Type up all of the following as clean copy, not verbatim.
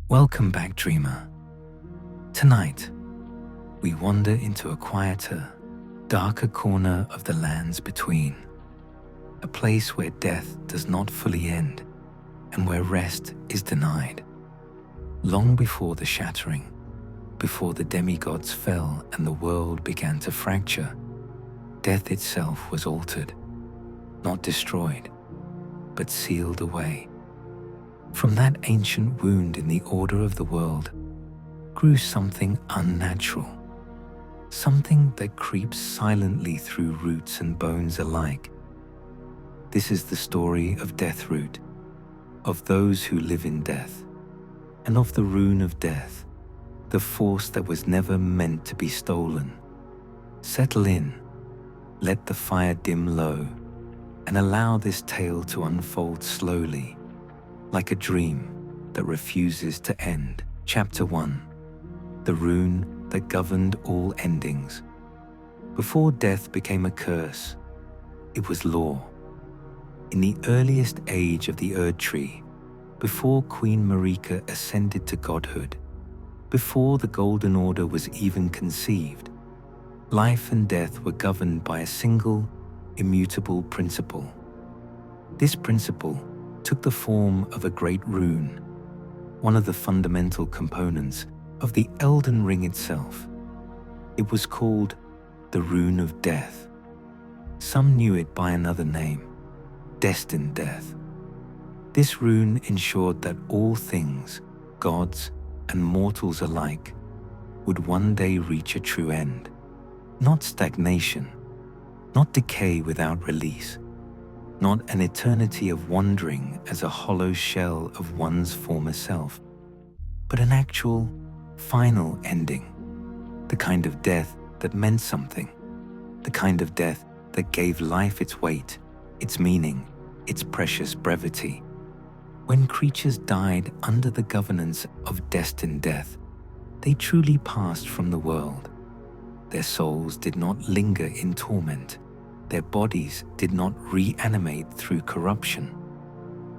Welcome back, dreamer. Tonight, we wander into a quieter, darker corner of the lands between, a place where death does not fully end and where rest is denied. Long before the Shattering, before the demigods fell and the world began to fracture, death itself was altered, not destroyed, but sealed away. From that ancient wound in the order of the world grew something unnatural, something that creeps silently through roots and bones alike. This is the story of Deathroot, of those who live in death, and of the Rune of Death, the force that was never meant to be stolen. Settle in, let the fire dim low, and allow this tale to unfold slowly, like a dream that refuses to end. Chapter 1. The Rune that governed all endings. Before death became a curse, it was law. In the earliest age of the Erdtree, before Queen Maliketh ascended to godhood, before the Golden Order was even conceived, life and death were governed by a single, immutable principle. This principle took the form of a great rune, one of the fundamental components of the Elden Ring itself. It was called the Rune of Death. Some knew it by another name, Destined Death. This rune ensured that all things, gods and mortals alike, would one day reach a true end. Not stagnation, not decay without release, not an eternity of wandering as a hollow shell of one's former self, but an actual, final ending, the kind of death that meant something, the kind of death that gave life its weight, its meaning, its precious brevity. When creatures died under the governance of Destined Death, they truly passed from the world. Their souls did not linger in torment. Their bodies did not reanimate through corruption.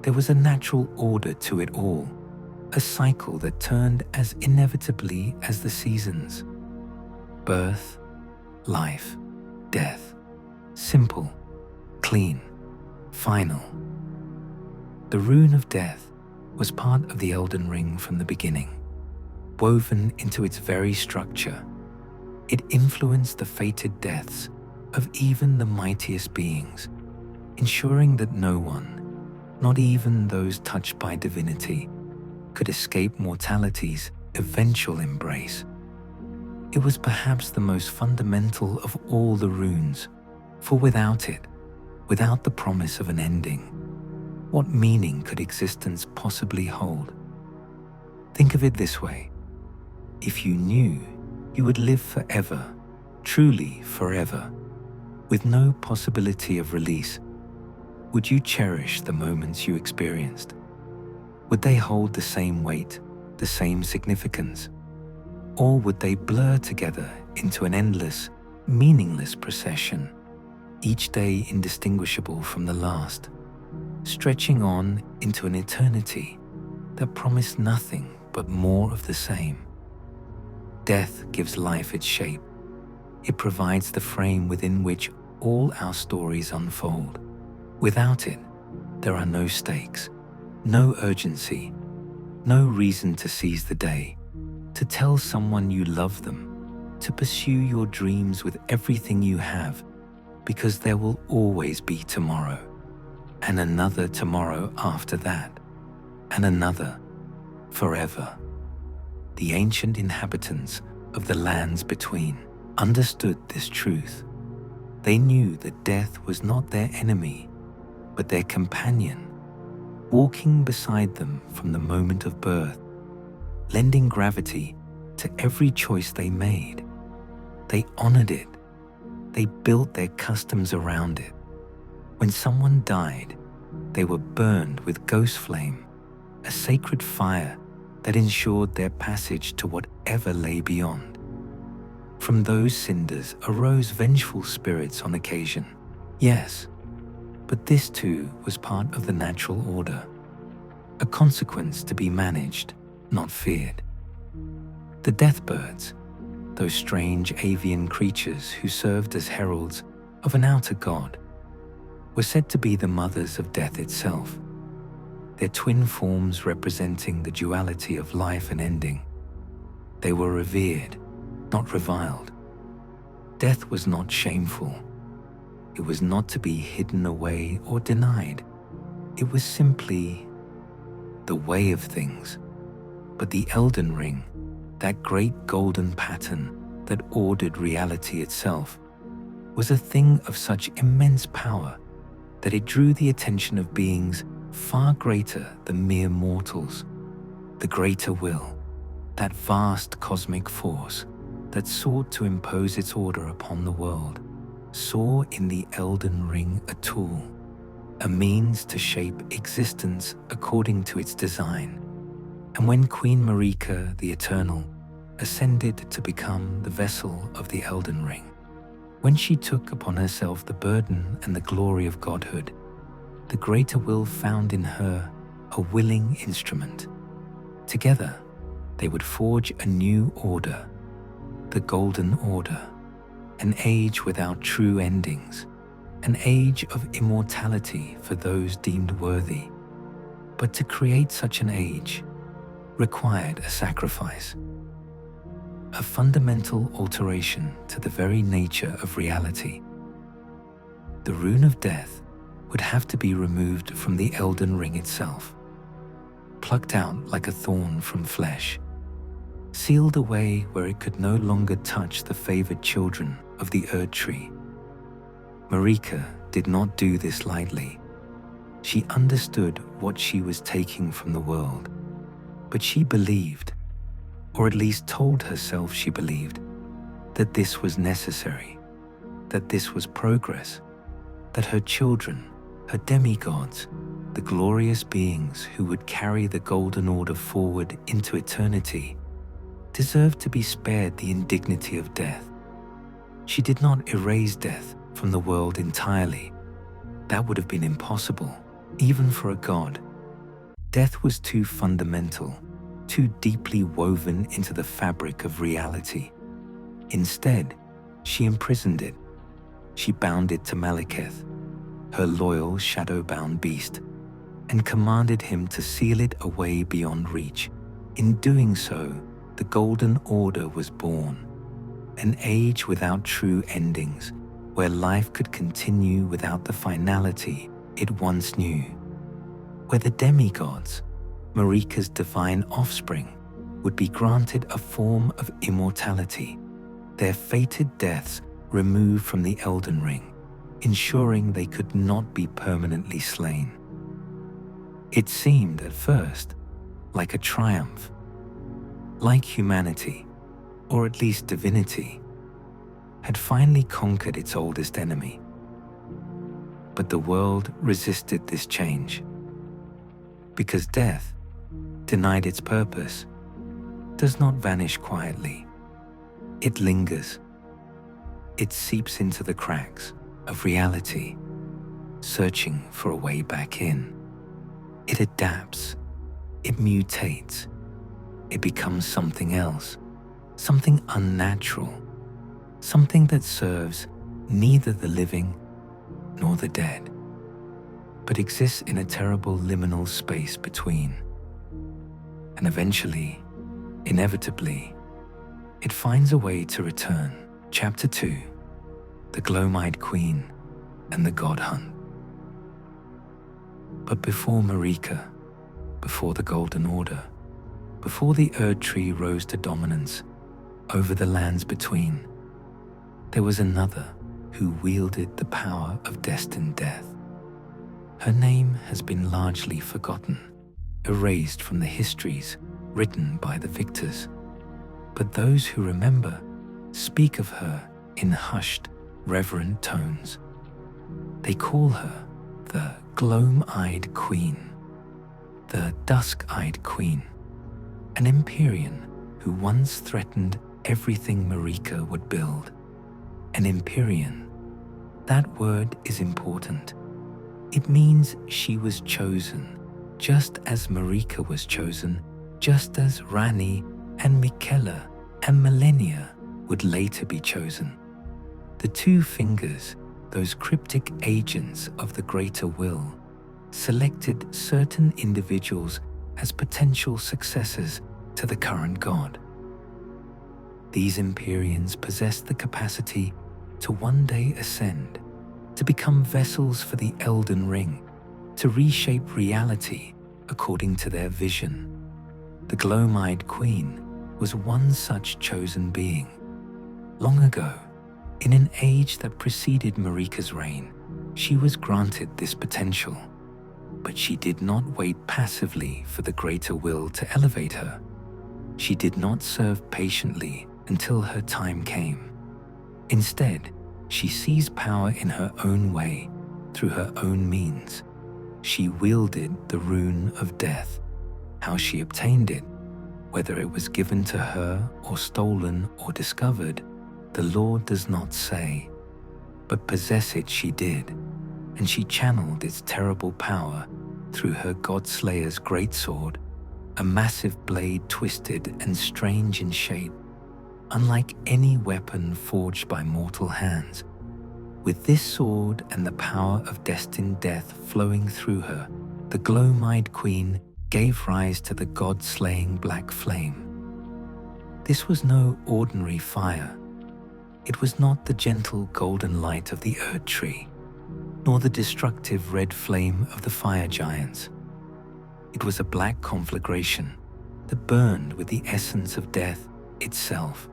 There was a natural order to it all, a cycle that turned as inevitably as the seasons. Birth, life, death. Simple, clean, final. The Rune of Death was part of the Elden Ring from the beginning. Woven into its very structure, it influenced the fated deaths of even the mightiest beings, ensuring that no one, not even those touched by divinity, could escape mortality's eventual embrace. It was perhaps the most fundamental of all the runes, for without it, without the promise of an ending, what meaning could existence possibly hold? Think of it this way. If you knew you would live forever, truly forever, with no possibility of release, would you cherish the moments you experienced? Would they hold the same weight, the same significance? Or would they blur together into an endless, meaningless procession, each day indistinguishable from the last, stretching on into an eternity that promised nothing but more of the same? Death gives life its shape. It provides the frame within which all our stories unfold. Without it, there are no stakes, no urgency, no reason to seize the day, to tell someone you love them, to pursue your dreams with everything you have, because there will always be tomorrow, and another tomorrow after that, and another, forever. The ancient inhabitants of the lands between understood this truth. They knew that death was not their enemy, but their companion, walking beside them from the moment of birth, lending gravity to every choice they made. They honored it. They built their customs around it. When someone died, they were burned with ghost flame, a sacred fire that ensured their passage to whatever lay beyond. From those cinders arose vengeful spirits on occasion. Yes, but this too was part of the natural order, a consequence to be managed, not feared. The Deathbirds, those strange avian creatures who served as heralds of an outer god, were said to be the mothers of death itself, their twin forms representing the duality of life and ending. They were revered, not reviled. Death was not shameful. It was not to be hidden away or denied. It was simply the way of things. But the Elden Ring, that great golden pattern that ordered reality itself, was a thing of such immense power that it drew the attention of beings far greater than mere mortals. The greater will, that vast cosmic force that sought to impose its order upon the world, saw in the Elden Ring a tool, a means to shape existence according to its design. And when Queen Marika the Eternal ascended to become the vessel of the Elden Ring, when she took upon herself the burden and the glory of godhood, the greater will found in her a willing instrument. Together, they would forge a new order, the Golden Order, an age without true endings, an age of immortality for those deemed worthy. But to create such an age required a sacrifice, a fundamental alteration to the very nature of reality. The Rune of Death would have to be removed from the Elden Ring itself, plucked out like a thorn from flesh, sealed away where it could no longer touch the favored children of the Erdtree. Marika did not do this lightly. She understood what she was taking from the world, but she believed, or at least told herself she believed, that this was necessary, that this was progress, that her children, her demigods, the glorious beings who would carry the Golden Order forward into eternity, deserved to be spared the indignity of death. She did not erase death from the world entirely. That would have been impossible, even for a god. Death was too fundamental, too deeply woven into the fabric of reality. Instead, she imprisoned it. She bound it to Maliketh, her loyal shadow-bound beast, and commanded him to seal it away beyond reach. In doing so, the Golden Order was born, an age without true endings, where life could continue without the finality it once knew, where the demigods, Marika's divine offspring, would be granted a form of immortality, their fated deaths removed from the Elden Ring, ensuring they could not be permanently slain. It seemed at first like a triumph, like humanity, or at least divinity, had finally conquered its oldest enemy. But the world resisted this change, because death, denied its purpose, does not vanish quietly. It lingers. It seeps into the cracks of reality, searching for a way back in. It adapts, it mutates, it becomes something else, something unnatural, something that serves neither the living nor the dead, but exists in a terrible liminal space between. And eventually, inevitably, it finds a way to return. Chapter 2, The Gloam-Eyed Queen and the God Hunt. But before Marika, before the Golden Order, before the Erdtree rose to dominance over the lands between, there was another who wielded the power of Destined Death. Her name has been largely forgotten, erased from the histories written by the victors. But those who remember speak of her in hushed, reverent tones. They call her the Gloam-Eyed Queen, the Dusk-Eyed Queen, an Empyrean who once threatened everything Marika would build. An Empyrean. That word is important. It means she was chosen, just as Marika was chosen just as Rani and Miquella and Millennia would later be chosen. The two fingers, those cryptic agents of the greater will, selected certain individuals as potential successors to the current god. These Empyreans possessed the capacity to one day ascend, to become vessels for the Elden Ring, to reshape reality according to their vision. The Gloam-eyed Queen was one such chosen being. Long ago, in an age that preceded Marika's reign, she was granted this potential. But she did not wait passively for the greater will to elevate her. She did not serve patiently until her time came. Instead, she seized power in her own way, through her own means. She wielded the Rune of Death. How she obtained it, whether it was given to her or stolen or discovered, the Lord does not say. But possess it she did, and she channeled its terrible power through her God-Slayer's greatsword, a massive blade twisted and strange in shape, unlike any weapon forged by mortal hands. With this sword and the power of Destined Death flowing through her, the Gloam-eyed Queen gave rise to the god-slaying black flame. This was no ordinary fire. It was not the gentle golden light of the Erdtree, nor the destructive red flame of the fire giants. It was a black conflagration that burned with the essence of death itself,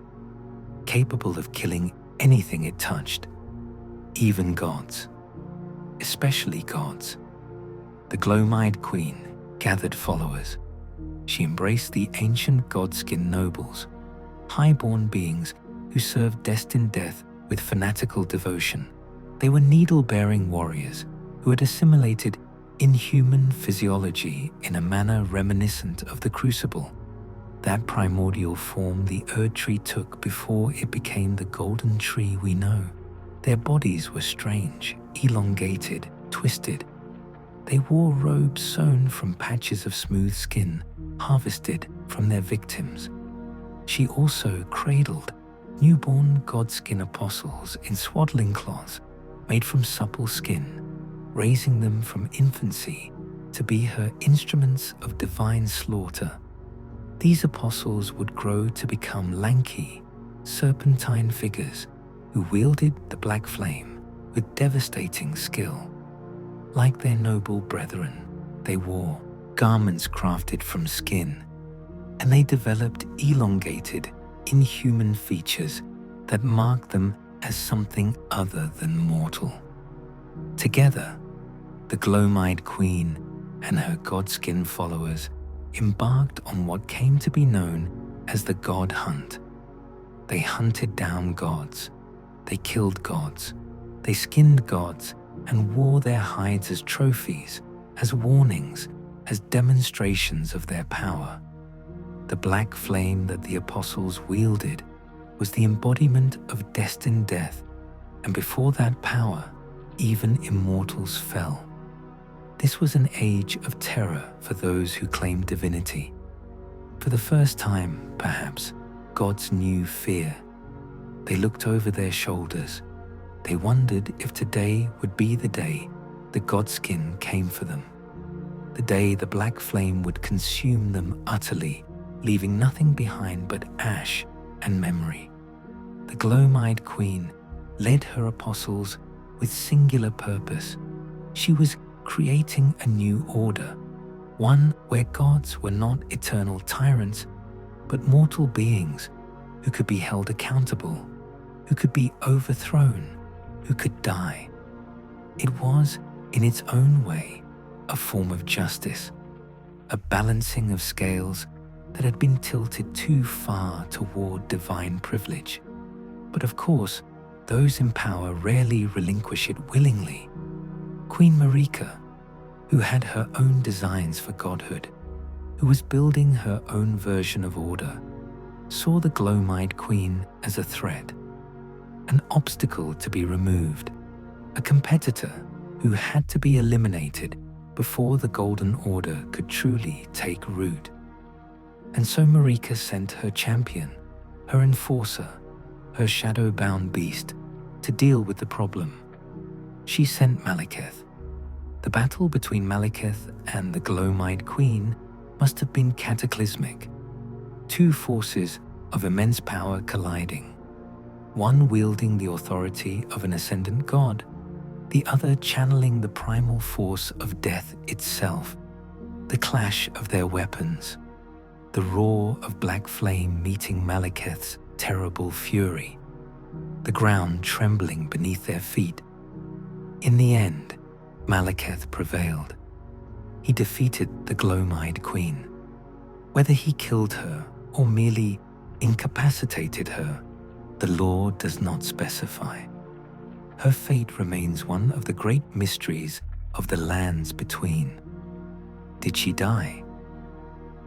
capable of killing anything it touched, even gods, especially gods. The Gloam-eyed Queen gathered followers. She embraced the ancient godskin nobles, high-born beings who served Destined Death with fanatical devotion. They were needle-bearing warriors who had assimilated inhuman physiology in a manner reminiscent of the Crucible, that primordial form the Erdtree took before it became the golden tree we know. Their bodies were strange, elongated, twisted. They wore robes sewn from patches of smooth skin harvested from their victims. She also cradled newborn godskin apostles in swaddling cloths made from supple skin, raising them from infancy to be her instruments of divine slaughter. These apostles would grow to become lanky, serpentine figures who wielded the black flame with devastating skill. Like their noble brethren, they wore garments crafted from skin, and they developed elongated, inhuman features that marked them as something other than mortal. Together, the Gloam-eyed Queen and her godskin followers embarked on what came to be known as the God Hunt. They hunted down gods, they killed gods, they skinned gods and wore their hides as trophies, as warnings, as demonstrations of their power. The black flame that the apostles wielded was the embodiment of Destined Death, and before that power, even immortals fell. This was an age of terror for those who claimed divinity. For the first time, perhaps, gods knew fear. They looked over their shoulders. They wondered if today would be the day the godskin came for them, the day the black flame would consume them utterly, leaving nothing behind but ash and memory. The Gloam-eyed Queen led her apostles with singular purpose. She was creating a new order, one where gods were not eternal tyrants, but mortal beings who could be held accountable, who could be overthrown, who could die. It was, in its own way, a form of justice, a balancing of scales that had been tilted too far toward divine privilege. But of course, those in power rarely relinquish it willingly. Queen Marika, who had her own designs for godhood, who was building her own version of order, saw the Gloam-eyed Queen as a threat, an obstacle to be removed, a competitor who had to be eliminated before the Golden Order could truly take root. And so Marika sent her champion, her enforcer, her shadow-bound beast, to deal with the problem. She sent Maliketh. The battle between Maliketh and the Glow-Eyed Queen must have been cataclysmic. Two forces of immense power colliding, one wielding the authority of an ascendant god, the other channeling the primal force of death itself. The clash of their weapons, the roar of black flame meeting Maliketh's terrible fury, the ground trembling beneath their feet. In the end, Maliketh prevailed. He defeated the Glow-Eyed Queen. Whether he killed her or merely incapacitated her, the law does not specify. Her fate remains one of the great mysteries of the lands between. Did she die?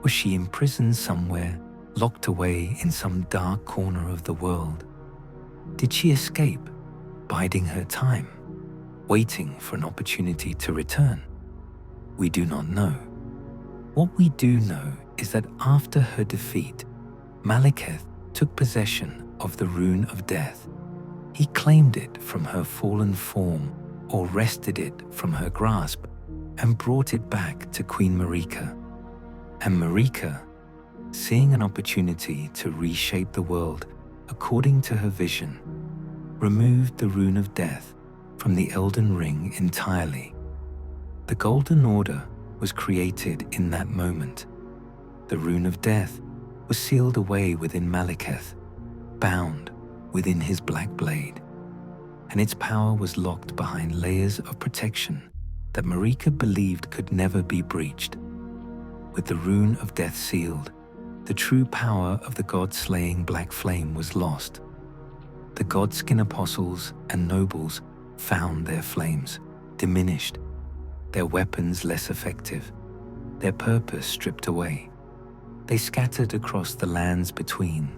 Was she imprisoned somewhere, locked away in some dark corner of the world? Did she escape, biding her time, waiting for an opportunity to return? We do not know. What we do know is that after her defeat, Maliketh took possession of the Rune of Death. He claimed it from her fallen form or wrested it from her grasp and brought it back to Queen Marika. And Marika, seeing an opportunity to reshape the world according to her vision, removed the Rune of Death from the Elden Ring entirely. The Golden Order was created in that moment. The Rune of Death was sealed away within Maliketh, bound within his black blade, and its power was locked behind layers of protection that Marika believed could never be breached. With the Rune of Death sealed, the true power of the god-slaying black flame was lost. The godskin apostles and nobles found their flames diminished, their weapons less effective, their purpose stripped away. They scattered across the lands between,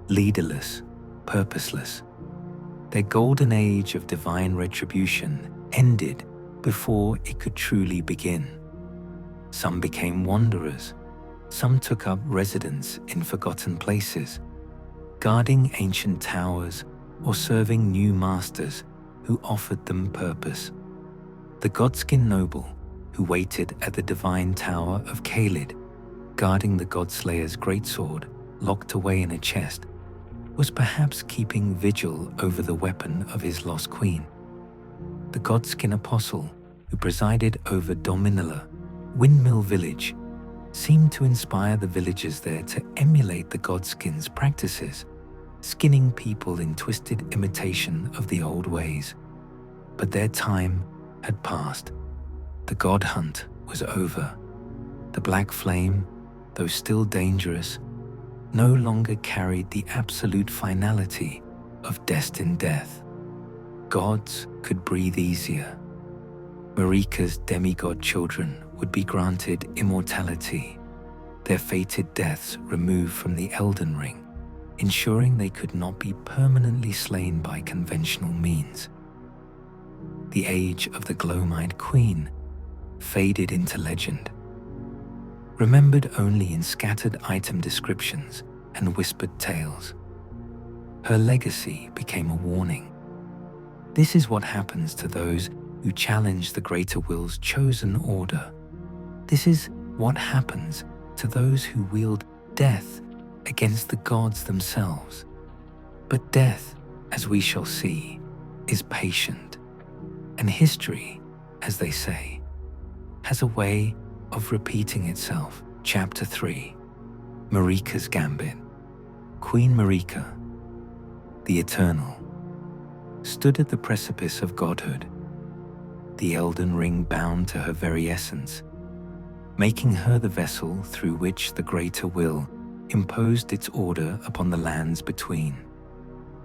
leaderless, purposeless. Their golden age of divine retribution ended before it could truly begin. Some became wanderers, some took up residence in forgotten places, guarding ancient towers or serving new masters who offered them purpose. The godskin noble who waited at the divine tower of Caelid, guarding the Godslayer's greatsword locked away in a chest, was perhaps keeping vigil over the weapon of his lost queen. The godskin apostle who presided over Dominilla, Windmill Village, seemed to inspire the villagers there to emulate the godskin's practices, skinning people in twisted imitation of the old ways. But their time had passed. The god hunt was over. The black flame, though still dangerous, no longer carried the absolute finality of Destined Death. Gods could breathe easier. Marika's demigod children would be granted immortality, their fated deaths removed from the Elden Ring, ensuring they could not be permanently slain by conventional means. The age of the Glow-Eyed Queen faded into legend, remembered only in scattered item descriptions and whispered tales. Her legacy became a warning. This is what happens to those who challenge the Greater Will's chosen order. This is what happens to those who wield death against the gods themselves. But death, as we shall see, is patient. And history, as they say, has a way of repeating itself. Chapter 3. Marika's Gambit. Queen Marika, the Eternal, stood at the precipice of godhood, the Elden Ring bound to her very essence, making her the vessel through which the Greater Will imposed its order upon the lands between.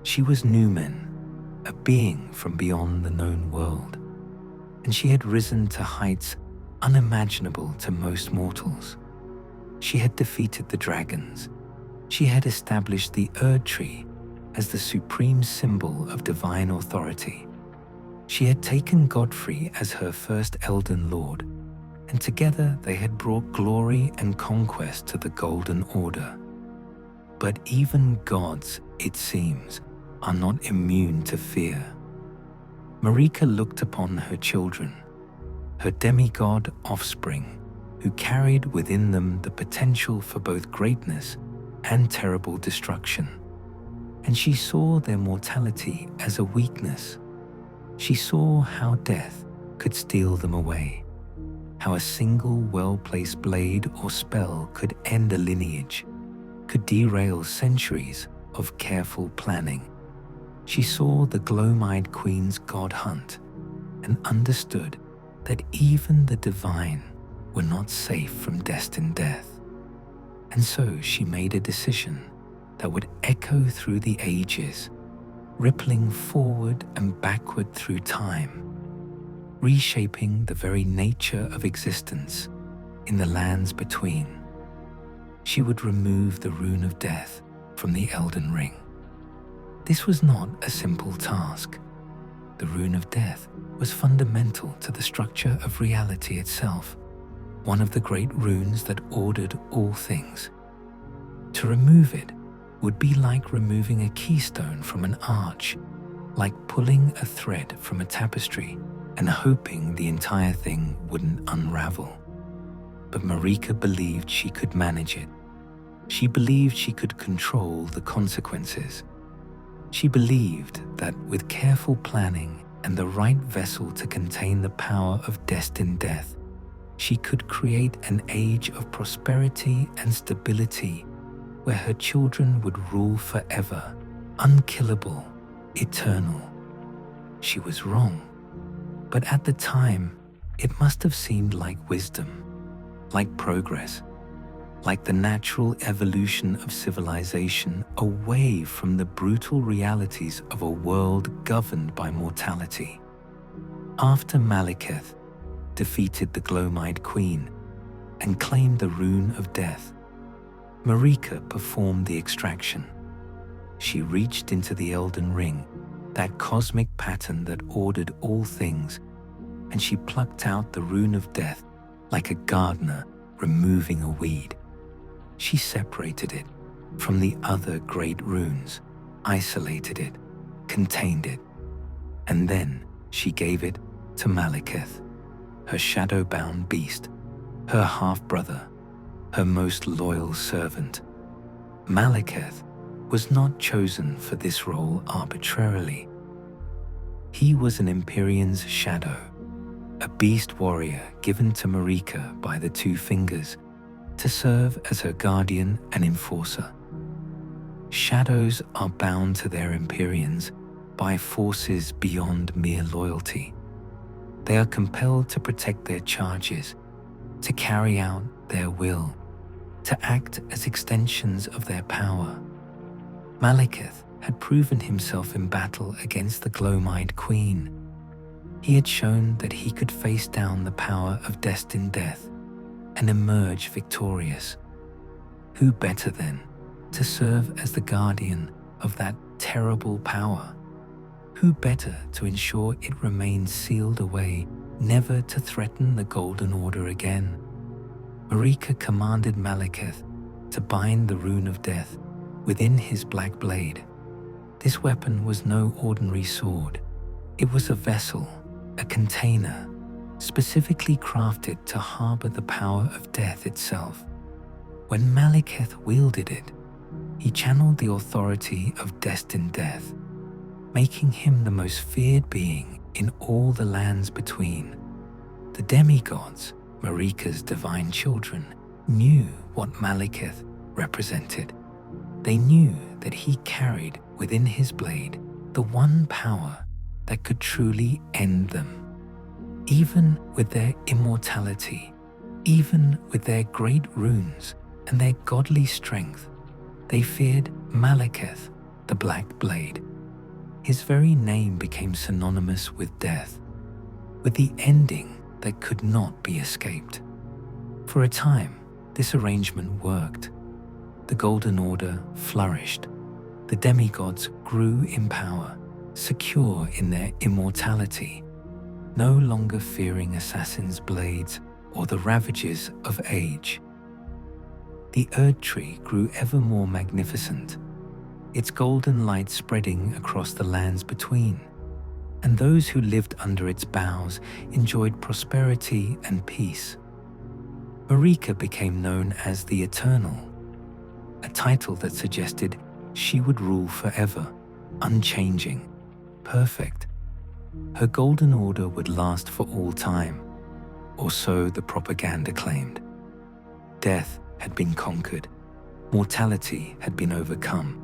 She was Numen, a being from beyond the known world, and she had risen to heights unimaginable to most mortals. She had defeated the dragons. She had established the Erdtree as the supreme symbol of divine authority. She had taken Godfrey as her first Elden Lord, and together they had brought glory and conquest to the Golden Order. But even gods, it seems, are not immune to fear. Marika looked upon her children, her demigod offspring, who carried within them the potential for both greatness and terrible destruction. And she saw their mortality as a weakness. She saw how death could steal them away, how a single well-placed blade or spell could end a lineage, could derail centuries of careful planning. She saw the glow-eyed queen's god hunt and understood that even the divine were not safe from destined death. And so she made a decision that would echo through the ages, rippling forward and backward through time, reshaping the very nature of existence in the lands between. She would remove the Rune of Death from the Elden Ring. This was not a simple task. The Rune of Death was fundamental to the structure of reality itself, one of the great runes that ordered all things. To remove it would be like removing a keystone from an arch, like pulling a thread from a tapestry and hoping the entire thing wouldn't unravel. But Marika believed she could manage it. She believed she could control the consequences. She believed that with careful planning and the right vessel to contain the power of destined death, she could create an age of prosperity and stability where her children would rule forever, unkillable, eternal. She was wrong, but at the time, it must have seemed like wisdom, like progress, like the natural evolution of civilization away from the brutal realities of a world governed by mortality. After Maliketh defeated the glow-eyed queen and claimed the Rune of Death, Marika performed the extraction. She reached into the Elden Ring, that cosmic pattern that ordered all things, and she plucked out the Rune of Death like a gardener removing a weed. She separated it from the other great runes, isolated it, contained it, and then she gave it to Maliketh, her shadow-bound beast, her half-brother, her most loyal servant. Maliketh was not chosen for this role arbitrarily. He was an Empyrean's shadow, a beast warrior given to Marika by the Two Fingers to serve as her guardian and enforcer. Shadows are bound to their Empyreans by forces beyond mere loyalty. They are compelled to protect their charges, to carry out their will, to act as extensions of their power. Maliketh had proven himself in battle against the glow-eyed queen. He had shown that he could face down the power of destined death and emerge victorious. Who better then to serve as the guardian of that terrible power? Who better to ensure it remains sealed away, never to threaten the Golden Order again? Marika commanded Maliketh to bind the Rune of Death within his black blade. This weapon was no ordinary sword. It was a vessel, a container, specifically crafted to harbor the power of death itself. When Maliketh wielded it, he channeled the authority of destined death, making him the most feared being in all the lands between. The demigods, Marika's divine children, knew what Maliketh represented. They knew that he carried within his blade the one power that could truly end them. Even with their immortality, even with their great runes and their godly strength, they feared Maliketh, the Black Blade. His very name became synonymous with death, with the ending that could not be escaped. For a time, this arrangement worked. The Golden Order flourished. The demigods grew in power, secure in their immortality, no longer fearing assassins' blades or the ravages of age. The Erdtree grew ever more magnificent, its golden light spreading across the lands between, and those who lived under its boughs enjoyed prosperity and peace. Maliketh became known as the Eternal, a title that suggested she would rule forever, unchanging, perfect. Her golden order would last for all time, or so the propaganda claimed. Death had been conquered, mortality had been overcome.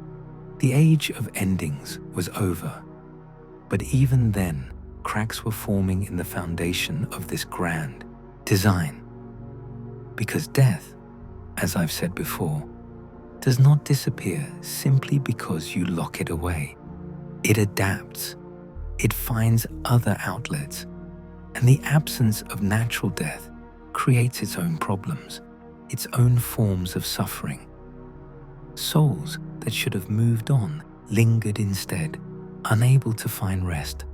The age of endings was over. But even then, cracks were forming in the foundation of this grand design. Because death, as I've said before, does not disappear simply because you lock it away. It adapts. It finds other outlets. And the absence of natural death creates its own problems, its own forms of suffering. Souls that should have moved on lingered instead, unable to find rest.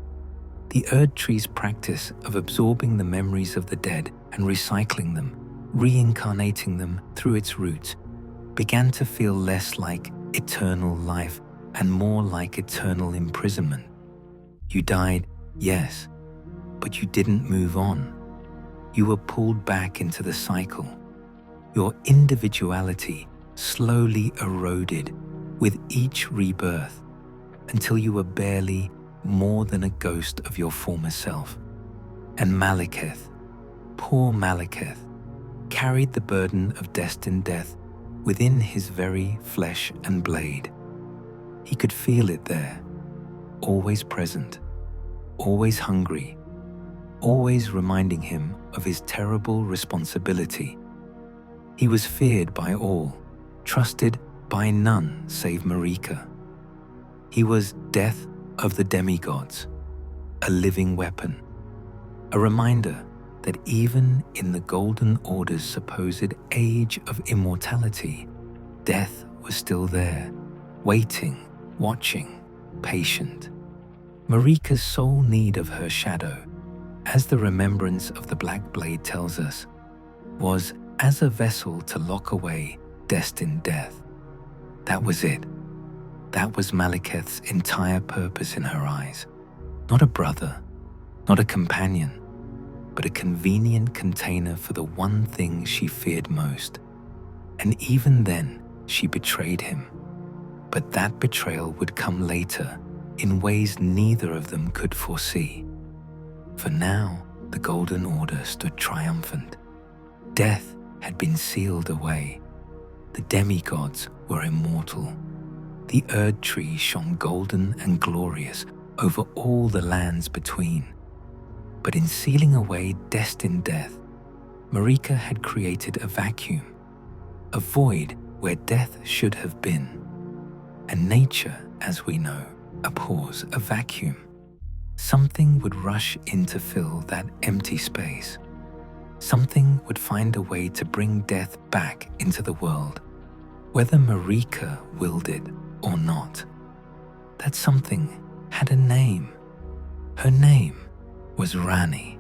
The Erdtree's practice of absorbing the memories of the dead and recycling them, reincarnating them through its roots, began to feel less like eternal life and more like eternal imprisonment. You died, yes, but you didn't move on. You were pulled back into the cycle. Your individuality slowly eroded with each rebirth until you were barely more than a ghost of your former self. And Maliketh, poor Maliketh, carried the burden of Destined Death within his very flesh and blade. He could feel it there, always present, always hungry, always reminding him of his terrible responsibility. He was feared by all, trusted by none save Maliketh. He was death of the demigods, a living weapon, a reminder that even in the Golden Order's supposed age of immortality, death was still there, waiting, watching, patient. Maliketh's sole need of her shadow, as the remembrance of the Black Blade tells us, was as a vessel to lock away Destined Death. That was it. That was Maliketh's entire purpose in her eyes. Not a brother, not a companion, but a convenient container for the one thing she feared most. And even then, she betrayed him. But that betrayal would come later in ways neither of them could foresee. For now, the Golden Order stood triumphant. Death had been sealed away. The demigods were immortal. The Erdtree shone golden and glorious over all the lands between. But in sealing away Destined Death, Maliketh had created a vacuum, a void where death should have been. And nature, as we know, abhors a vacuum. Something would rush in to fill that empty space. Something would find a way to bring death back into the world, whether Maliketh willed it or not. That something had a name. Her name was Rani.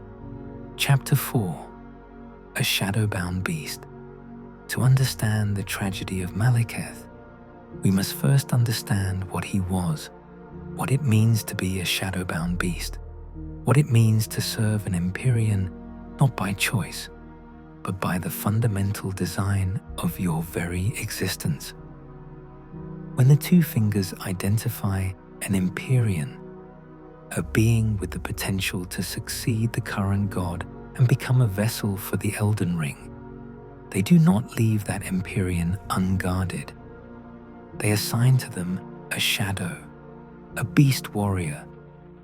Chapter 4, A Shadowbound Beast. To understand the tragedy of Maliketh, we must first understand what he was, what it means to be a shadowbound beast, what it means to serve an Empyrean not by choice, but by the fundamental design of your very existence. When the two fingers identify an Empyrean, a being with the potential to succeed the current god and become a vessel for the Elden Ring, they do not leave that Empyrean unguarded. They assign to them a shadow, a beast warrior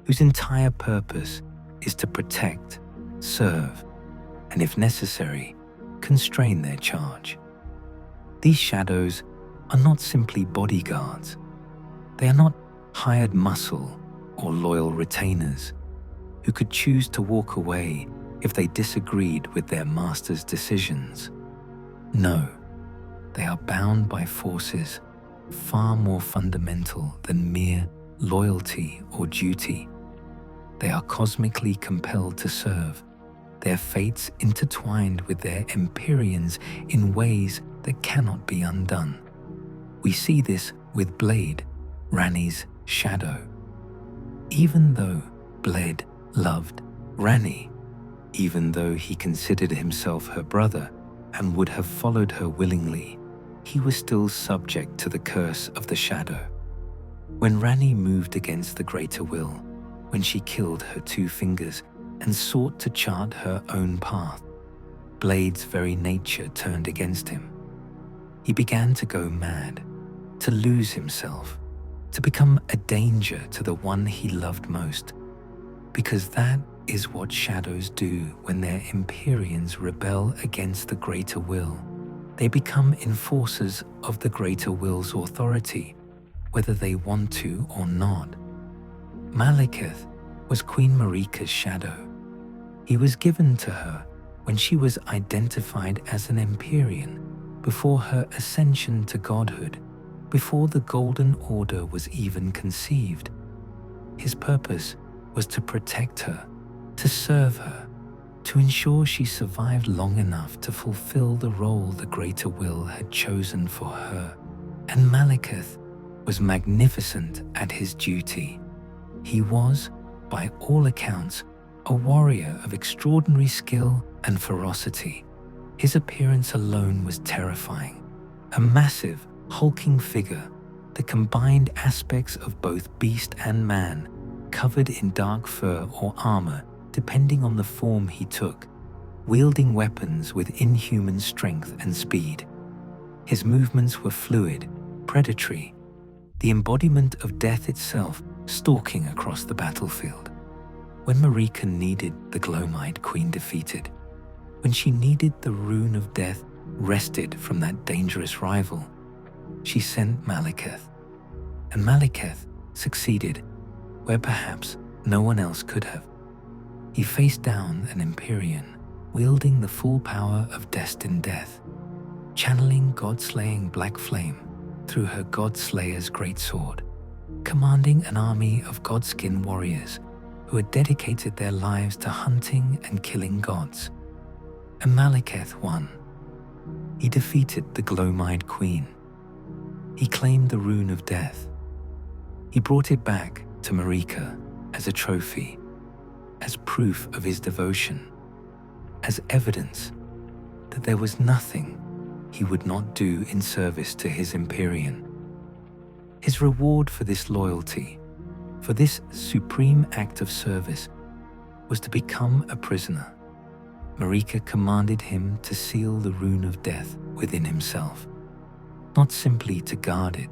whose entire purpose is to protect, serve, and if necessary, constrain their charge. These shadows are not simply bodyguards. They are not hired muscle or loyal retainers who could choose to walk away if they disagreed with their master's decisions. No, they are bound by forces far more fundamental than mere loyalty or duty. They are cosmically compelled to serve. their fates intertwined with their Empyreans in ways that cannot be undone. We see this with Blade, Ranni's shadow. Even though Blade loved Ranni, even though he considered himself her brother and would have followed her willingly, he was still subject to the curse of the shadow. When Ranni moved against the greater will, when she killed her two fingers and sought to chart her own path, Blade's very nature turned against him. He began to go mad, to lose himself, to become a danger to the one he loved most, because that is what shadows do when their Empyreans rebel against the greater will. They become enforcers of the greater will's authority, whether they want to or not. Maliketh was Queen Marika's shadow. He was given to her when she was identified as an Empyrean, before her ascension to godhood, before the Golden Order was even conceived. His purpose was to protect her, to serve her, to ensure she survived long enough to fulfill the role the greater will had chosen for her. And Maliketh was magnificent at his duty. He was, by all accounts, a warrior of extraordinary skill and ferocity. His appearance alone was terrifying. A massive, hulking figure, the combined aspects of both beast and man, covered in dark fur or armor depending on the form he took, wielding weapons with inhuman strength and speed. His movements were fluid, predatory, the embodiment of death itself stalking across the battlefield. When Marika needed the Glowmite Queen defeated, when she needed the Rune of Death wrested from that dangerous rival, she sent Maliketh. And Maliketh succeeded where perhaps no one else could have. He faced down an Empyrean, wielding the full power of Destined Death, channeling God-slaying black flame through her God-slayer's greatsword, commanding an army of godskin warriors who had dedicated their lives to hunting and killing gods. And Maliketh won. He defeated the Glowmite Queen. He claimed the Rune of Death. He brought it back to Marika as a trophy, as proof of his devotion, as evidence that there was nothing he would not do in service to his Empyrean. His reward for this loyalty, for this supreme act of service, was to become a prisoner. Marika commanded him to seal the Rune of Death within himself, not simply to guard it,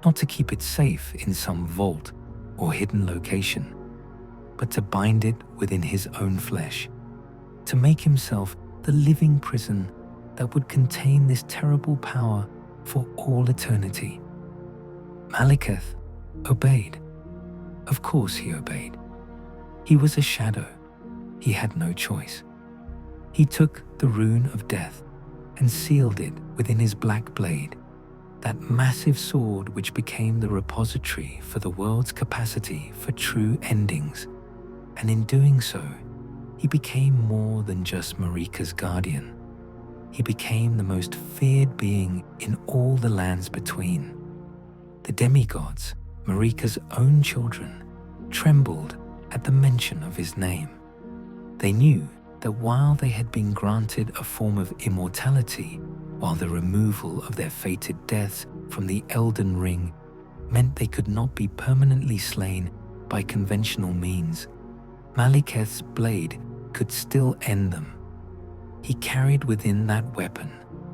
not to keep it safe in some vault or hidden location, but to bind it within his own flesh, to make himself the living prison that would contain this terrible power for all eternity. Maliketh obeyed. Of course he obeyed. He was a shadow. He had no choice. He took the Rune of Death and sealed it within his black blade, that massive sword which became the repository for the world's capacity for true endings. And in doing so, he became more than just Marika's guardian. He became the most feared being in all the lands between. The demigods, Marika's own children, trembled at the mention of his name. They knew that while they had been granted a form of immortality, while the removal of their fated deaths from the Elden Ring meant they could not be permanently slain by conventional means, Maliketh's blade could still end them. He carried within that weapon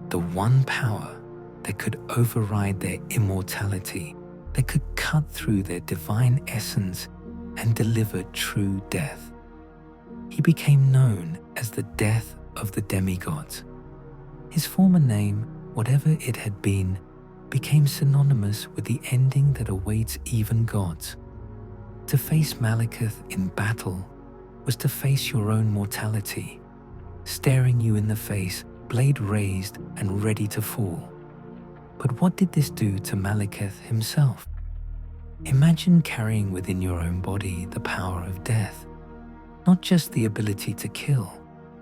the one power that could override their immortality, that could cut through their divine essence and deliver true death. He became known as the Death of the Demigods. His former name, whatever it had been, became synonymous with the ending that awaits even gods. To face Maliketh in battle was to face your own mortality, staring you in the face, blade raised and ready to fall. But what did this do to Maliketh himself? Imagine carrying within your own body the power of death, not just the ability to kill,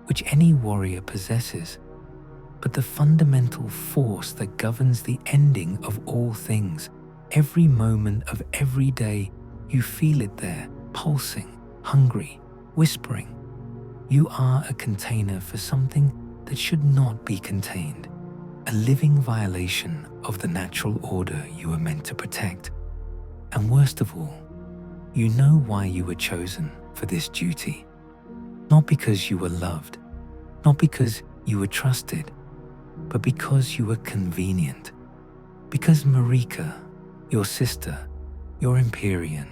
which any warrior possesses, but the fundamental force that governs the ending of all things. Every moment of every day, you feel it there, pulsing, hungry, whispering. You are a container for something that should not be contained, a living violation of the natural order you were meant to protect. And worst of all, you know why you were chosen for this duty. Not because you were loved, not because you were trusted, but because you were convenient. Because Marika, your sister, your Empyrean,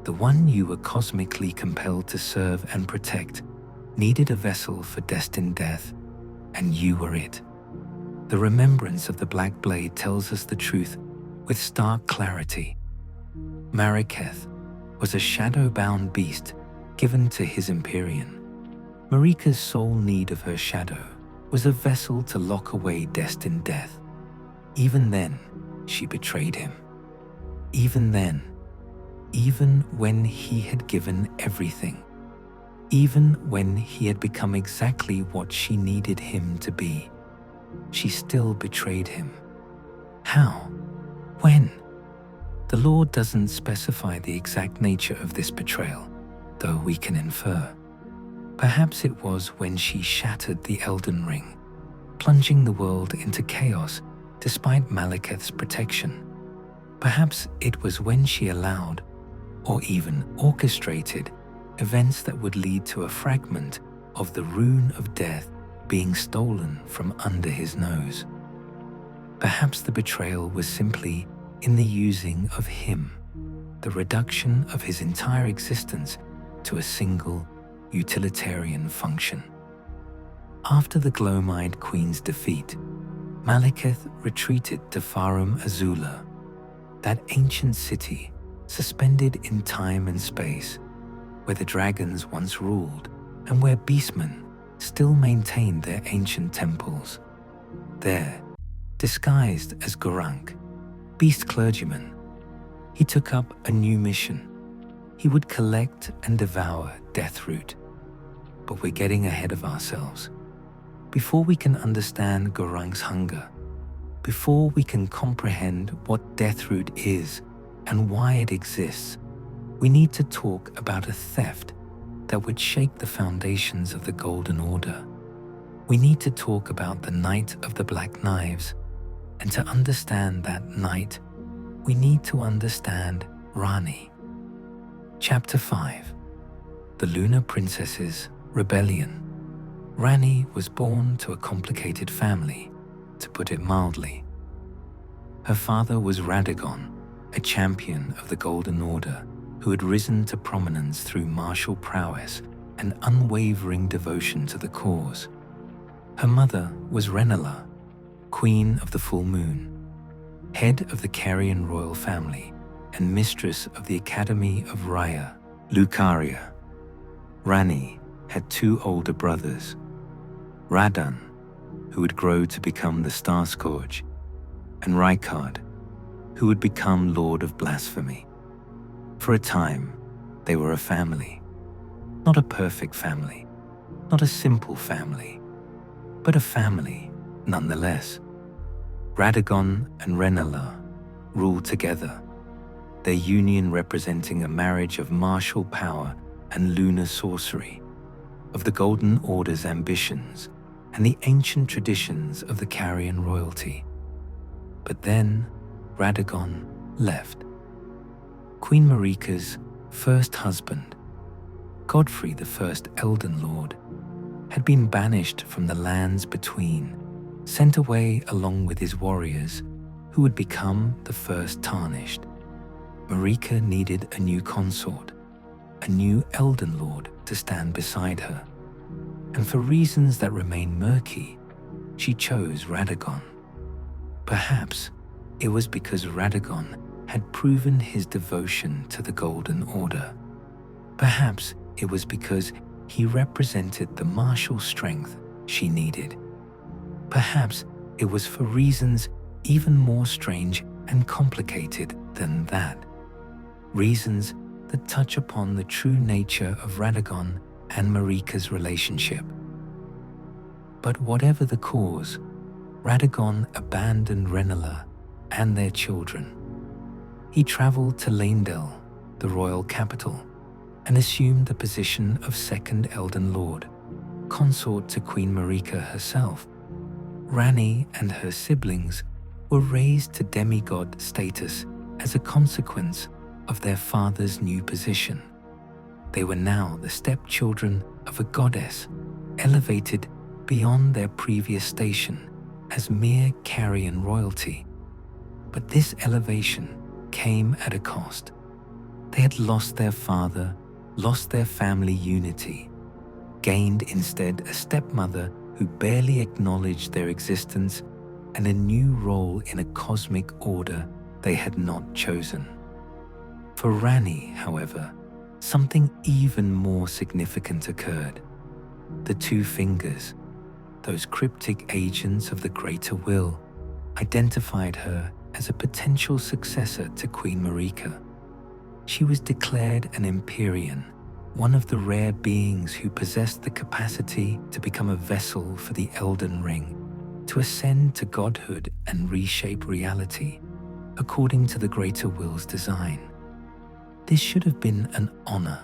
the one you were cosmically compelled to serve and protect, needed a vessel for Destined Death, and you were it. The remembrance of the Black Blade tells us the truth with stark clarity. Maliketh was a shadow-bound beast given to his Empyrean. Marika's sole need of her shadow was a vessel to lock away Destined Death. Even then, she betrayed him. Even then, even when he had given everything, even when he had become exactly what she needed him to be, she still betrayed him. How? When? The Lord doesn't specify the exact nature of this betrayal, though we can infer. Perhaps it was when she shattered the Elden Ring, plunging the world into chaos despite Maliketh's protection. Perhaps it was when she allowed, or even orchestrated, events that would lead to a fragment of the Rune of Death being stolen from under his nose. Perhaps the betrayal was simply in the using of him, the reduction of his entire existence to a single utilitarian function. After the Gloam-eyed Queen's defeat, Maliketh retreated to Farum Azula, that ancient city suspended in time and space, where the dragons once ruled and where beastmen still maintained their ancient temples. There, disguised as Gurranq, beast clergyman, he took up a new mission. He would collect and devour Deathroot. But we're getting ahead of ourselves. Before we can understand Gurranq's hunger, before we can comprehend what Deathroot is and why it exists, we need to talk about a theft that would shake the foundations of the Golden Order. We need to talk about the Knight of the Black Knives, and to understand that knight, we need to understand Ranni. Chapter 5. The Lunar Princess's Rebellion. Ranni was born to a complicated family, to put it mildly. Her father was Radagon, a champion of the Golden Order who had risen to prominence through martial prowess and unwavering devotion to the cause. Her mother was Rennala, Queen of the Full Moon, head of the Carian royal family and mistress of the Academy of Raya, Lucaria. Ranni had two older brothers, Radahn, who would grow to become the Star Scourge, and Rykard, who would become Lord of Blasphemy. For a time, they were a family. Not a perfect family, not a simple family, but a family nonetheless. Radagon and Rennala ruled together, their union representing a marriage of martial power and lunar sorcery, of the Golden Order's ambitions and the ancient traditions of the Carian royalty. But then Radagon left. Queen Marika's first husband, Godfrey the First Elden Lord, had been banished from the lands between, sent away along with his warriors, who would become the first Tarnished. Marika needed a new consort, a new Elden Lord to stand beside her, and for reasons that remain murky, she chose Radagon. Perhaps it was because Radagon had proven his devotion to the Golden Order. Perhaps it was because he represented the martial strength she needed. Perhaps it was for reasons even more strange and complicated than that. Reasons that touch upon the true nature of Radagon and Marika's relationship. But whatever the cause, Radagon abandoned Renala and their children. He traveled to Leyndell, the royal capital, and assumed the position of second Elden Lord, consort to Queen Marika herself. Ranni and her siblings were raised to demigod status as a consequence of their father's new position. They were now the stepchildren of a goddess, elevated beyond their previous station as mere carrion royalty. But this elevation came at a cost. They had lost their father, lost their family unity, gained instead a stepmother who barely acknowledged their existence, and a new role in a cosmic order they had not chosen. For Ranni, however, something even more significant occurred. The Two Fingers, those cryptic agents of the Greater Will, identified her as a potential successor to Queen Marika. She was declared an Empyrean, one of the rare beings who possessed the capacity to become a vessel for the Elden Ring, to ascend to godhood and reshape reality, according to the Greater Will's design. This should have been an honor.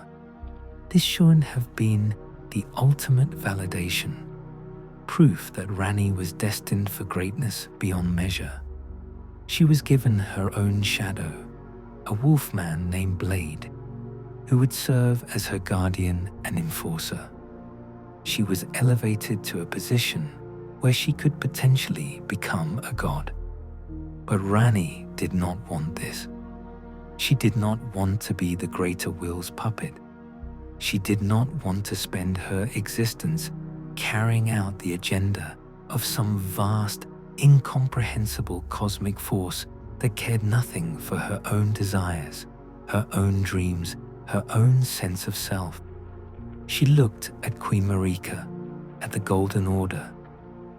This shouldn't have been the ultimate validation, proof that Ranni was destined for greatness beyond measure. She was given her own shadow, a wolfman named Blade, who would serve as her guardian and enforcer. She was elevated to a position where she could potentially become a god. But Ranni did not want this. She did not want to be the Greater Will's puppet. She did not want to spend her existence carrying out the agenda of some vast, incomprehensible cosmic force that cared nothing for her own desires, her own dreams, her own sense of self. She looked at Queen Marika, at the Golden Order,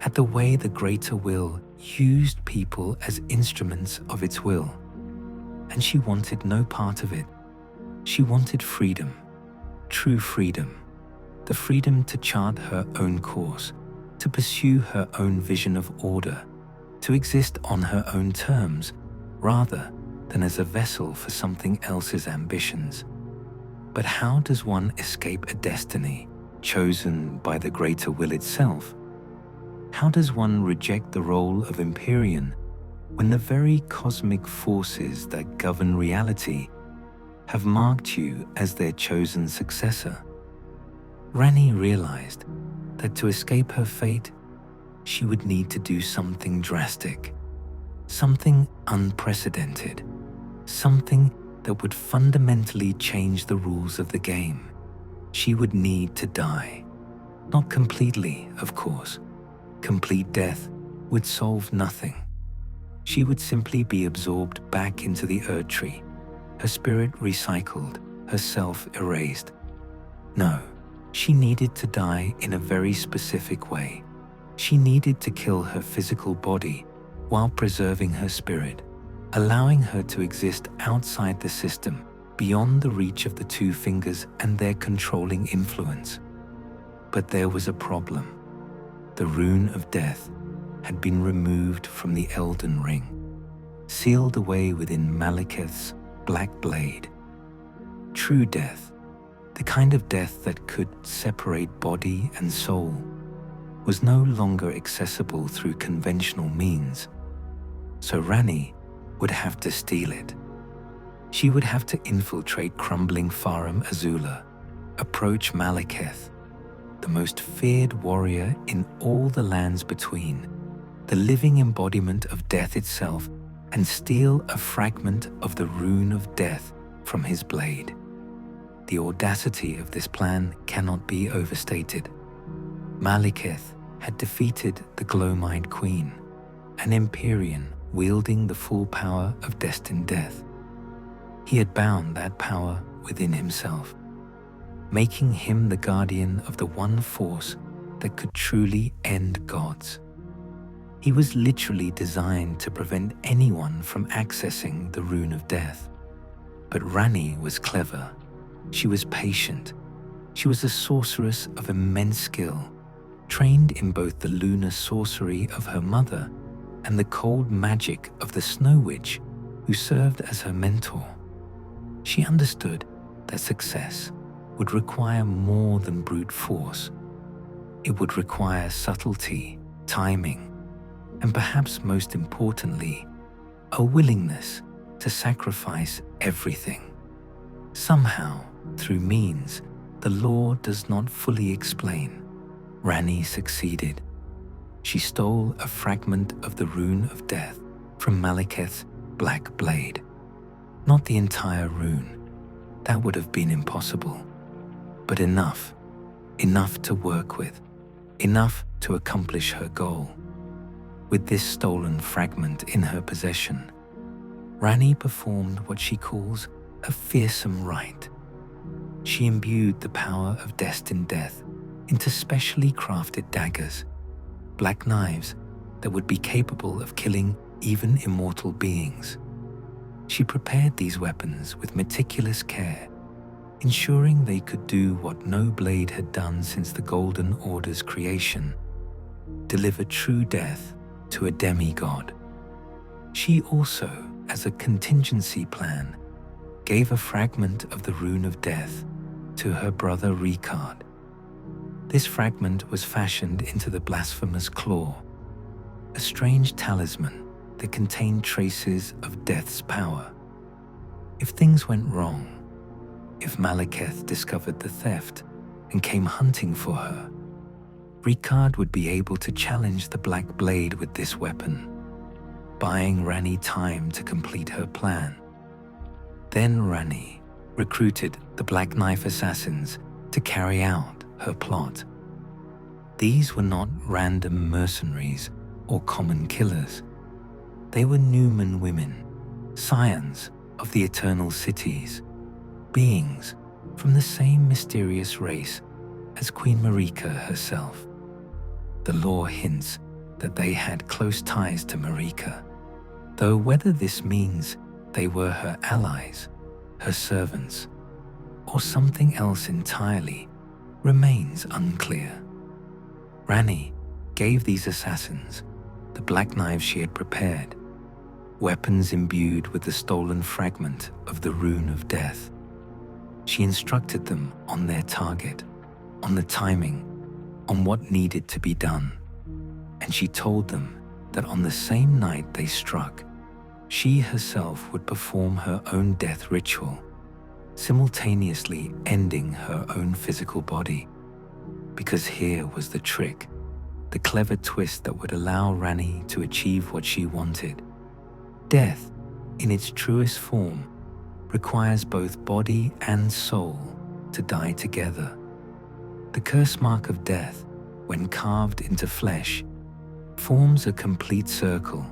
at the way the Greater Will used people as instruments of its will, and she wanted no part of it. She wanted freedom, true freedom, the freedom to chart her own course, to pursue her own vision of order, to exist on her own terms, rather than as a vessel for something else's ambitions. But how does one escape a destiny chosen by the Greater Will itself? How does one reject the role of Empyrean when the very cosmic forces that govern reality have marked you as their chosen successor? Ranni realized that to escape her fate, she would need to do something drastic, something unprecedented, something that would fundamentally change the rules of the game. She would need to die. Not completely, of course. Complete death would solve nothing. She would simply be absorbed back into the Erdtree, her spirit recycled, herself erased. No, she needed to die in a very specific way. She needed to kill her physical body while preserving her spirit, allowing her to exist outside the system, beyond the reach of the Two Fingers and their controlling influence. But there was a problem. The Rune of Death had been removed from the Elden Ring, sealed away within Maliketh's black blade. True death, the kind of death that could separate body and soul, was no longer accessible through conventional means. So Ranni would have to steal it. She would have to infiltrate crumbling Farum Azula, approach Maliketh, the most feared warrior in all the lands between, the living embodiment of death itself, and steal a fragment of the Rune of Death from his blade. The audacity of this plan cannot be overstated. Maliketh had defeated the Glow-Mind Queen, an Empyrean wielding the full power of Destined Death. He had bound that power within himself, making him the guardian of the one force that could truly end gods. He was literally designed to prevent anyone from accessing the Rune of Death. But Ranni was clever. She was patient. She was a sorceress of immense skill, trained in both the lunar sorcery of her mother and the cold magic of the Snow Witch who served as her mentor. She understood that success would require more than brute force. It would require subtlety, timing, and perhaps most importantly, a willingness to sacrifice everything. Somehow, through means the law does not fully explain, Ranni succeeded. She stole a fragment of the Rune of Death from Maliketh's black blade. Not the entire rune, that would have been impossible, but enough to work with, enough to accomplish her goal. With this stolen fragment in her possession, Ranni performed what she calls a fearsome rite. She imbued the power of Destined Death into specially crafted daggers, black knives that would be capable of killing even immortal beings. She prepared these weapons with meticulous care, ensuring they could do what no blade had done since the Golden Order's creation: deliver true death to a demigod. She also, as a contingency plan, gave a fragment of the Rune of Death to her brother Ricard. This fragment was fashioned into the Blasphemous Claw, a strange talisman that contained traces of death's power. If things went wrong, if Maliketh discovered the theft and came hunting for her, Ricard would be able to challenge the Black Blade with this weapon, buying Ranni time to complete her plan. Then Ranni recruited the Black Knife Assassins to carry out her plot. These were not random mercenaries or common killers. They were Numen women, scions of the Eternal Cities, beings from the same mysterious race as Queen Marika herself. The lore hints that they had close ties to Marika, though whether this means they were her allies, her servants, or something else entirely remains unclear. Ranni gave these assassins the black knives she had prepared, weapons imbued with the stolen fragment of the Rune of Death. She instructed them on their target, on the timing, on what needed to be done, and she told them that on the same night they struck, she herself would perform her own death ritual, simultaneously ending her own physical body. Because here was the trick, the clever twist that would allow Ranni to achieve what she wanted. Death, in its truest form, requires both body and soul to die together. The curse mark of death, when carved into flesh, forms a complete circle,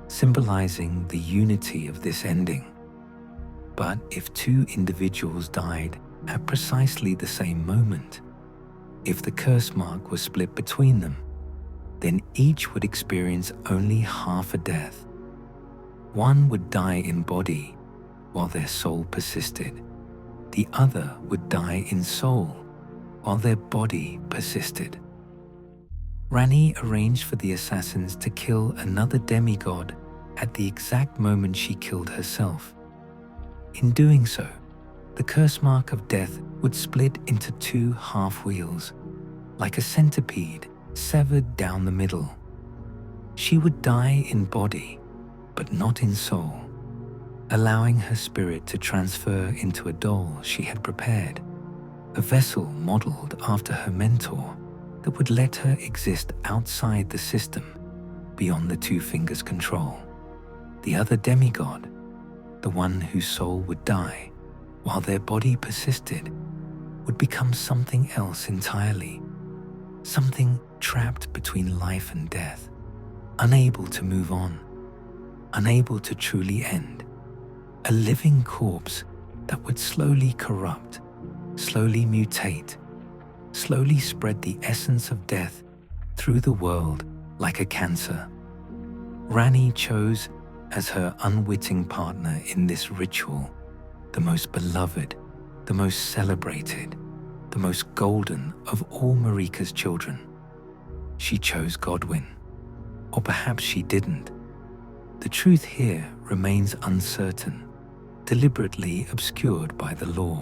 symbolizing the unity of this ending. But if two individuals died at precisely the same moment, if the curse mark was split between them, then each would experience only half a death. One would die in body while their soul persisted. The other would die in soul while their body persisted. Ranni arranged for the assassins to kill another demigod at the exact moment she killed herself. In doing so, the curse mark of death would split into two half-wheels, like a centipede severed down the middle. She would die in body, but not in soul, allowing her spirit to transfer into a doll she had prepared, a vessel modeled after her mentor that would let her exist outside the system, beyond the Two Fingers' control. The other demigod, the one whose soul would die while their body persisted, would become something else entirely, something trapped between life and death, unable to move on, unable to truly end, a living corpse that would slowly corrupt, slowly mutate, slowly spread the essence of death through the world like a cancer. Ranni chose as her unwitting partner in this ritual the most beloved, the most celebrated, the most golden of all Marika's children, she chose Godwyn, or perhaps she didn't. The truth here remains uncertain, deliberately obscured by the law.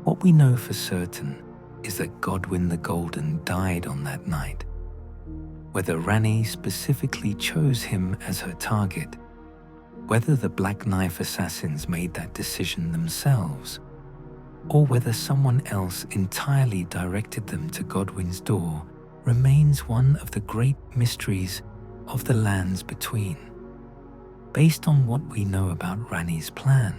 What we know for certain is that Godwyn the Golden died on that night. Whether Ranni specifically chose him as her target, whether the Black Knife assassins made that decision themselves, or whether someone else entirely directed them to Godwyn's door, remains one of the great mysteries of the lands between. Based on what we know about Ranni's plan,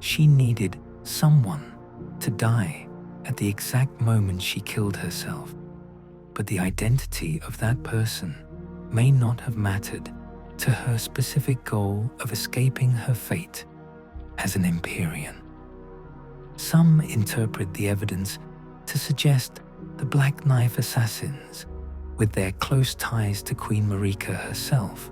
she needed someone to die at the exact moment she killed herself, but the identity of that person may not have mattered to her specific goal of escaping her fate as an Empyrean. Some interpret the evidence to suggest the Black Knife assassins, with their close ties to Queen Marika herself,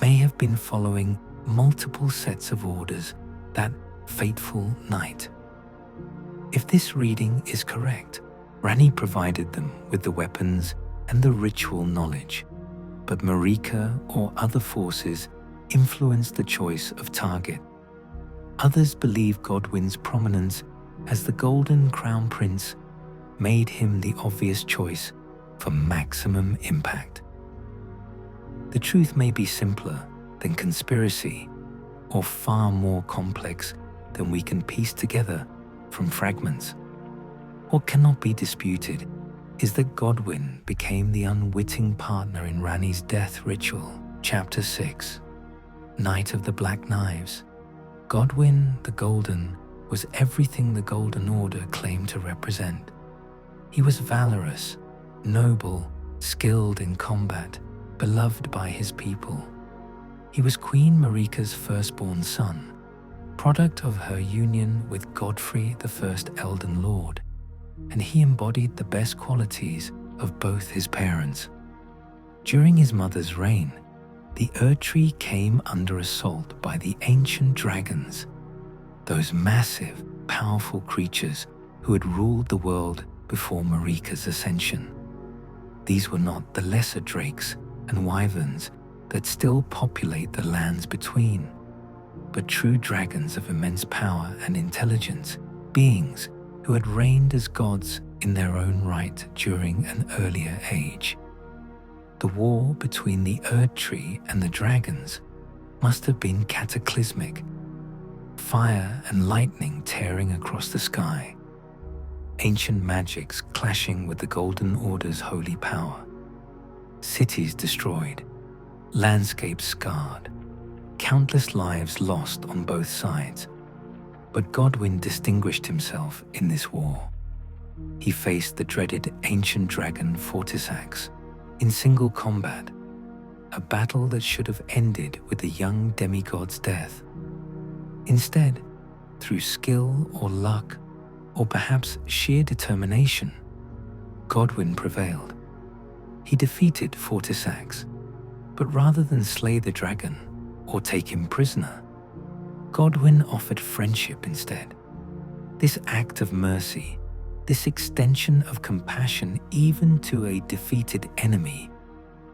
may have been following multiple sets of orders that fateful night. If this reading is correct, Ranni provided them with the weapons and the ritual knowledge, but Marika or other forces influenced the choice of target. Others believe Godwyn's prominence as the Golden Crown Prince made him the obvious choice for maximum impact. The truth may be simpler than conspiracy, or far more complex than we can piece together from fragments. What cannot be disputed is that Godwyn became the unwitting partner in Ranni's death ritual. Chapter 6, Night of the Black Knives. Godwyn the Golden was everything the Golden Order claimed to represent. He was valorous, noble, skilled in combat, beloved by his people. He was Queen Marika's firstborn son, product of her union with Godfrey the First Elden Lord, and he embodied the best qualities of both his parents. During his mother's reign, the Erdtree came under assault by the ancient dragons, those massive, powerful creatures who had ruled the world before Marika's ascension. These were not the lesser drakes and wyverns that still populate the lands between, but true dragons of immense power and intelligence, beings who had reigned as gods in their own right during an earlier age. The war between the Erdtree and the dragons must have been cataclysmic, fire and lightning tearing across the sky, ancient magics clashing with the Golden Order's holy power, cities destroyed, landscapes scarred, countless lives lost on both sides. But Godwyn distinguished himself in this war. He faced the dreaded ancient dragon Fortisax in single combat, a battle that should have ended with the young demigod's death. Instead, through skill or luck, or perhaps sheer determination, Godwyn prevailed. He defeated Fortisax, but rather than slay the dragon or take him prisoner, Godwyn offered friendship instead. This act of mercy, this extension of compassion even to a defeated enemy,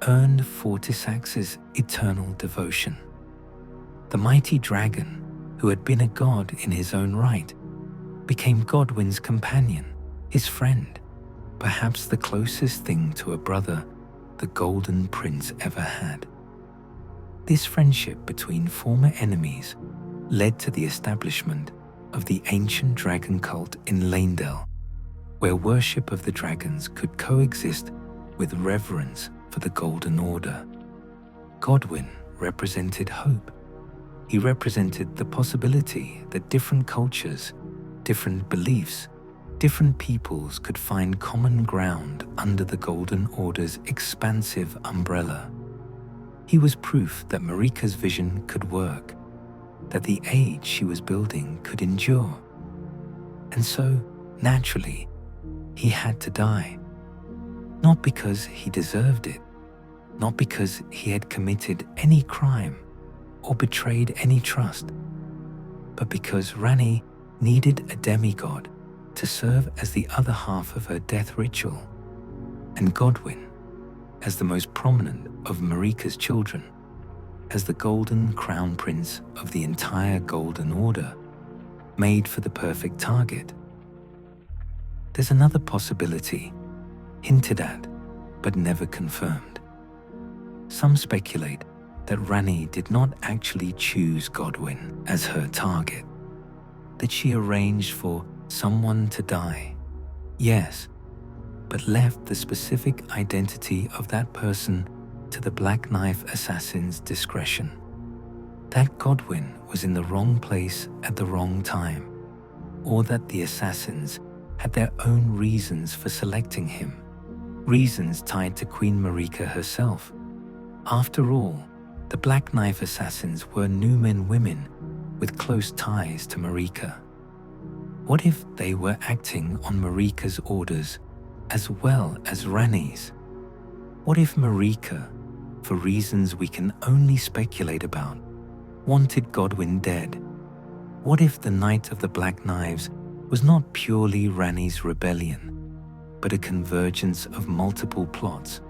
earned Fortisax's eternal devotion. The mighty dragon, who had been a god in his own right, became Godwyn's companion, his friend, perhaps the closest thing to a brother the Golden Prince ever had. This friendship between former enemies led to the establishment of the ancient dragon cult in Leyndell, where worship of the dragons could coexist with reverence for the Golden Order. Godwyn represented hope. He represented the possibility that different cultures, different beliefs, different peoples could find common ground under the Golden Order's expansive umbrella. He was proof that Marika's vision could work, that the age she was building could endure. And so, naturally, he had to die. Not because he deserved it, not because he had committed any crime or betrayed any trust, but because Ranni needed a demigod to serve as the other half of her death ritual, and Godwyn as the most prominent of Marika's children, as the golden crown prince of the entire Golden Order, made for the perfect target. There's another possibility, hinted at but never confirmed. Some speculate that Ranni did not actually choose Godwyn as her target, that she arranged for someone to die, yes, but left the specific identity of that person to the Black Knife assassin's discretion. That Godwyn was in the wrong place at the wrong time, or that the assassins had their own reasons for selecting him, reasons tied to Queen Marika herself. After all, the Black Knife assassins were Numen women with close ties to Marika. What if they were acting on Marika's orders as well as Ranni's? What if Marika, for reasons we can only speculate about, wanted Godwyn dead? What if the Night of the Black Knives was not purely Ranni's rebellion, but a convergence of multiple plots,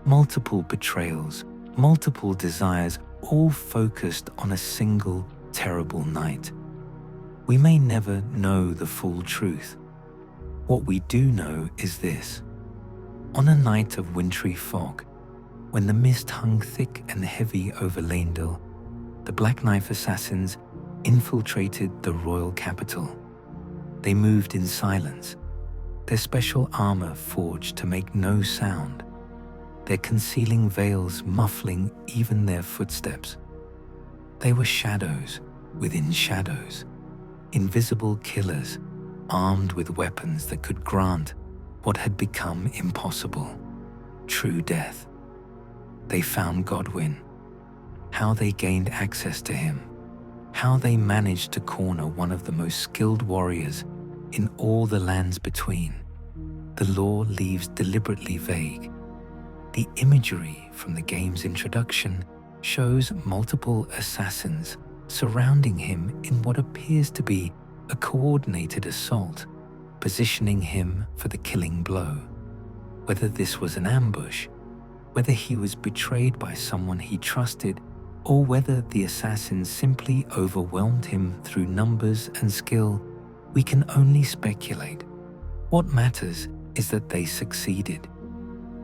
multiple betrayals, multiple desires, all focused on a single terrible night? We may never know the full truth. What we do know is this. On a night of wintry fog, when the mist hung thick and heavy over Leyndell, the Black Knife assassins infiltrated the royal capital. They moved in silence, their special armor forged to make no sound, their concealing veils muffling even their footsteps. They were shadows within shadows, invisible killers armed with weapons that could grant what had become impossible, true death. They found Godwyn. How they gained access to him, how they managed to corner one of the most skilled warriors in all the lands between, the lore leaves deliberately vague. The imagery from the game's introduction shows multiple assassins surrounding him in what appears to be a coordinated assault, positioning him for the killing blow. Whether this was an ambush, whether he was betrayed by someone he trusted, or whether the assassins simply overwhelmed him through numbers and skill, we can only speculate. What matters is that they succeeded.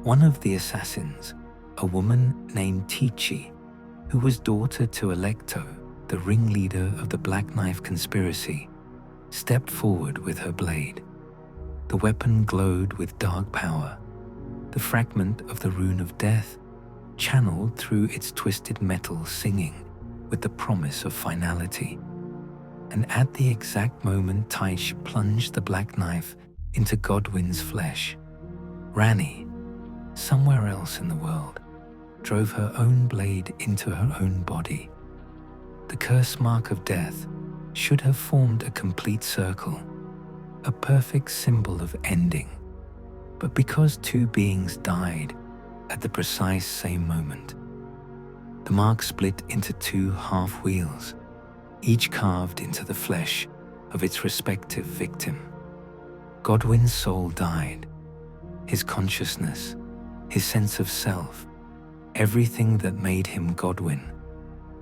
One of the assassins, a woman named Tichi, who was daughter to Electo, the ringleader of the Black Knife conspiracy, stepped forward with her blade. The weapon glowed with dark power, the fragment of the Rune of Death channeled through its twisted metal singing with the promise of finality. And at the exact moment Tyche plunged the Black Knife into Godwyn's flesh, Ranni, somewhere else in the world, drove her own blade into her own body. The curse mark of death should have formed a complete circle, a perfect symbol of ending. But because two beings died at the precise same moment, the mark split into two half wheels, each carved into the flesh of its respective victim. Godwyn's soul died, his consciousness, his sense of self, everything that made him Godwyn,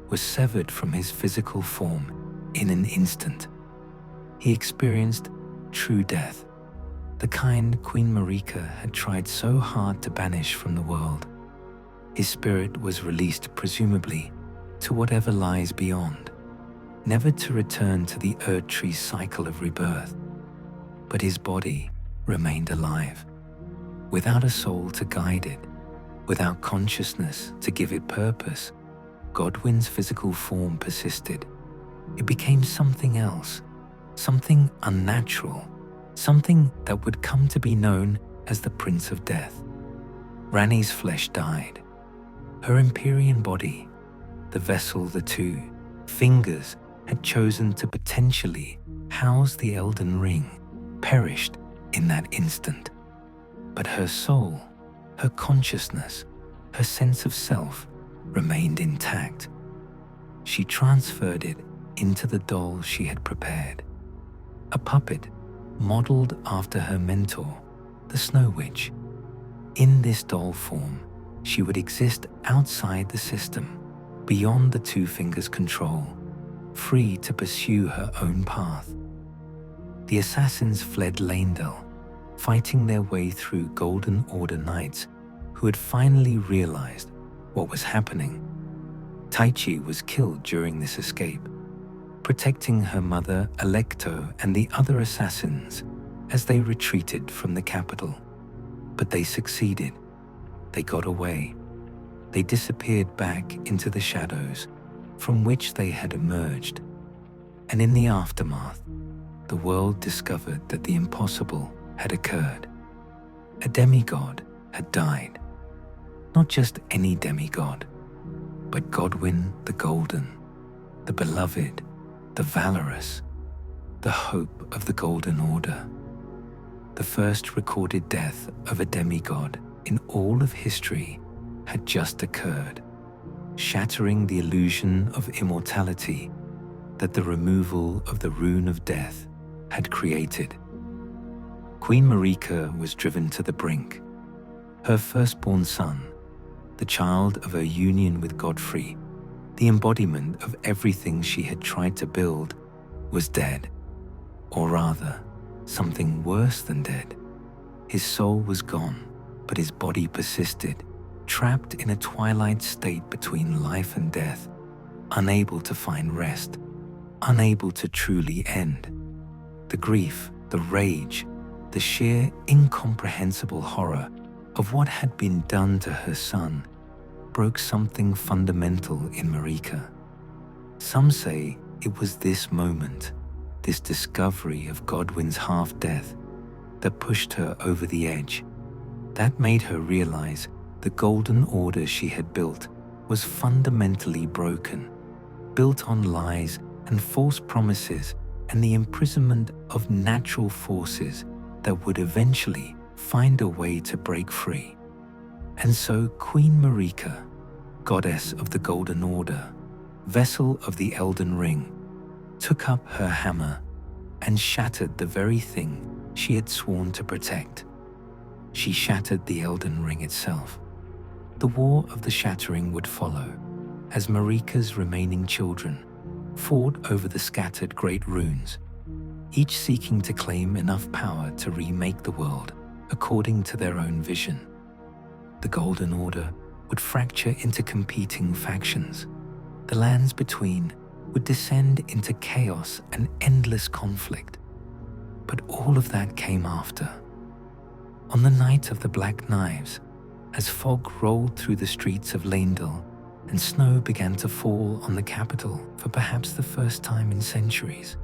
was severed from his physical form in an instant. He experienced true death, the kind Queen Marika had tried so hard to banish from the world. His spirit was released presumably to whatever lies beyond, never to return to the Erdtree cycle of rebirth. But his body remained alive, without a soul to guide it, without consciousness to give it purpose. Godwyn's physical form persisted. It became something else, something unnatural, something that would come to be known as the Prince of Death. Ranni's flesh died. Her Empyrean body, the vessel the two fingers had chosen to potentially house the Elden Ring, perished in that instant. But her soul, her consciousness, her sense of self remained intact. She transferred it into the doll she had prepared, a puppet modeled after her mentor, the Snow Witch. In this doll form, she would exist outside the system, beyond the Two Fingers' control, free to pursue her own path. The assassins fled Leyndell, fighting their way through Golden Order knights who had finally realized what was happening. Taichi was killed during this escape, protecting her mother Alecto and the other assassins as they retreated from the capital. But they succeeded. They got away. They disappeared back into the shadows from which they had emerged. And in the aftermath, the world discovered that the impossible had occurred. A demigod had died. Not just any demigod, but Godwyn the Golden, the beloved, the valorous, the hope of the Golden Order. The first recorded death of a demigod in all of history had just occurred, shattering the illusion of immortality that the removal of the Rune of Death had created. Queen Marika was driven to the brink. Her firstborn son, the child of her union with Godfrey, the embodiment of everything she had tried to build, was dead. Or rather, something worse than dead. His soul was gone, but his body persisted, trapped in a twilight state between life and death, unable to find rest, unable to truly end. The grief, the rage, the sheer incomprehensible horror of what had been done to her son broke something fundamental in Marika. Some say it was this moment, this discovery of Godwyn's half-death, that pushed her over the edge. That made her realize the Golden Order she had built was fundamentally broken, built on lies and false promises and the imprisonment of natural forces that would eventually find a way to break free. And so Queen Marika, goddess of the Golden Order, vessel of the Elden Ring, took up her hammer and shattered the very thing she had sworn to protect. She shattered the Elden Ring itself. The War of the Shattering would follow, as Marika's remaining children fought over the scattered great runes, each seeking to claim enough power to remake the world according to their own vision. The Golden Order would fracture into competing factions. The lands between would descend into chaos and endless conflict. But all of that came after. On the night of the Black Knives, as fog rolled through the streets of Leyndell and snow began to fall on the capital for perhaps the first time in centuries,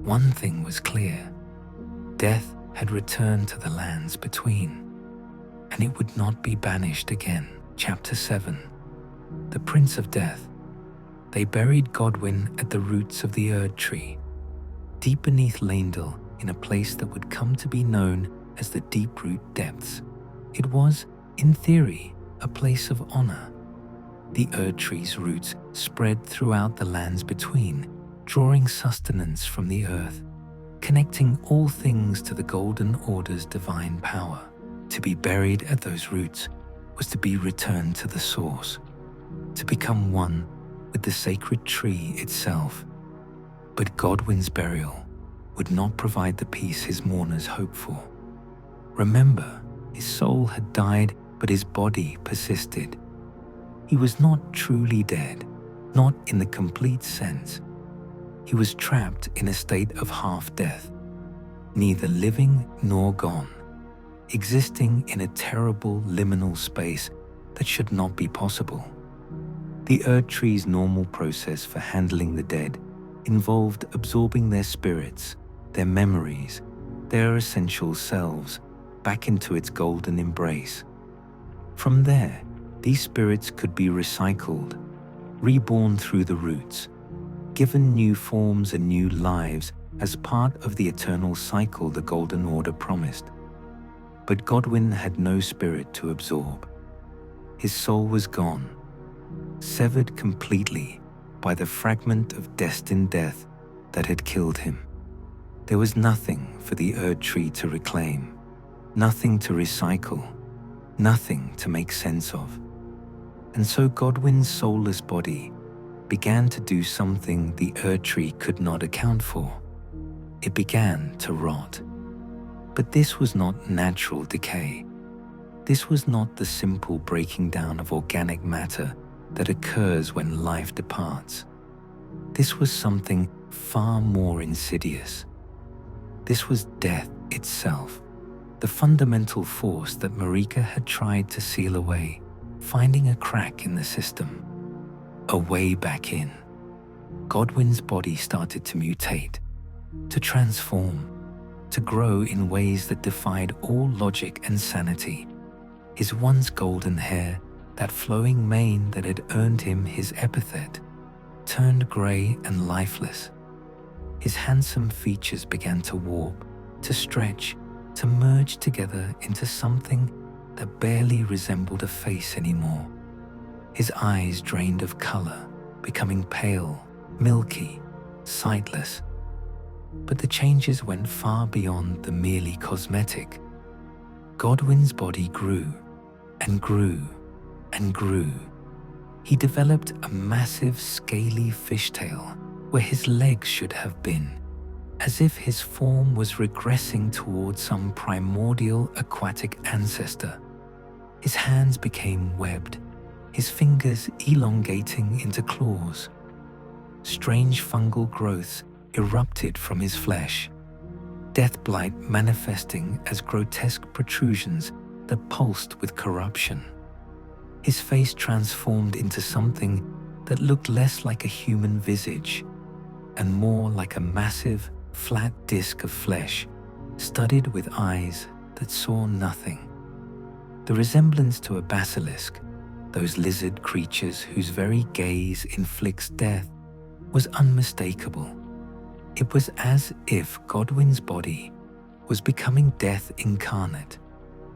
one thing was clear. Death had returned to the lands between, and it would not be banished again. Chapter 7. The Prince of Death. They buried Godwyn at the roots of the Erdtree, deep beneath Leyndell, in a place that would come to be known as the Deathroot Depths. It was, in theory, a place of honor. The Erdtree's roots spread throughout the lands between, drawing sustenance from the earth, connecting all things to the Golden Order's divine power. To be buried at those roots was to be returned to the source, to become one with the sacred tree itself. But Godwyn's burial would not provide the peace his mourners hoped for. Remember, his soul had died, but his body persisted. He was not truly dead, not in the complete sense. He was trapped in a state of half-death, neither living nor gone, existing in a terrible liminal space that should not be possible. The Erdtree's normal process for handling the dead involved absorbing their spirits, their memories, their essential selves back into its golden embrace. From there, these spirits could be recycled, reborn through the roots, given new forms and new lives as part of the eternal cycle the Golden Order promised. But Godwyn had no spirit to absorb. His soul was gone, severed completely by the fragment of Destined Death that had killed him. There was nothing for the Erdtree to reclaim, nothing to recycle, nothing to make sense of. And so Godwyn's soulless body began to do something the Erdtree could not account for. It began to rot. But this was not natural decay. This was not the simple breaking down of organic matter that occurs when life departs. This was something far more insidious. This was death itself, the fundamental force that Maliketh had tried to seal away, finding a crack in the system, a way back in. Godwyn's body started to mutate, to transform, to grow in ways that defied all logic and sanity. His once golden hair, that flowing mane that had earned him his epithet, turned grey and lifeless. His handsome features began to warp, to stretch, to merge together into something that barely resembled a face anymore. His eyes drained of colour, becoming pale, milky, sightless. But the changes went far beyond the merely cosmetic. Godwyn's body grew and grew and grew. He developed a massive scaly fishtail where his legs should have been, as if his form was regressing towards some primordial aquatic ancestor. His hands became webbed, his fingers elongating into claws. Strange fungal growths erupted from his flesh, death blight manifesting as grotesque protrusions that pulsed with corruption. His face transformed into something that looked less like a human visage and more like a massive, flat disc of flesh studded with eyes that saw nothing. The resemblance to a basilisk, those lizard creatures whose very gaze inflicts death, was unmistakable. It was as if Godwyn's body was becoming death incarnate,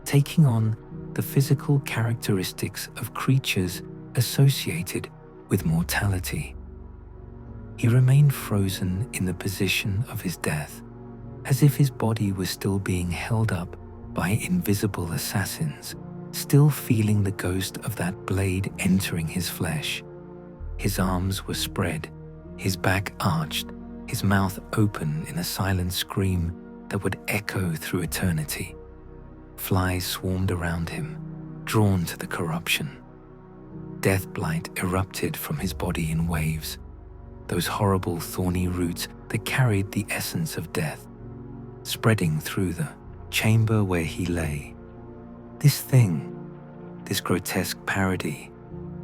taking on the physical characteristics of creatures associated with mortality. He remained frozen in the position of his death, as if his body was still being held up by invisible assassins, still feeling the ghost of that blade entering his flesh. His arms were spread, his back arched, his mouth open in a silent scream that would echo through eternity. Flies swarmed around him, drawn to the corruption. Death blight erupted from his body in waves, those horrible thorny roots that carried the essence of death, spreading through the chamber where he lay. This thing, this grotesque parody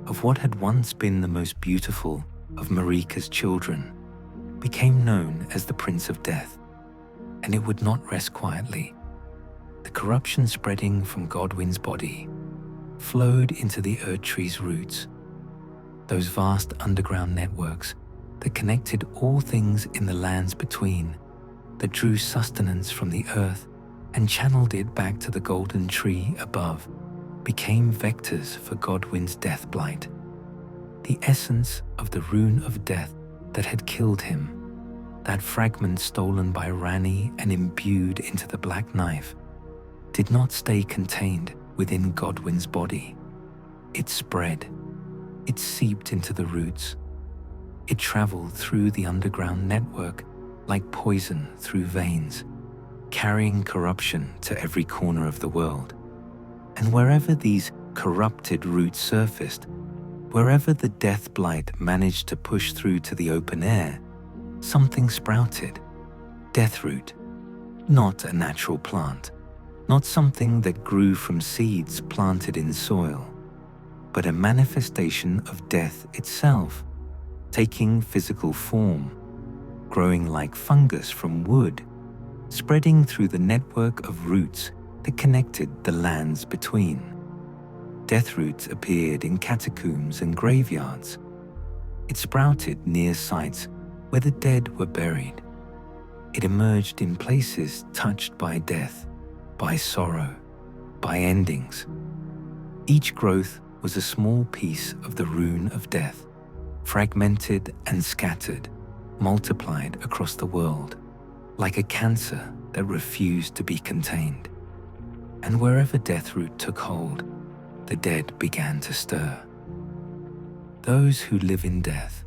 of what had once been the most beautiful of Maliketh's children, became known as the Prince of Death, and it would not rest quietly. The corruption spreading from Godwyn's body flowed into the Erdtree's roots, those vast underground networks that connected all things in the lands between, that drew sustenance from the earth and channeled it back to the golden tree above, became vectors for Godwyn's death blight. The essence of the Rune of Death that had killed him, that fragment stolen by Ranni and imbued into the Black Knife, did not stay contained within Godwyn's body. It spread. It seeped into the roots. It traveled through the underground network like poison through veins, carrying corruption to every corner of the world. And wherever these corrupted roots surfaced, wherever the death blight managed to push through to the open air, something sprouted. Deathroot, not a natural plant, not something that grew from seeds planted in soil, but a manifestation of death itself, taking physical form, growing like fungus from wood, spreading through the network of roots that connected the lands between. Deathroot appeared in catacombs and graveyards. It sprouted near sites where the dead were buried. It emerged in places touched by death, by sorrow, by endings. Each growth was a small piece of the Rune of Death, fragmented and scattered, multiplied across the world, like a cancer that refused to be contained. and wherever Deathroot took hold, the dead began to stir. Those who live in death,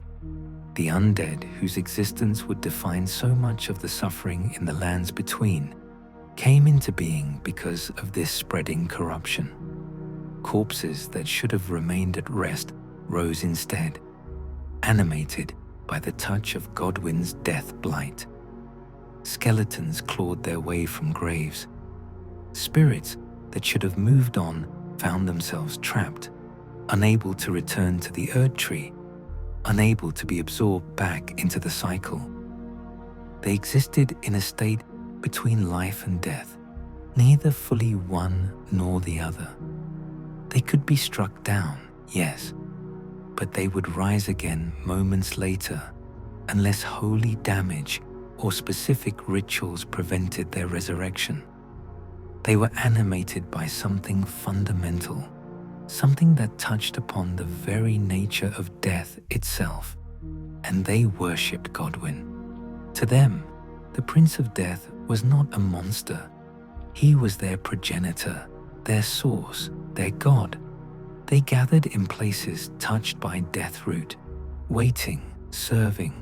the undead whose existence would define so much of the suffering in the lands between, came into being because of this spreading corruption. Corpses that should have remained at rest rose instead, animated by the touch of Godwyn's death blight. Skeletons clawed their way from graves. Spirits that should have moved on found themselves trapped, unable to return to the Erdtree, unable to be absorbed back into the cycle. They existed in a state between life and death, neither fully one nor the other. They could be struck down, yes, but they would rise again moments later unless holy damage or specific rituals prevented their resurrection. They were animated by something fundamental, something that touched upon the very nature of death itself, and they worshipped Godwyn. To them, the Prince of Death was not a monster. He was their progenitor, their source, their god. They gathered in places touched by Deathroot, waiting, serving,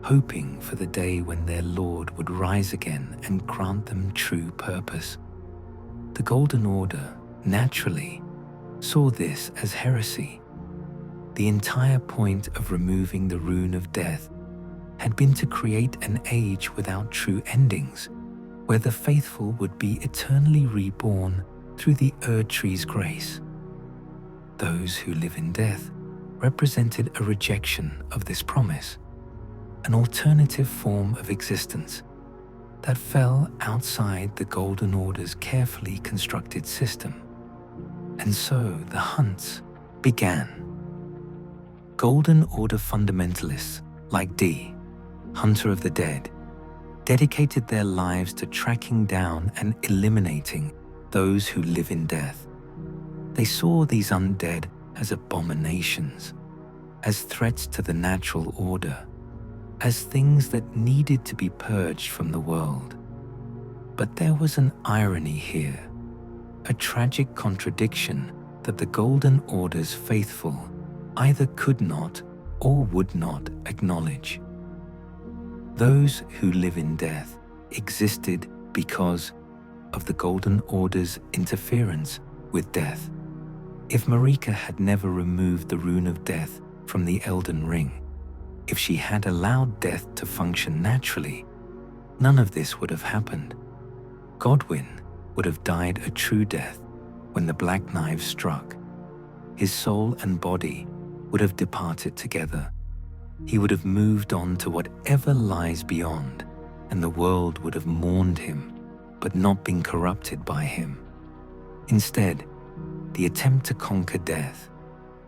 hoping for the day when their Lord would rise again and grant them true purpose. The Golden Order, naturally, saw this as heresy. The entire point of removing the Rune of Death had been to create an age without true endings, where the faithful would be eternally reborn through the Erdtree's grace. Those who live in death represented a rejection of this promise, an alternative form of existence that fell outside the Golden Order's carefully constructed system. And so the hunts began. Golden Order fundamentalists like D, Hunter of the Dead, dedicated their lives to tracking down and eliminating those who live in death. They saw these undead as abominations, as threats to the natural order, as things that needed to be purged from the world. But there was an irony here, a tragic contradiction that the Golden Order's faithful either could not or would not acknowledge. Those who live in death existed because of the Golden Order's interference with death. If Maliketh had never removed the Rune of Death from the Elden Ring, if she had allowed death to function naturally, none of this would have happened. Godwyn would have died a true death when the Black Knife struck. His soul and body would have departed together. He would have moved on to whatever lies beyond, and the world would have mourned him, but not been corrupted by him. Instead, the attempt to conquer death,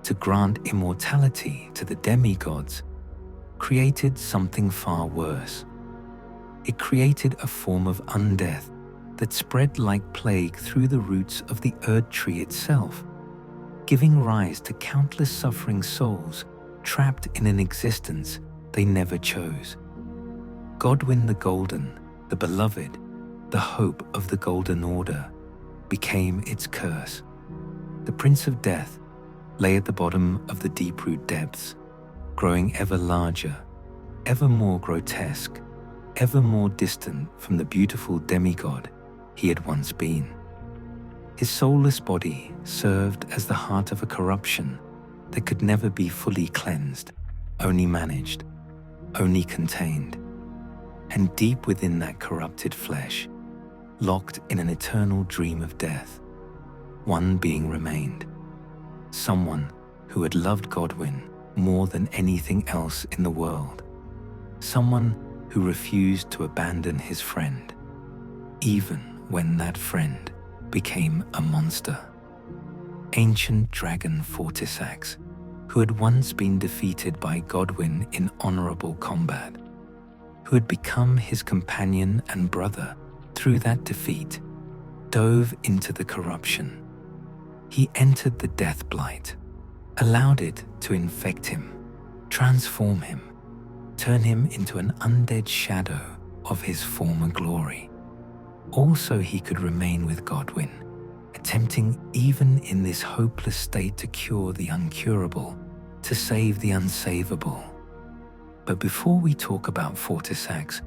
to grant immortality to the demigods, created something far worse. It created a form of undeath that spread like plague through the roots of the Erdtree itself, giving rise to countless suffering souls trapped in an existence they never chose. Godwyn the Golden, the beloved, the hope of the Golden Order, became its curse. The Prince of Death lay at the bottom of the Deathroot depths, growing ever larger, ever more grotesque, ever more distant from the beautiful demigod he had once been. His soulless body served as the heart of a corruption that could never be fully cleansed, only managed, only contained. And deep within that corrupted flesh, locked in an eternal dream of death, one being remained, someone who had loved Godwyn more than anything else in the world, someone who refused to abandon his friend, even when that friend became a monster. Ancient dragon Fortisax, who had once been defeated by Godwyn in honorable combat, who had become his companion and brother through that defeat, dove into the corruption. He entered the death blight, allowed it to infect him, transform him, turn him into an undead shadow of his former glory. Also, he could remain with Godwyn, attempting even in this hopeless state to cure the uncurable, to save the unsavable. But before we talk about Fortisax,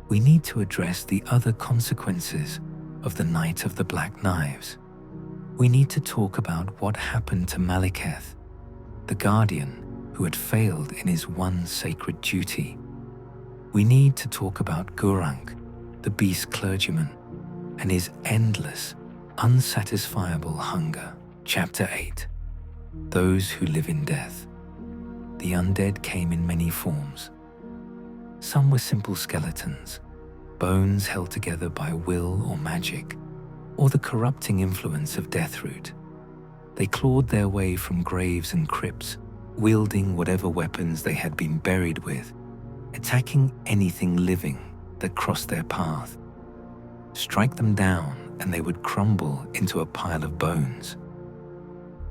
we need to address the other consequences of the Night of the Black Knives. We need to talk about what happened to Maliketh, the guardian who had failed in his one sacred duty. We need to talk about Gurranq, the beast clergyman, and his endless, unsatisfiable hunger. Chapter 8. Those who live in death. The undead came in many forms. Some were simple skeletons, bones held together by will or magic, or the corrupting influence of Deathroot. They clawed their way from graves and crypts, wielding whatever weapons they had been buried with, attacking anything living that crossed their path. Strike them down and they would crumble into a pile of bones.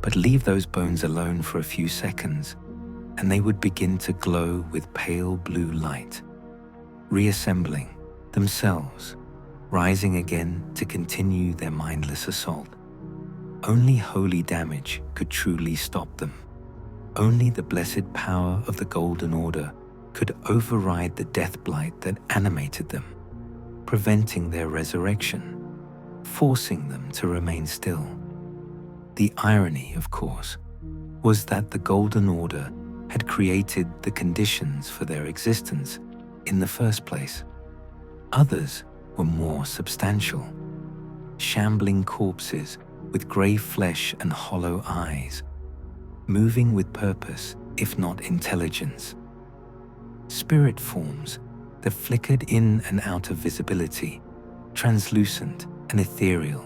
But leave those bones alone for a few seconds and they would begin to glow with pale blue light, reassembling themselves, rising again to continue their mindless assault. Only holy damage could truly stop them. Only the blessed power of the Golden Order could override the death blight that animated them, preventing their resurrection, forcing them to remain still. The irony, of course, was that the Golden Order had created the conditions for their existence in the first place. Others were more substantial, shambling corpses with grey flesh and hollow eyes, moving with purpose if not intelligence. Spirit forms that flickered in and out of visibility, translucent and ethereal,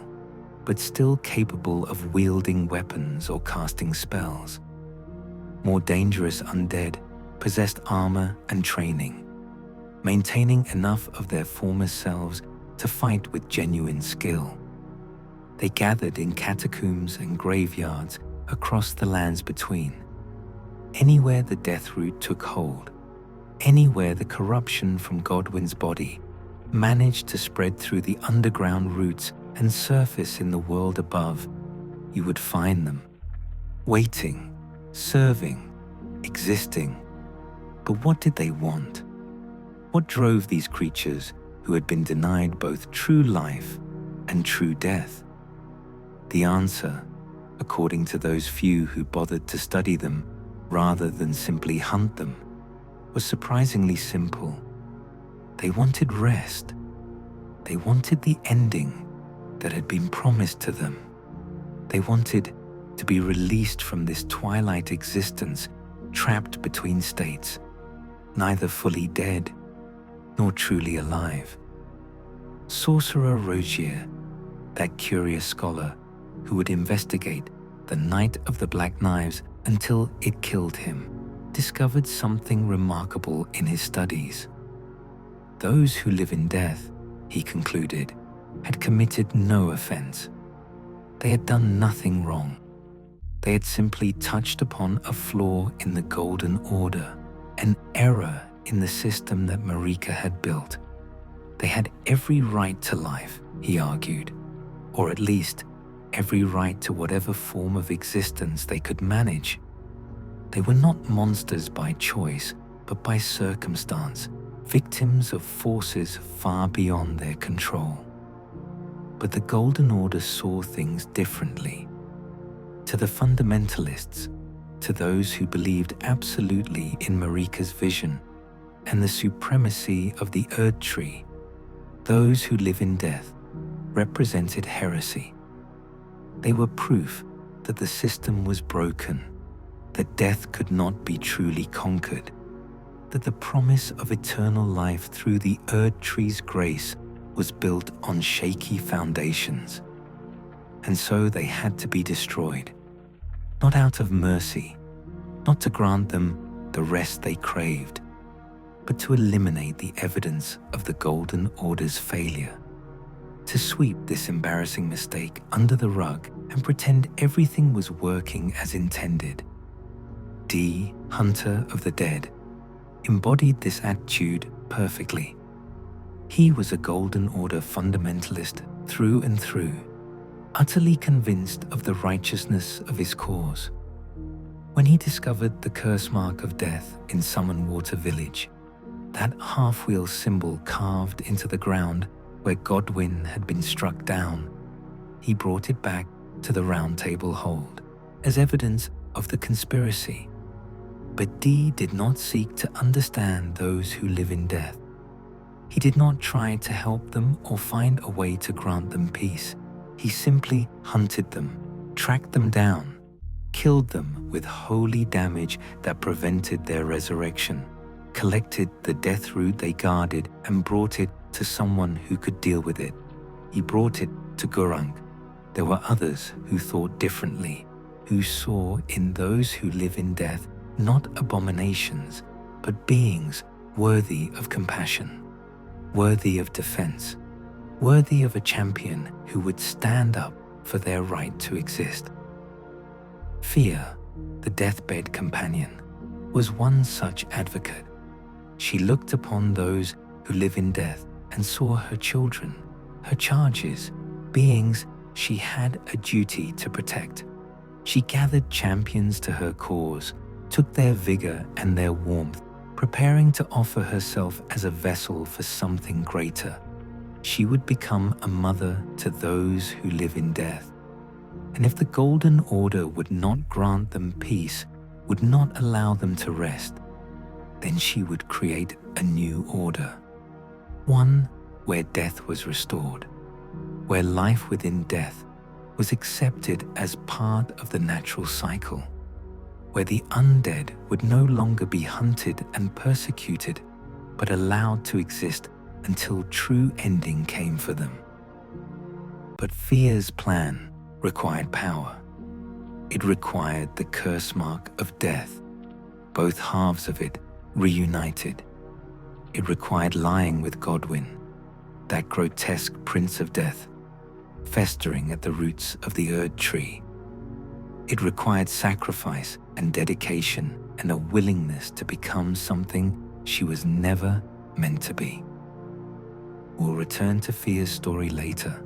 but still capable of wielding weapons or casting spells. More dangerous undead possessed armor and training, maintaining enough of their former selves to fight with genuine skill. They gathered in catacombs and graveyards across the lands between. Anywhere the Deathroot took hold, anywhere the corruption from Godwyn's body managed to spread through the underground roots and surface in the world above, you would find them, waiting, serving, existing. But what did they want? What drove these creatures who had been denied both true life and true death? The answer, according to those few who bothered to study them rather than simply hunt them, was surprisingly simple. They wanted rest. They wanted the ending that had been promised to them. They wanted to be released from this twilight existence, trapped between states, neither fully dead nor truly alive. Sorcerer Rogier, that curious scholar who would investigate the Night of the Black Knives until it killed him, discovered something remarkable in his studies. Those who live in death, he concluded, had committed no offense. They had done nothing wrong. They had simply touched upon a flaw in the Golden Order, an error in the system that Marika had built. They had every right to life, he argued, or at least every right to whatever form of existence they could manage. They were not monsters by choice, but by circumstance, victims of forces far beyond their control. But the Golden Order saw things differently. To the fundamentalists, to those who believed absolutely in Marika's vision and the supremacy of the Erdtree, those who live in death represented heresy. They were proof that the system was broken, that death could not be truly conquered, that the promise of eternal life through the Erdtree's grace was built on shaky foundations. And so they had to be destroyed, not out of mercy, not to grant them the rest they craved, but to eliminate the evidence of the Golden Order's failure, to sweep this embarrassing mistake under the rug and pretend everything was working as intended. D, Hunter of the Dead, embodied this attitude perfectly. He was a Golden Order fundamentalist through and through. utterly convinced of the righteousness of his cause. When he discovered the curse mark of death in Summonwater Village, that half-wheel symbol carved into the ground where Godwyn had been struck down, he brought it back to the Round Table Hold as evidence of the conspiracy. But Dee did not seek to understand those who live in death. He did not try to help them or find a way to grant them peace. He simply hunted them, tracked them down, killed them with holy damage that prevented their resurrection, collected the Deathroot they guarded and brought it to someone who could deal with it. He brought it to Gurunk. There were others who thought differently, who saw in those who live in death not abominations, but beings worthy of compassion, worthy of defense, worthy of a champion who would stand up for their right to exist. Fear, the deathbed companion, was one such advocate. She looked upon those who live in death and saw her children, her charges, beings she had a duty to protect. She gathered champions to her cause, took their vigor and their warmth, preparing to offer herself as a vessel for something greater. She would become a mother to those who live in death. And if the Golden Order would not grant them peace, would not allow them to rest, then she would create a new order. One where death was restored, where life within death was accepted as part of the natural cycle, where the undead would no longer be hunted and persecuted, but allowed to exist until true ending came for them. But Fear's plan required power. It required the curse mark of death, both halves of it reunited. It required lying with Godwyn, that grotesque prince of death, festering at the roots of the Erdtree. It required sacrifice and dedication and a willingness to become something she was never meant to be. We'll return to Fear's story later.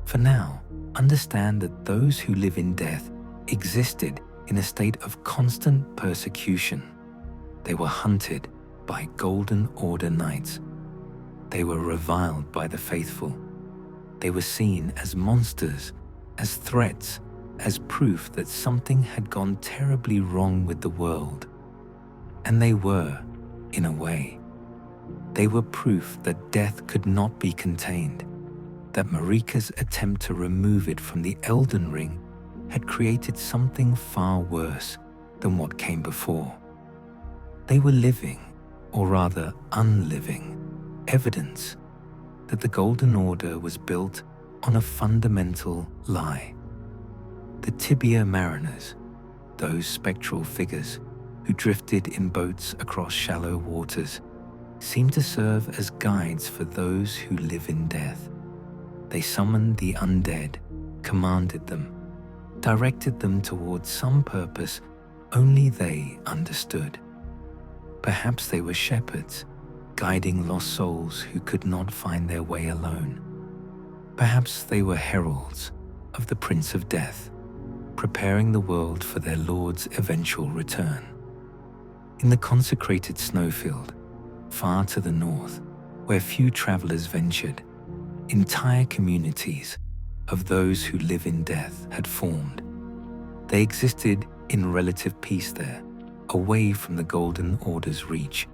For now, understand that those who live in death existed in a state of constant persecution. They were hunted by Golden Order knights. They were reviled by the faithful. They were seen as monsters, as threats, as proof that something had gone terribly wrong with the world. And they were, in a way. They were proof that death could not be contained, that Marika's attempt to remove it from the Elden Ring had created something far worse than what came before. They were living, or rather unliving, evidence that the Golden Order was built on a fundamental lie. The Tibia Mariners, those spectral figures who drifted in boats across shallow waters, seemed to serve as guides for those who live in death. They summoned the undead, commanded them, directed them towards some purpose only they understood. Perhaps they were shepherds, guiding lost souls who could not find their way alone. Perhaps they were heralds of the Prince of Death, preparing the world for their Lord's eventual return. In the consecrated snowfield, far to the north, where few travelers ventured, entire communities of those who live in death had formed. They existed in relative peace there, away from the Golden Order's reach,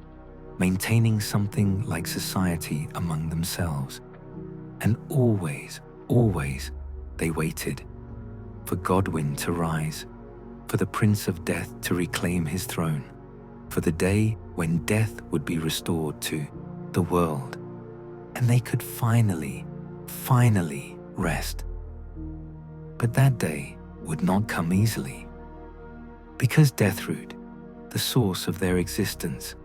maintaining something like society among themselves. And always, always, they waited for Godwyn to rise, for the Prince of Death to reclaim his throne, for the day when death would be restored to the world, and they could finally rest. But that day would not come easily, because Deathroot, the source of their existence,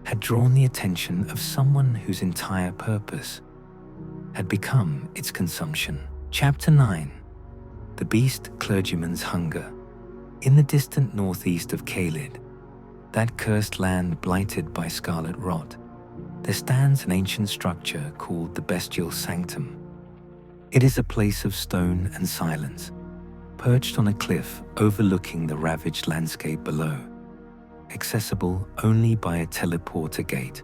had drawn the attention of someone whose entire purpose had become its consumption. Chapter 9. The Beast Clergyman's Hunger. In the distant northeast of Caelid, that cursed land blighted by scarlet rot, there stands an ancient structure called the Bestial Sanctum. It is a place of stone and silence, perched on a cliff overlooking the ravaged landscape below, accessible only by a teleporter gate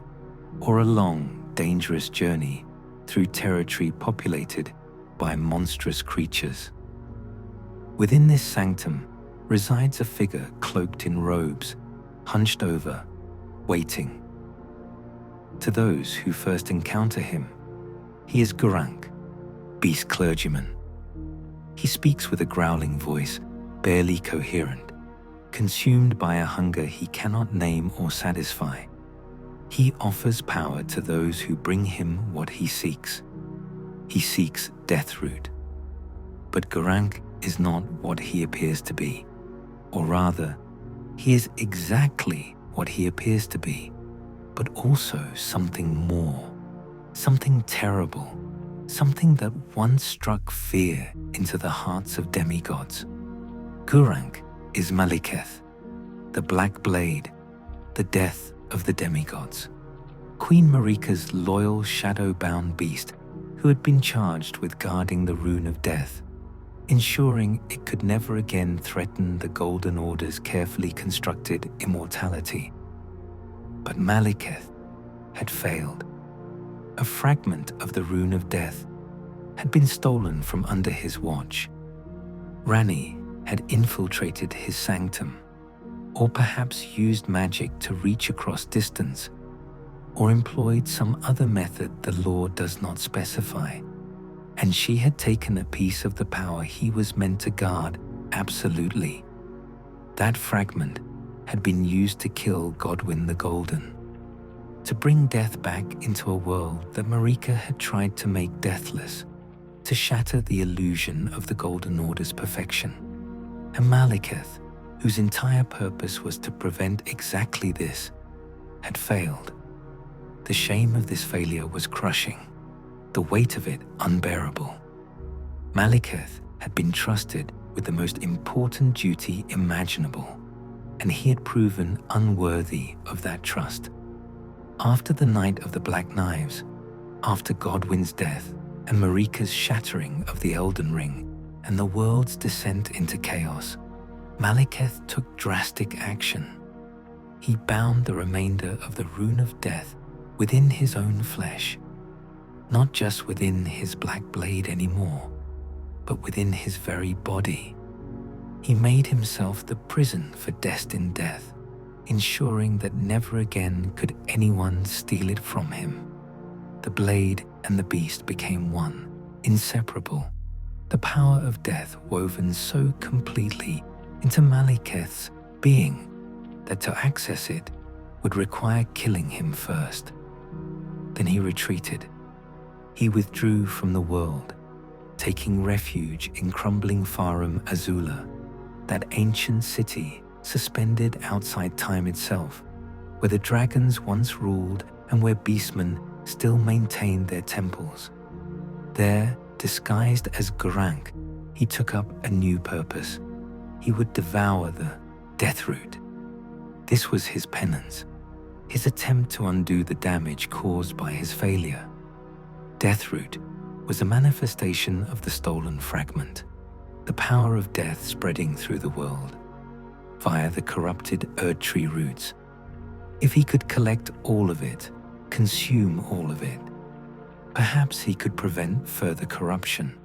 or a long, dangerous journey through territory populated by monstrous creatures. Within this sanctum resides a figure cloaked in robes, hunched over, waiting. To those who first encounter him, he is Gurranq, beast clergyman. He speaks with a growling voice, barely coherent, consumed by a hunger he cannot name or satisfy. He offers power to those who bring him what he seeks. He seeks Deathroot. But Gurranq is not what he appears to be, or rather, he is exactly what he appears to be, but also something more, something terrible, something that once struck fear into the hearts of demigods. Gurranq is Maliketh, the Black Blade, the death of the demigods. Queen Marika's loyal shadow-bound beast who had been charged with guarding the Rune of Death, ensuring it could never again threaten the Golden Order's carefully constructed immortality. But Maliketh had failed. A fragment of the Rune of Death had been stolen from under his watch. Ranni had infiltrated his sanctum, or perhaps used magic to reach across distance, or employed some other method the law does not specify, and she had taken a piece of the power he was meant to guard absolutely. That fragment had been used to kill Godwyn the Golden, to bring death back into a world that Marika had tried to make deathless, to shatter the illusion of the Golden Order's perfection. And Maliketh, whose entire purpose was to prevent exactly this, had failed. The shame of this failure was crushing, the weight of it unbearable. Maliketh had been trusted with the most important duty imaginable, and he had proven unworthy of that trust. After the Night of the Black Knives, after Godwyn's death and Marika's shattering of the Elden Ring and the world's descent into chaos, Maliketh took drastic action. He bound the remainder of the Rune of Death within his own flesh, not just within his black blade anymore, but within his very body. He made himself the prison for Destined Death, ensuring that never again could anyone steal it from him. The blade and the beast became one, inseparable, the power of death woven so completely into Maliketh's being that to access it would require killing him first. Then he retreated. He withdrew from the world, taking refuge in crumbling Farum Azula, that ancient city suspended outside time itself, where the dragons once ruled and where beastmen still maintained their temples. There, disguised as Gurranq, he took up a new purpose. He would devour the Deathroot. This was his penance, his attempt to undo the damage caused by his failure. Deathroot was a manifestation of the stolen fragment, the power of death spreading through the world, via the corrupted Erdtree roots. If he could collect all of it, consume all of it, perhaps he could prevent further corruption.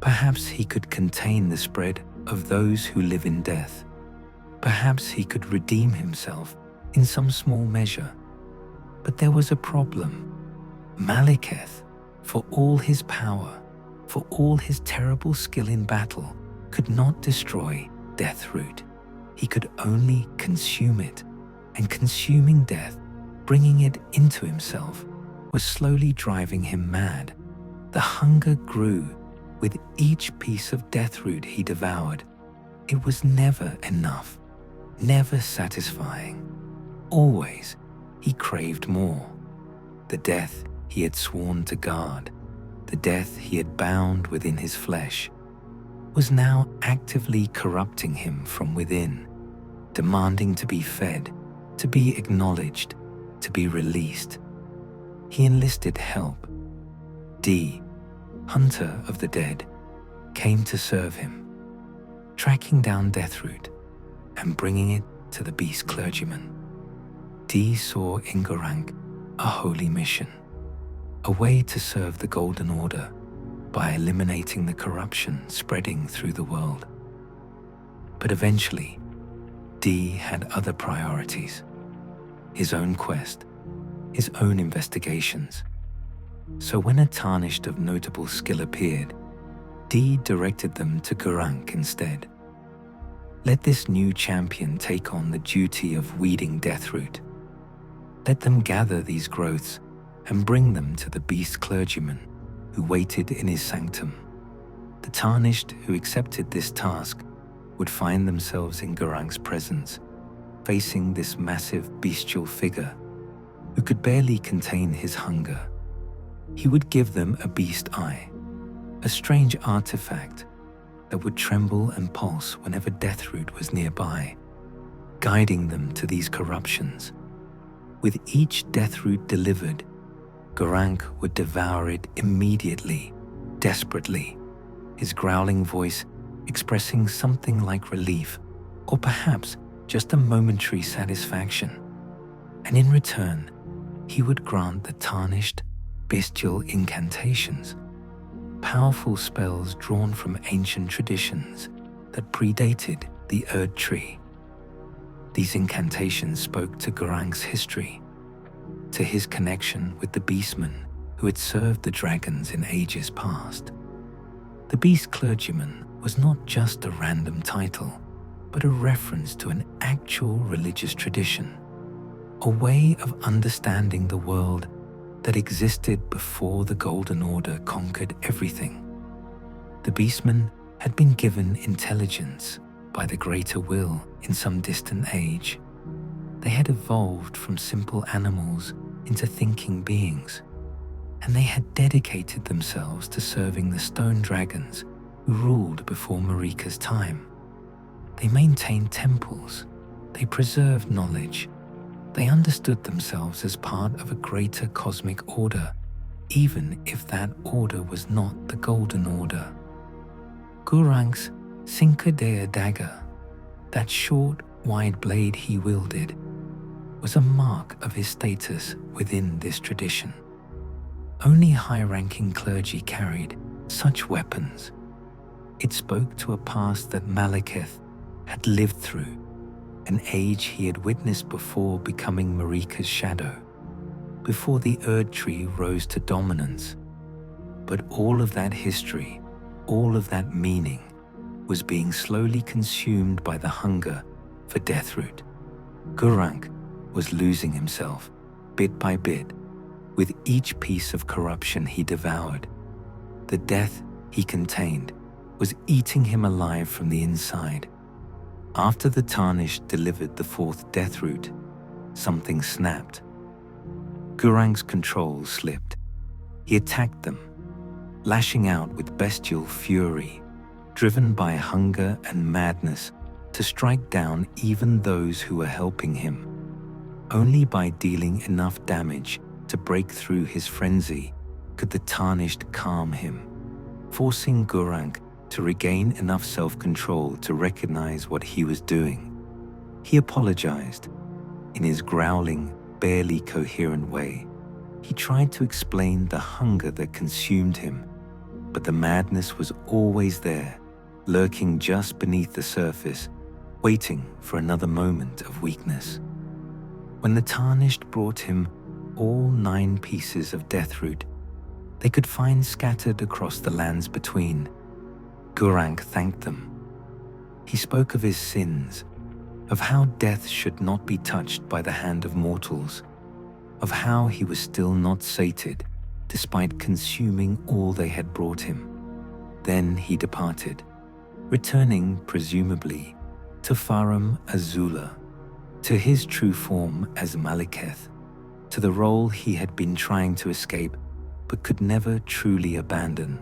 Perhaps he could contain the spread of those who live in death. Perhaps he could redeem himself in some small measure. But there was a problem. Maliketh, for all his power, for all his terrible skill in battle, could not destroy Deathroot. He could only consume it, and consuming death, bringing it into himself, was slowly driving him mad. The hunger grew with each piece of Deathroot he devoured. It was never enough, never satisfying. Always, he craved more. The death he had sworn to guard, the death he had bound within his flesh, was now actively corrupting him from within, demanding to be fed, to be acknowledged, to be released. He enlisted help. hunter of the dead, came to serve him, tracking down Deathroot and bringing it to the beast clergyman. Dee saw in Gurranq a holy mission, a way to serve the Golden Order by eliminating the corruption spreading through the world. But eventually, Dee had other priorities, his own quest, his own investigations. So when a Tarnished of notable skill appeared, Dee directed them to Gurranq instead. Let this new champion take on the duty of weeding Deathroot. Let them gather these growths and bring them to the beast clergyman who waited in his sanctum. The Tarnished who accepted this task would find themselves in Gurranq's presence, facing this massive bestial figure who could barely contain his hunger. He would give them a beast eye, a strange artifact that would tremble and pulse whenever Deathroot was nearby, guiding them to these corruptions. With each Deathroot delivered, Gurranq would devour it immediately, desperately, his growling voice expressing something like relief, or perhaps just a momentary satisfaction. And in return, he would grant the Tarnished bestial incantations, powerful spells drawn from ancient traditions that predated the Erdtree. These incantations spoke to Gurranq's history, to his connection with the beastmen who had served the dragons in ages past. The beast clergyman was not just a random title, but a reference to an actual religious tradition, a way of understanding the world that existed before the Golden Order conquered everything. The beastmen had been given intelligence by the greater will in some distant age. They had evolved from simple animals into thinking beings, and they had dedicated themselves to serving the stone dragons who ruled before Marika's time. They maintained temples, they preserved knowledge, they understood themselves as part of a greater cosmic order, even if that order was not the Golden Order. Gurranq's Sinkadea dagger, that short, wide blade he wielded, was a mark of his status within this tradition. Only high-ranking clergy carried such weapons. It spoke to a past that Maliketh had lived through, an age he had witnessed before becoming Marika's shadow, before the Erdtree rose to dominance. But all of that history, all of that meaning, was being slowly consumed by the hunger for Deathroot. Gurranq was losing himself, bit by bit, with each piece of corruption he devoured. The death he contained was eating him alive from the inside. After the Tarnished delivered the fourth Deathroot, something snapped. Gurranq's control slipped. He attacked them, lashing out with bestial fury, driven by hunger and madness to strike down even those who were helping him. Only by dealing enough damage to break through his frenzy could the Tarnished calm him, forcing Gurranq to regain enough self-control to recognize what he was doing. He apologized. In his growling, barely coherent way, he tried to explain the hunger that consumed him, but the madness was always there, lurking just beneath the surface, waiting for another moment of weakness. When the Tarnished brought him all 9 pieces of Deathroot they could find scattered across the lands between, Gurranq thanked them. He spoke of his sins, of how death should not be touched by the hand of mortals, of how he was still not sated despite consuming all they had brought him. Then he departed, returning presumably to Farum Azula, to his true form as Maliketh, to the role he had been trying to escape but could never truly abandon.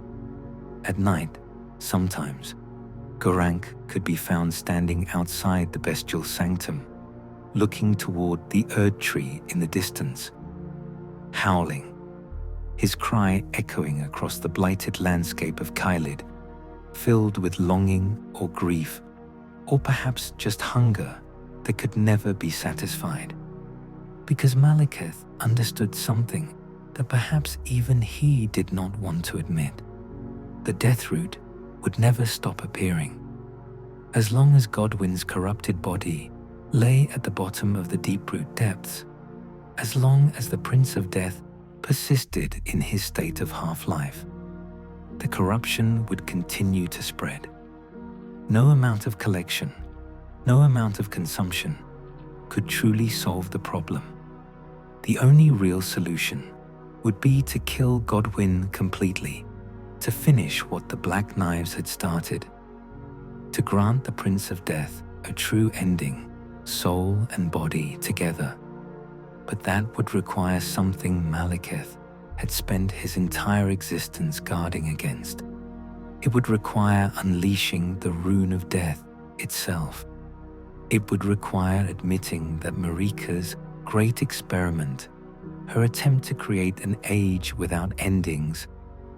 At night, sometimes, Gurranq could be found standing outside the bestial sanctum, looking toward the Erdtree in the distance, howling, his cry echoing across the blighted landscape of Caelid, filled with longing or grief, or perhaps just hunger that could never be satisfied. Because Maliketh understood something that perhaps even he did not want to admit. The Deathroot would never stop appearing. As long as Godwyn's corrupted body lay at the bottom of the Deeproot depths, as long as the Prince of Death persisted in his state of half-life, the corruption would continue to spread. No amount of collection, no amount of consumption could truly solve the problem. The only real solution would be to kill Godwyn completely, to finish what the Black Knives had started, to grant the Prince of Death a true ending, soul and body together. But that would require something Maliketh had spent his entire existence guarding against. It would require unleashing the Rune of Death itself. It would require admitting that Marika's great experiment, her attempt to create an age without endings,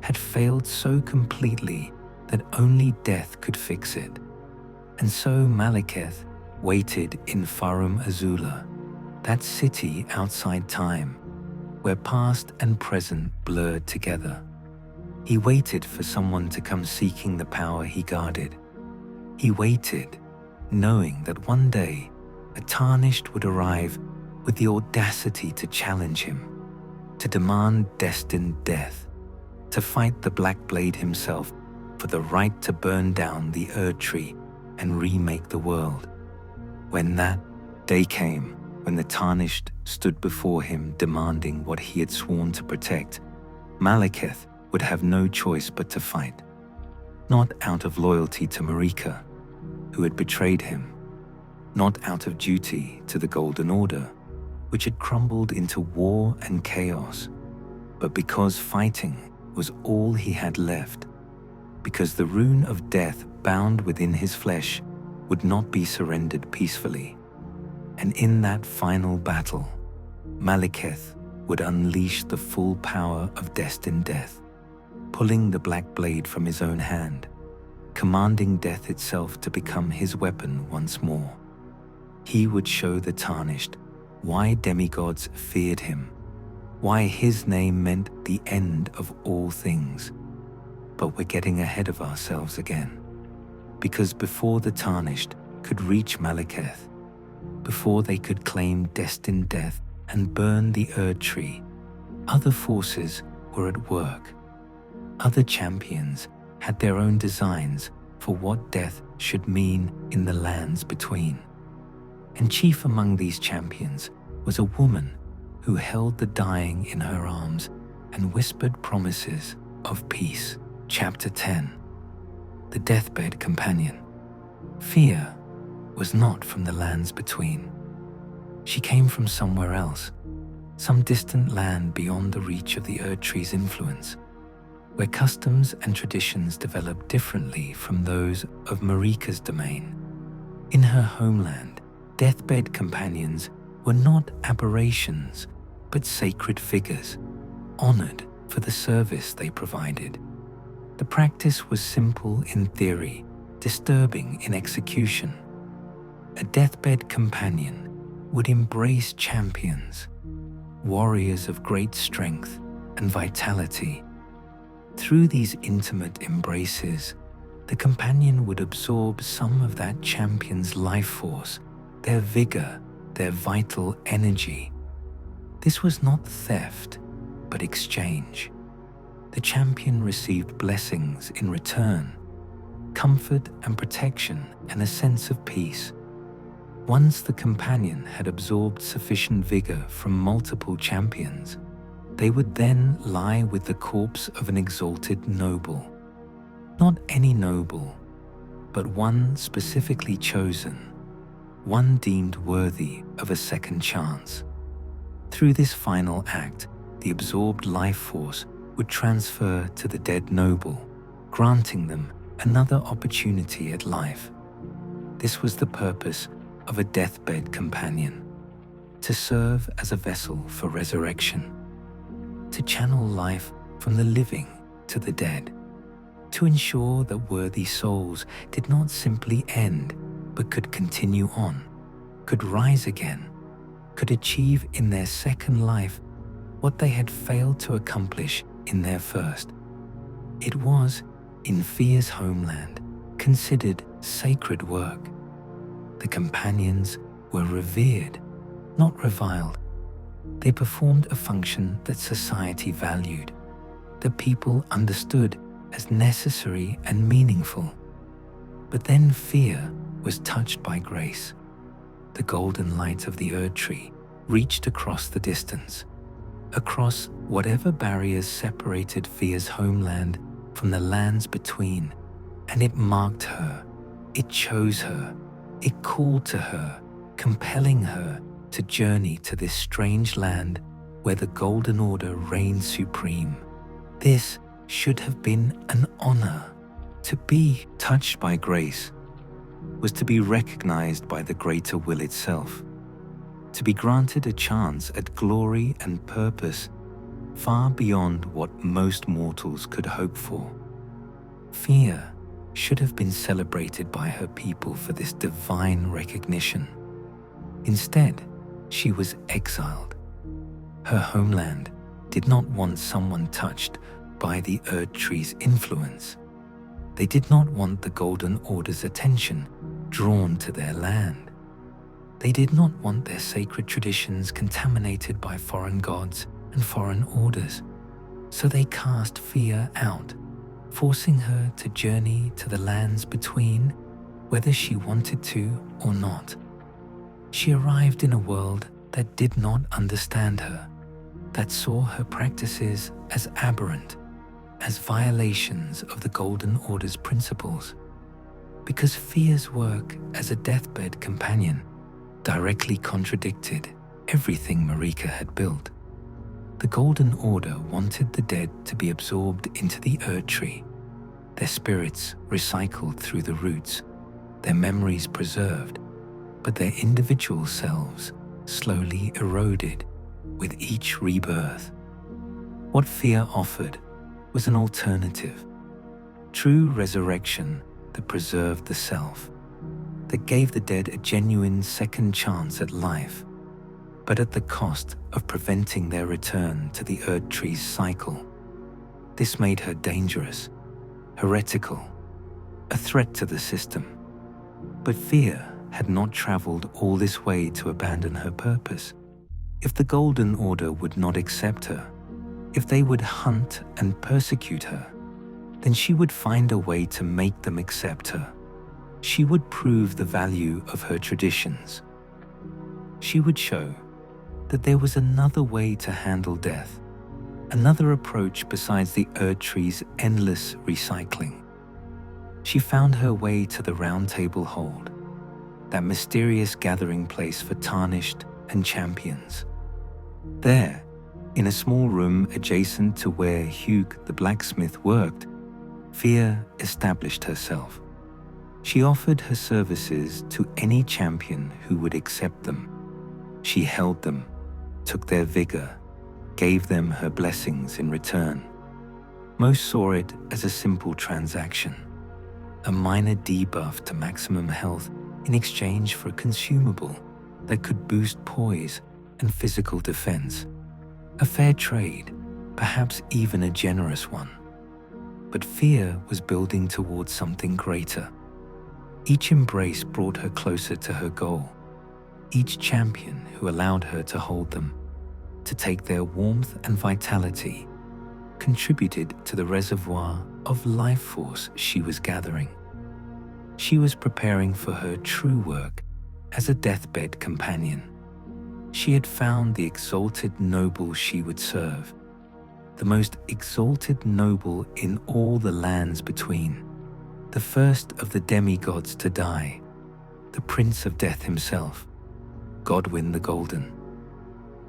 had failed so completely that only death could fix it. And so Maliketh waited in Farum Azula, that city outside time, where past and present blurred together. He waited for someone to come seeking the power he guarded. He waited, knowing that one day a Tarnished would arrive with the audacity to challenge him, to demand Destined Death, to fight the Black Blade himself for the right to burn down the Erdtree and remake the world. When that day came, when the Tarnished stood before him demanding what he had sworn to protect, Maliketh would have no choice but to fight. Not out of loyalty to Marika, who had betrayed him, not out of duty to the Golden Order, which had crumbled into war and chaos, but because fighting was all he had left, because the Rune of Death bound within his flesh would not be surrendered peacefully. And in that final battle, Maliketh would unleash the full power of Destined Death, pulling the Black Blade from his own hand, commanding death itself to become his weapon once more. He would show the Tarnished why demigods feared him, why his name meant the end of all things. But we're getting ahead of ourselves again, because before the Tarnished could reach Maliketh, before they could claim Destined Death and burn the Erdtree, other forces were at work. Other champions had their own designs for what death should mean in the lands between. And chief among these champions was a woman who held the dying in her arms and whispered promises of peace. Chapter 10. The Deathbed Companion. Fear was not from the lands between. She came from somewhere else, some distant land beyond the reach of the Erdtree's influence, where customs and traditions developed differently from those of Marika's domain. In her homeland, deathbed companions were not aberrations, but sacred figures, honored for the service they provided. The practice was simple in theory, disturbing in execution. A deathbed companion would embrace champions, warriors of great strength and vitality. Through these intimate embraces, the companion would absorb some of that champion's life force, their vigor, their vital energy. This was not theft, but exchange. The champion received blessings in return, comfort and protection and a sense of peace. Once the companion had absorbed sufficient vigor from multiple champions, they would then lie with the corpse of an exalted noble. Not any noble, but one specifically chosen, one deemed worthy of a second chance. Through this final act, the absorbed life force would transfer to the dead noble, granting them another opportunity at life. This was the purpose of a deathbed companion, to serve as a vessel for resurrection. to channel life from the living to the dead, to ensure that worthy souls did not simply end, but could continue on, could rise again, could achieve in their second life what they had failed to accomplish in their first. It was, in Fear's homeland, considered sacred work. The companions were revered, not reviled. They performed a function that society valued, that people understood as necessary and meaningful. But then Fear was touched by grace. The golden light of the Erdtree reached across the distance, across whatever barriers separated Fear's homeland from the lands between, and it marked her, it chose her, it called to her, compelling her to journey to this strange land where the Golden Order reigned supreme. This should have been an honor. To be touched by grace was to be recognized by the greater will itself, to be granted a chance at glory and purpose far beyond what most mortals could hope for. Fear should have been celebrated by her people for this divine recognition. Instead, she was exiled. Her homeland did not want someone touched by the Erdtree's influence. They did not want the Golden Order's attention drawn to their land. They did not want their sacred traditions contaminated by foreign gods and foreign orders. So they cast Fear out, forcing her to journey to the lands between, whether she wanted to or not. She arrived in a world that did not understand her, that saw her practices as aberrant, as violations of the Golden Order's principles. Because Fear's work as a deathbed companion directly contradicted everything Maliketh had built. The Golden Order wanted the dead to be absorbed into the Erdtree, their spirits recycled through the roots, their memories preserved, but their individual selves slowly eroded with each rebirth. What Fear offered was an alternative, true resurrection that preserved the self, that gave the dead a genuine second chance at life, but at the cost of preventing their return to the Erdtree's cycle. This made her dangerous, heretical, a threat to the system. But Fear had not traveled all this way to abandon her purpose. If the Golden Order would not accept her, if they would hunt and persecute her, then she would find a way to make them accept her. She would prove the value of her traditions. She would show that there was another way to handle death, another approach besides the Erdtree's endless recycling. She found her way to the Round Table Hold, that mysterious gathering place for Tarnished and champions. There, in a small room adjacent to where Hugh the blacksmith worked, Fear established herself. She offered her services to any champion who would accept them. She held them, took their vigor, gave them her blessings in return. Most saw it as a simple transaction, a minor debuff to maximum health in exchange for a consumable that could boost poise and physical defense. A fair trade, perhaps even a generous one. But Fear was building towards something greater. Each embrace brought her closer to her goal. Each champion who allowed her to hold them, to take their warmth and vitality, contributed to the reservoir of life force she was gathering. She was preparing for her true work as a deathbed companion. She had found the exalted noble she would serve, the most exalted noble in all the lands between, the first of the demigods to die, the Prince of Death himself, Godwyn the Golden.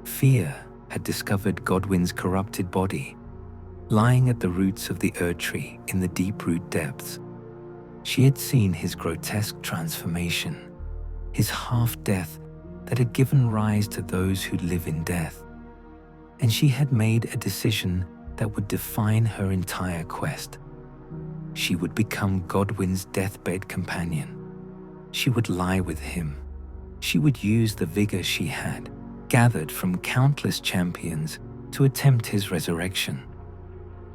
Fear had discovered Godwyn's corrupted body, lying at the roots of the Erdtree in the Deeproot depths. She had seen his grotesque transformation, his half-death that had given rise to those who live in death. and she had made a decision that would define her entire quest. She would become Godwyn's deathbed companion. She would lie with him. She would use the vigor she had, gathered from countless champions, to attempt his resurrection.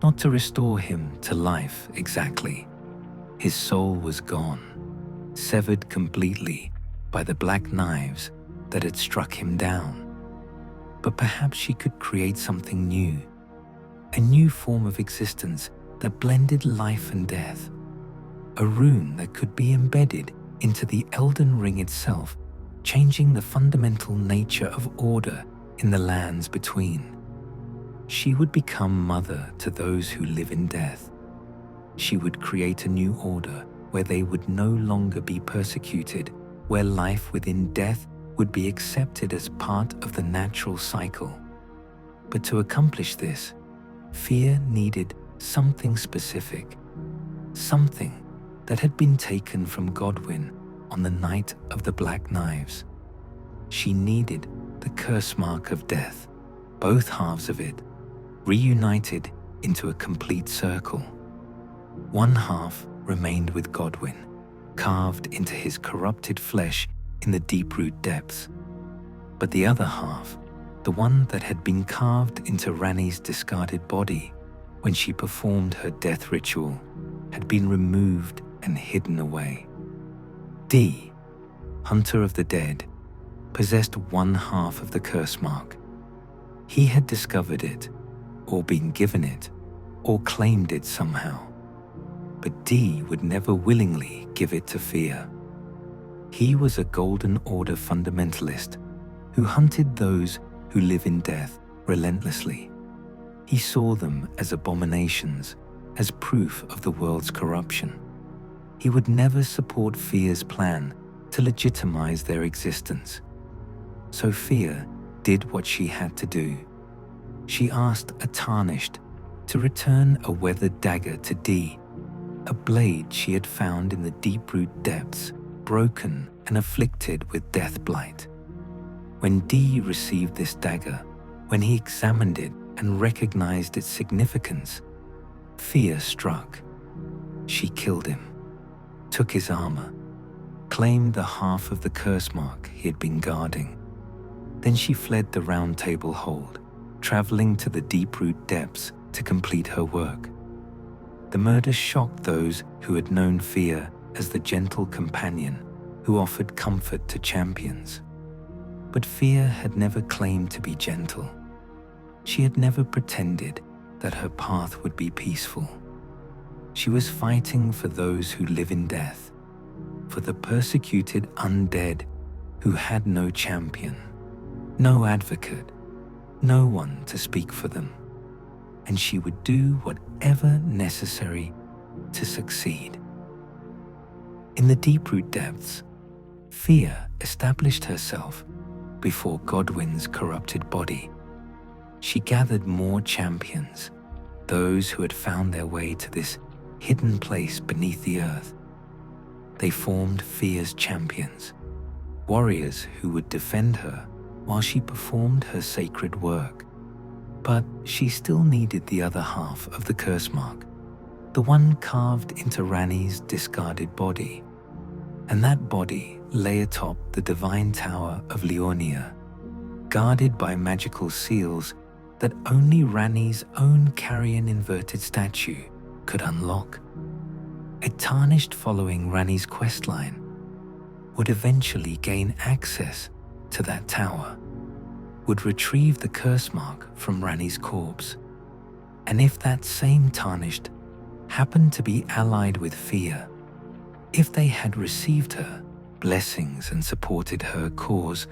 Not to restore him to life exactly. His soul was gone, severed completely by the black knives that had struck him down. But perhaps she could create something new, a new form of existence that blended life and death, a rune that could be embedded into the Elden Ring itself, changing the fundamental nature of order in the lands between. She would become mother to those who live in death. She would create a new order where they would no longer be persecuted, where life within death would be accepted as part of the natural cycle. But to accomplish this, fear needed something specific, something that had been taken from Godwyn on the night of the Black Knives. She needed the curse mark of death, both halves of it, reunited into a complete circle. One half remained with Godwyn, carved into his corrupted flesh in the Deathroot depths. But the other half, the one that had been carved into Ranni's discarded body when she performed her death ritual, had been removed and hidden away. D, Hunter of the Dead, possessed one half of the curse mark. He had discovered it, or been given it, or claimed it somehow. But D would never willingly give it to fear. He was a Golden Order fundamentalist who hunted those who live in death relentlessly. He saw them as abominations, as proof of the world's corruption. He would never support Fear's plan to legitimize their existence. So Fear did what she had to do. She asked a Tarnished to return a weathered dagger to D, a blade she had found in the Deathroot depths, broken and afflicted with death blight. When D received this dagger, when he examined it and recognized its significance, fear struck. She killed him, took his armor, claimed the half of the curse mark he had been guarding. Then she fled the Round Table Hold, traveling to the Deathroot depths to complete her work. The murder shocked those who had known Fear as the gentle companion who offered comfort to champions. But Fear had never claimed to be gentle. She had never pretended that her path would be peaceful. She was fighting for those who live in death, for the persecuted undead who had no champion, no advocate, no one to speak for them. And she would do whatever necessary to succeed. In the Deathroot depths, Fear established herself before Godwyn's corrupted body. She gathered more champions, those who had found their way to this hidden place beneath the earth. They formed Fear's champions, warriors who would defend her while she performed her sacred work. But she still needed the other half of the curse mark, the one carved into Ranni's discarded body. And that body lay atop the divine tower of Leonia, guarded by magical seals that only Ranni's own carrion inverted statue could unlock. A Tarnished following Ranni's questline would eventually gain access to that tower, would retrieve the curse mark from Ranni's corpse. And if that same Tarnished happened to be allied with Fear, if they had received her blessings and supported her cause,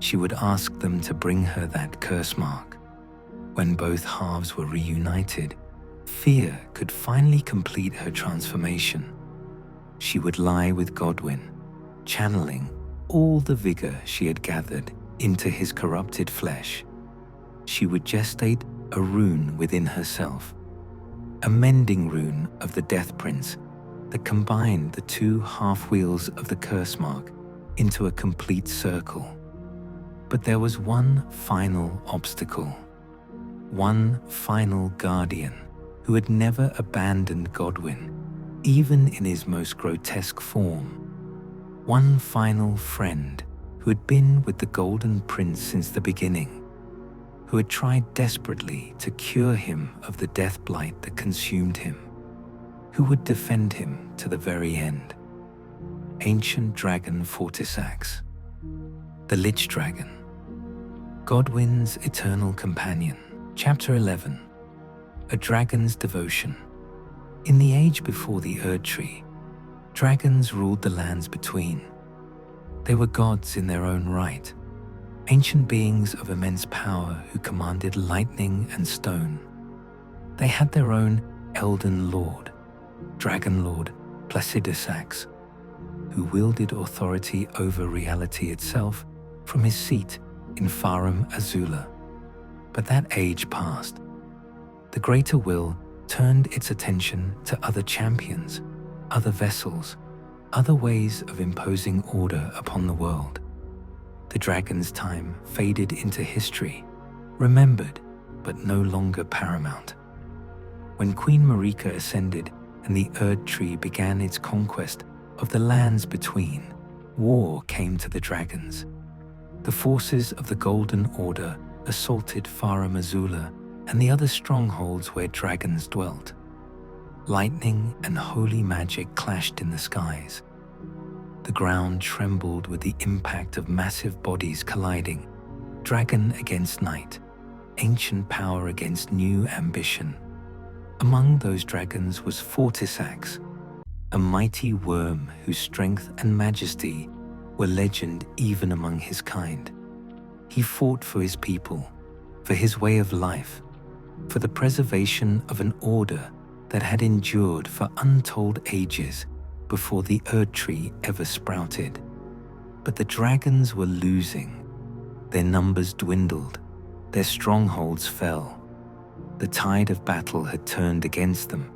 she would ask them to bring her that curse mark. When both halves were reunited, Fear could finally complete her transformation. She would lie with Godwyn, channeling all the vigor she had gathered into his corrupted flesh. She would gestate a rune within herself, a mending rune of the Death Prince that combined the two half-wheels of the curse mark into a complete circle. But there was one final obstacle. one final guardian who had never abandoned Godwyn, even in his most grotesque form. One final friend who had been with the Golden Prince since the beginning, who had tried desperately to cure him of the death blight that consumed him, who would defend him to the very end. Ancient Dragon Fortisax, the Lich Dragon, Godwyn's eternal companion. Chapter 11. A Dragon's Devotion. In the age before the Erdtree, dragons ruled the lands between. They were gods in their own right, ancient beings of immense power who commanded lightning and stone. They had their own Elden Lord, Dragon Lord Placidusax, who wielded authority over reality itself from his seat in Farum Azula. But that age passed. The Greater Will turned its attention to other champions, other vessels, other ways of imposing order upon the world. The dragon's time faded into history, remembered but no longer paramount. When Queen Marika ascended and the Erdtree began its conquest of the lands between, war came to the dragons. The forces of the Golden Order assaulted Farum Azula and the other strongholds where dragons dwelt. Lightning and holy magic clashed in the skies. The ground trembled with the impact of massive bodies colliding, dragon against knight, ancient power against new ambition. Among those dragons was Fortisax, a mighty worm whose strength and majesty were legend even among his kind. He fought for his people, for his way of life, for the preservation of an order that had endured for untold ages before the Erdtree ever sprouted. But the dragons were losing. Their numbers dwindled, their strongholds fell. The tide of battle had turned against them,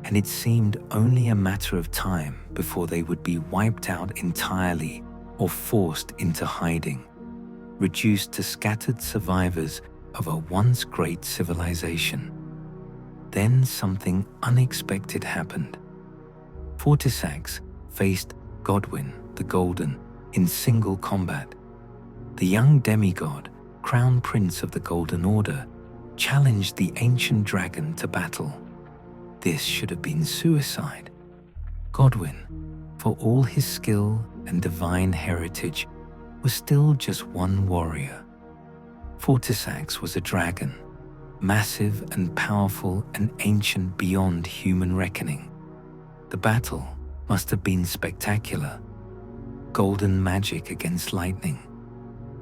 and it seemed only a matter of time before they would be wiped out entirely or forced into hiding, reduced to scattered survivors of a once great civilization. Then something unexpected happened. Fortisax faced Godwyn the Golden in single combat. The young demigod, crown prince of the Golden Order, challenged the ancient dragon to battle. This should have been suicide. Godwyn, for all his skill and divine heritage, was still just one warrior. Fortisax was a dragon, massive and powerful and ancient beyond human reckoning. The battle must have been spectacular. Golden magic against lightning,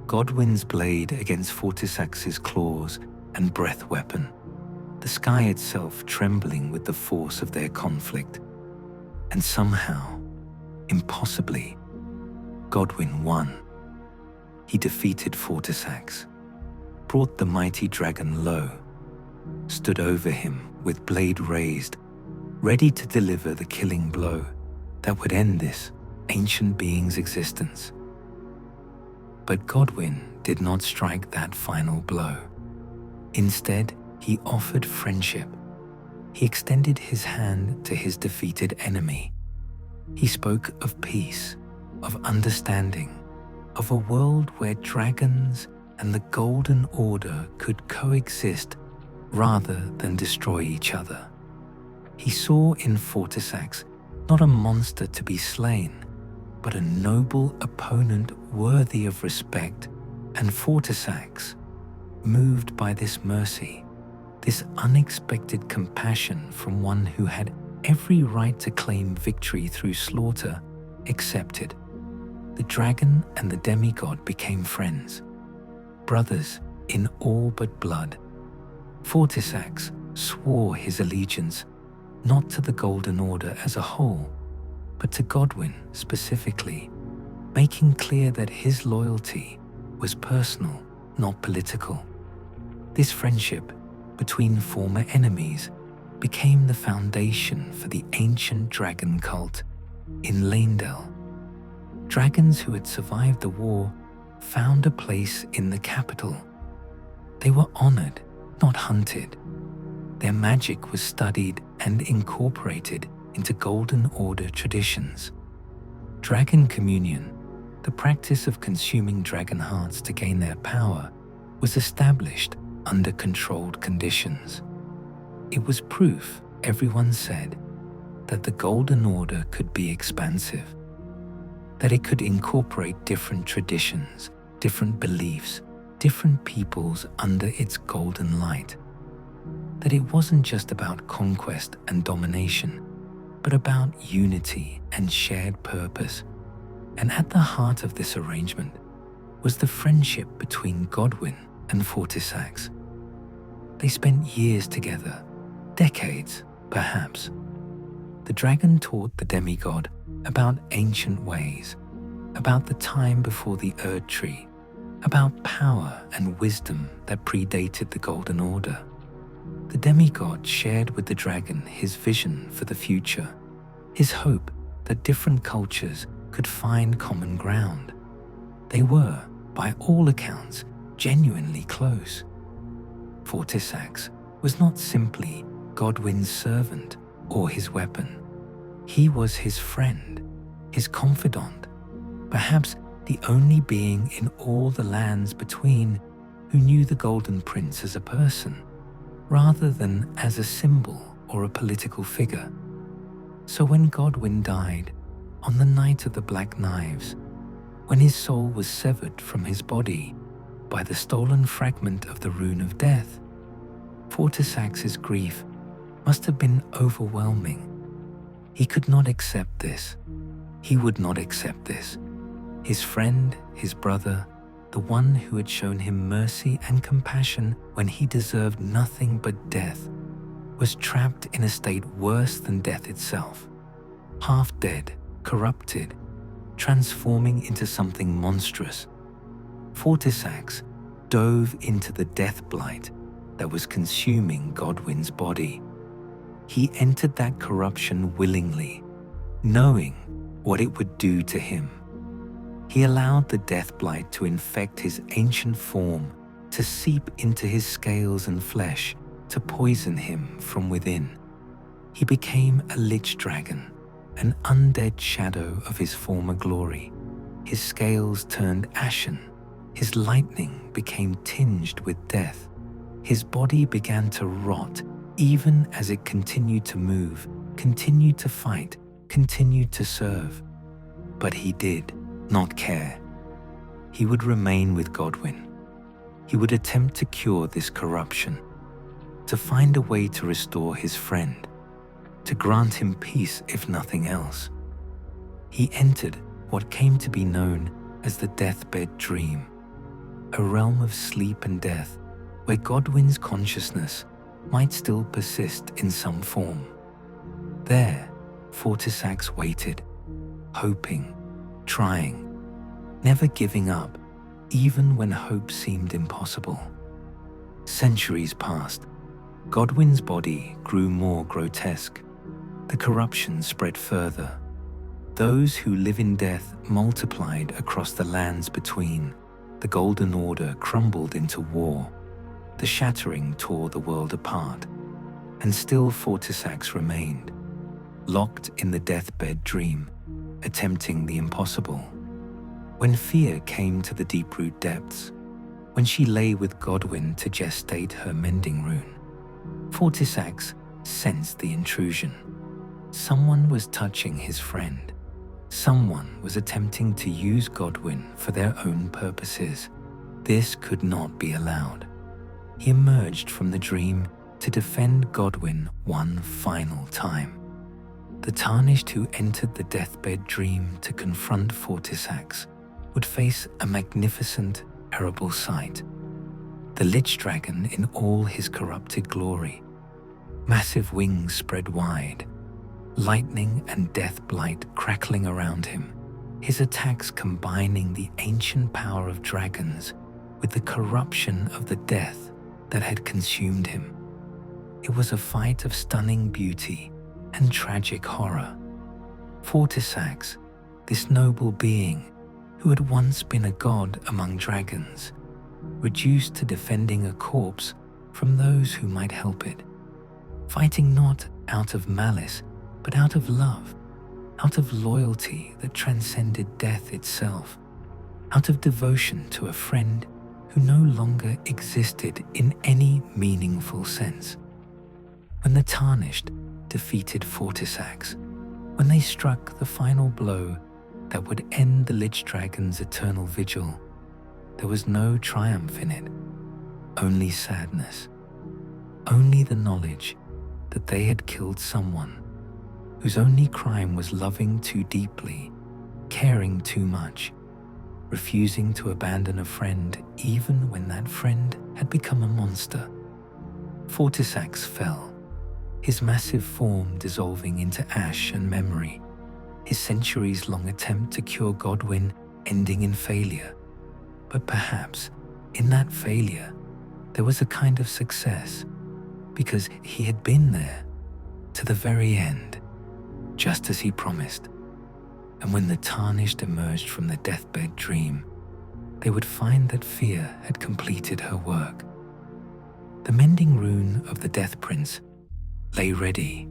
Godwyn's blade against Fortisax's claws and breath weapon, the sky itself trembling with the force of their conflict. And somehow, impossibly, Godwyn won. He defeated Fortisax, brought the mighty dragon low, stood over him with blade raised, ready to deliver the killing blow that would end this ancient being's existence. But Godwyn did not strike that final blow. Instead, he offered friendship. He extended his hand to his defeated enemy. He spoke of peace, of understanding, of a world where dragons and the Golden Order could coexist rather than destroy each other. He saw in Fortisax not a monster to be slain, but a noble opponent worthy of respect, and Fortisax, moved by this mercy, this unexpected compassion from one who had every right to claim victory through slaughter, accepted. The dragon and the demigod became friends, brothers in all but blood. Fortisax swore his allegiance not to the Golden Order as a whole, but to Godwyn specifically, making clear that his loyalty was personal, not political. This friendship between former enemies became the foundation for the ancient dragon cult in Leyndell. Dragons who had survived the war found a place in the capital. They were honored not hunted. Their magic was studied and incorporated into Golden Order traditions. Dragon communion, the practice of consuming dragon hearts to gain their power, was established under controlled conditions. It was proof, everyone said, that the Golden Order could be expansive, that it could incorporate different traditions, different beliefs, different peoples under its golden light, that it wasn't just about conquest and domination, but about unity and shared purpose. And at the heart of this arrangement was the friendship between Godwyn and Fortisax. They spent years together, decades perhaps. The dragon taught the demigod about ancient ways, about the time before the Erdtree, about power and wisdom that predated the Golden Order. The demigod shared with the dragon his vision for the future, his hope that different cultures could find common ground. They were, by all accounts, genuinely close. Fortisax was not simply Godwyn's servant or his weapon. He was his friend, his confidant, perhaps the only being in all the lands between who knew the Golden Prince as a person, rather than as a symbol or a political figure. So when Godwyn died, on the night of the Black Knives, when his soul was severed from his body by the stolen fragment of the Rune of Death, Fortisax's grief must have been overwhelming. He could not accept this. He would not accept this. His friend, his brother, the one who had shown him mercy and compassion when he deserved nothing but death, was trapped in a state worse than death itself, half dead, corrupted, transforming into something monstrous. Fortisax dove into the death blight that was consuming Godwyn's body. He entered that corruption willingly, knowing what it would do to him. He allowed the death blight to infect his ancient form, to seep into his scales and flesh, to poison him from within. He became a lich dragon, an undead shadow of his former glory. His scales turned ashen. His lightning became tinged with death. His body began to rot even as it continued to move, continued to fight, continued to serve. But he did not care. He would remain with Godwyn. He would attempt to cure this corruption, to find a way to restore his friend, to grant him peace if nothing else. He entered what came to be known as the deathbed dream, a realm of sleep and death where Godwyn's consciousness might still persist in some form. There, Fortisax waited, hoping, trying, never giving up, even when hope seemed impossible. Centuries passed. Godwyn's body grew more grotesque. The corruption spread further. Those who live in death multiplied across the lands between. The Golden Order crumbled into war. The Shattering tore the world apart. And still Fortisax remained, locked in the deathbed dream, attempting the impossible. When fear came to the Deeproot depths, when she lay with Godwyn to gestate her mending rune, Fortisax sensed the intrusion. Someone was touching his friend. Someone was attempting to use Godwyn for their own purposes. This could not be allowed. He emerged from the dream to defend Godwyn one final time. The Tarnished who entered the deathbed dream to confront Fortisax would face a magnificent, terrible sight. The Lich Dragon in all his corrupted glory. Massive wings spread wide, lightning and death blight crackling around him, his attacks combining the ancient power of dragons with the corruption of the death that had consumed him. It was a fight of stunning beauty and tragic horror. Fortisax, this noble being who had once been a god among dragons, reduced to defending a corpse from those who might help it, fighting not out of malice, but out of love, out of loyalty that transcended death itself, out of devotion to a friend who no longer existed in any meaningful sense. When the Tarnished defeated Fortisax, when they struck the final blow that would end the Lich Dragon's eternal vigil, there was no triumph in it, only sadness, only the knowledge that they had killed someone whose only crime was loving too deeply, caring too much, refusing to abandon a friend even when that friend had become a monster. Fortisax fell, his massive form dissolving into ash and memory, his centuries-long attempt to cure Godwyn ending in failure. But perhaps in that failure there was a kind of success, because he had been there to the very end, just as he promised. And when the Tarnished emerged from the deathbed dream, they would find that fear had completed her work. The mending rune of the Death Prince lay ready,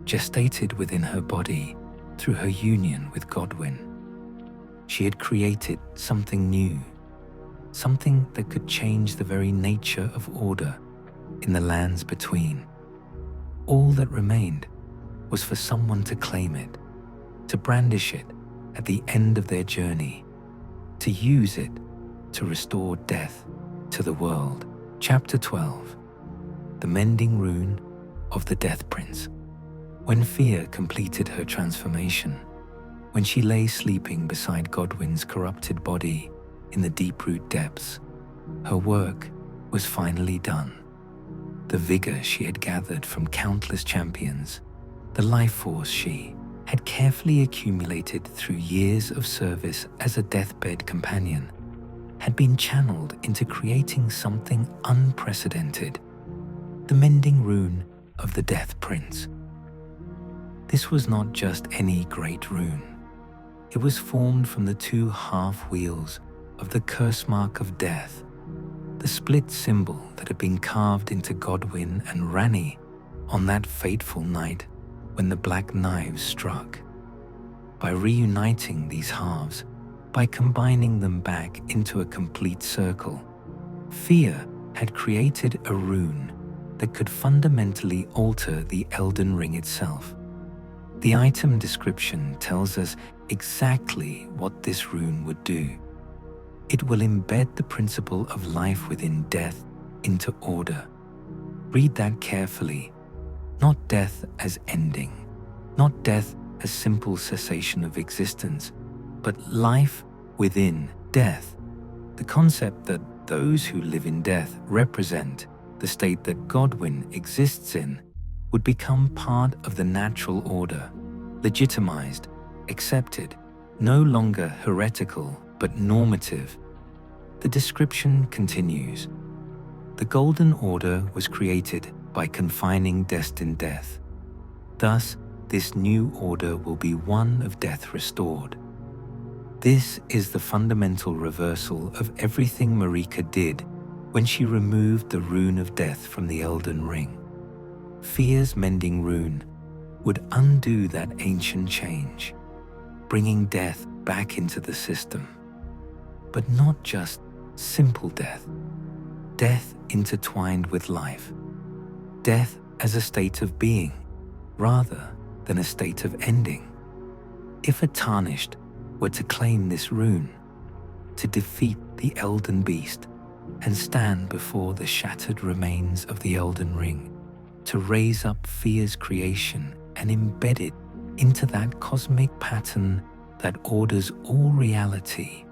gestated within her body through her union with Godwyn. She had created something new, something that could change the very nature of order in the lands between. All that remained was for someone to claim it, to brandish it at the end of their journey, to use it to restore death to the world. Chapter 12. The Mending Rune of the Death Prince. When Fear completed her transformation, when she lay sleeping beside Godwyn's corrupted body in the Deeproot depths, her work was finally done. The vigor she had gathered from countless champions, the life force she had carefully accumulated through years of service as a deathbed companion, had been channeled into creating something unprecedented, the Mending Rune of the Death Prince. This was not just any great rune. It was formed from the two half-wheels of the curse mark of death, the split symbol that had been carved into Godwyn and Ranni on that fateful night when the black knives struck. By reuniting these halves, by combining them back into a complete circle, Fear had created a rune that could fundamentally alter the Elden Ring itself. The item description tells us exactly what this rune would do. It will embed the principle of life within death into order. Read that carefully. Not death as ending, not death as simple cessation of existence, but life within death. The concept that those who live in death represent the state that Godwyn exists in would become part of the natural order, legitimized, accepted, no longer heretical but normative. The description continues. The Golden Order was created by confining Destined Death. Thus, this new order will be one of death restored. This is the fundamental reversal of everything Maliketh did when she removed the Rune of Death from the Elden Ring. Fear's Mending Rune would undo that ancient change, bringing death back into the system. But not just simple death, death intertwined with life, death as a state of being rather than a state of ending. If a Tarnished were to claim this rune, to defeat the Elden Beast and stand before the shattered remains of the Elden Ring, to raise up Fear's creation and embed it into that cosmic pattern that orders all reality,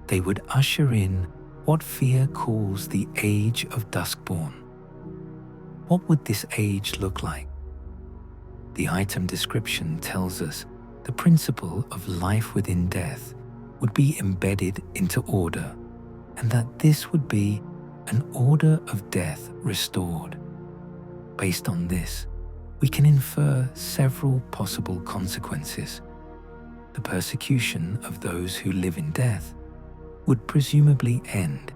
they would usher in what Fear calls the Age of Duskborn. What would this age look like? The item description tells us the principle of life within death would be embedded into order, and that this would be an order of death restored. Based on this, we can infer several possible consequences. The persecution of those who live in death would presumably end.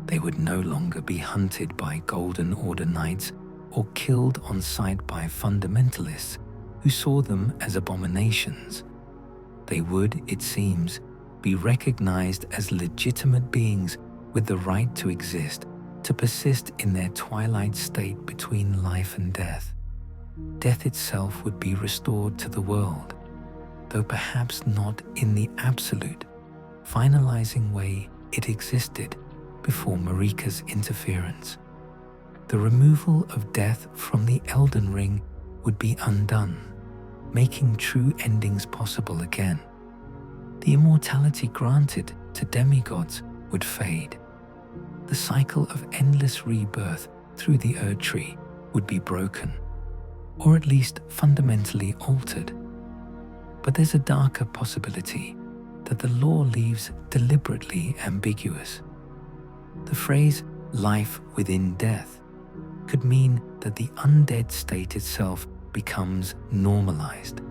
They would no longer be hunted by Golden Order knights or killed on sight by fundamentalists who saw them as abominations. They would, it seems, be recognized as legitimate beings with the right to exist, to persist in their twilight state between life and death. Death itself would be restored to the world, though perhaps not in the absolute, finalizing way it existed before Marika's interference. The removal of death from the Elden Ring would be undone, making true endings possible again. The immortality granted to demigods would fade. The cycle of endless rebirth through the Erdtree would be broken, or at least fundamentally altered. But there's a darker possibility that the law leaves deliberately ambiguous. The phrase life within death could mean that the undead state itself becomes normalized,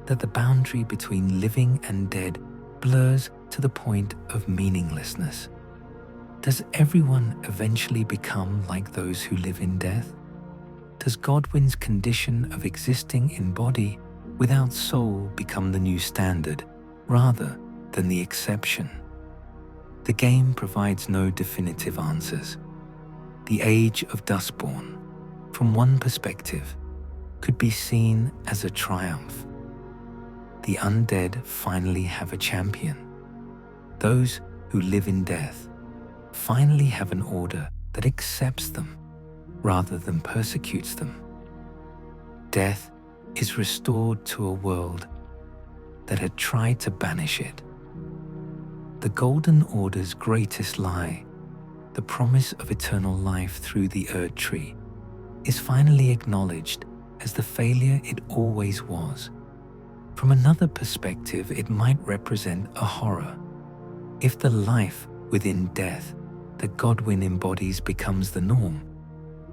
that the boundary between living and dead blurs to the point of meaninglessness. Does everyone eventually become like those who live in death? Does Godwyn's condition of existing in body without soul become the new standard rather than the exception? The game provides no definitive answers. The age of Dustborn, from one perspective, could be seen as a triumph. The undead finally have a champion. Those who live in death finally have an order that accepts them rather than persecutes them. Death is restored to a world that had tried to banish it. The Golden Order's greatest lie, the promise of eternal life through the Erdtree, is finally acknowledged as the failure it always was. From another perspective, it might represent a horror. If the life within death that Godwyn embodies becomes the norm,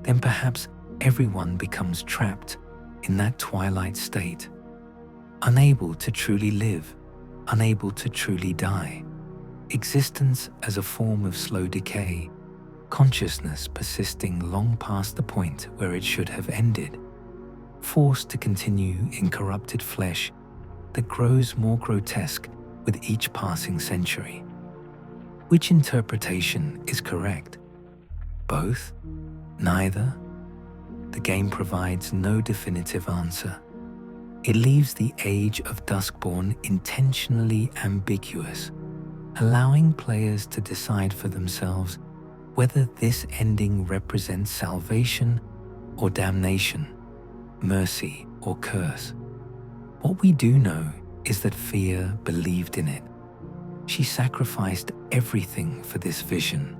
then perhaps everyone becomes trapped in that twilight state, unable to truly live, unable to truly die. Existence as a form of slow decay, consciousness persisting long past the point where it should have ended, forced to continue in corrupted flesh that grows more grotesque with each passing century. Which interpretation is correct? Both? Neither? The game provides no definitive answer. It leaves the age of Duskborn intentionally ambiguous, allowing players to decide for themselves whether this ending represents salvation or damnation, mercy or curse. What we do know is that Fia believed in it. She sacrificed everything for this vision.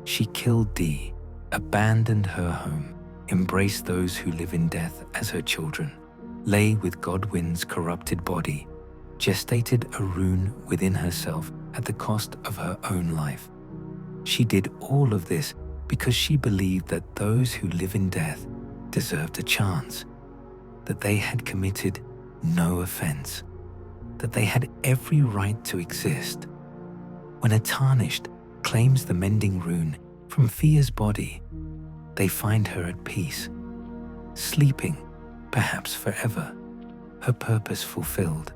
She killed Dee, abandoned her home, embraced those who live in death as her children, lay with Godwyn's corrupted body, gestated a rune within herself at the cost of her own life. She did all of this because she believed that those who live in death deserved a chance, that they had committed no offense, that they had every right to exist. When a Tarnished claims the mending rune from Fia's body, they find her at peace, sleeping, perhaps forever, her purpose fulfilled.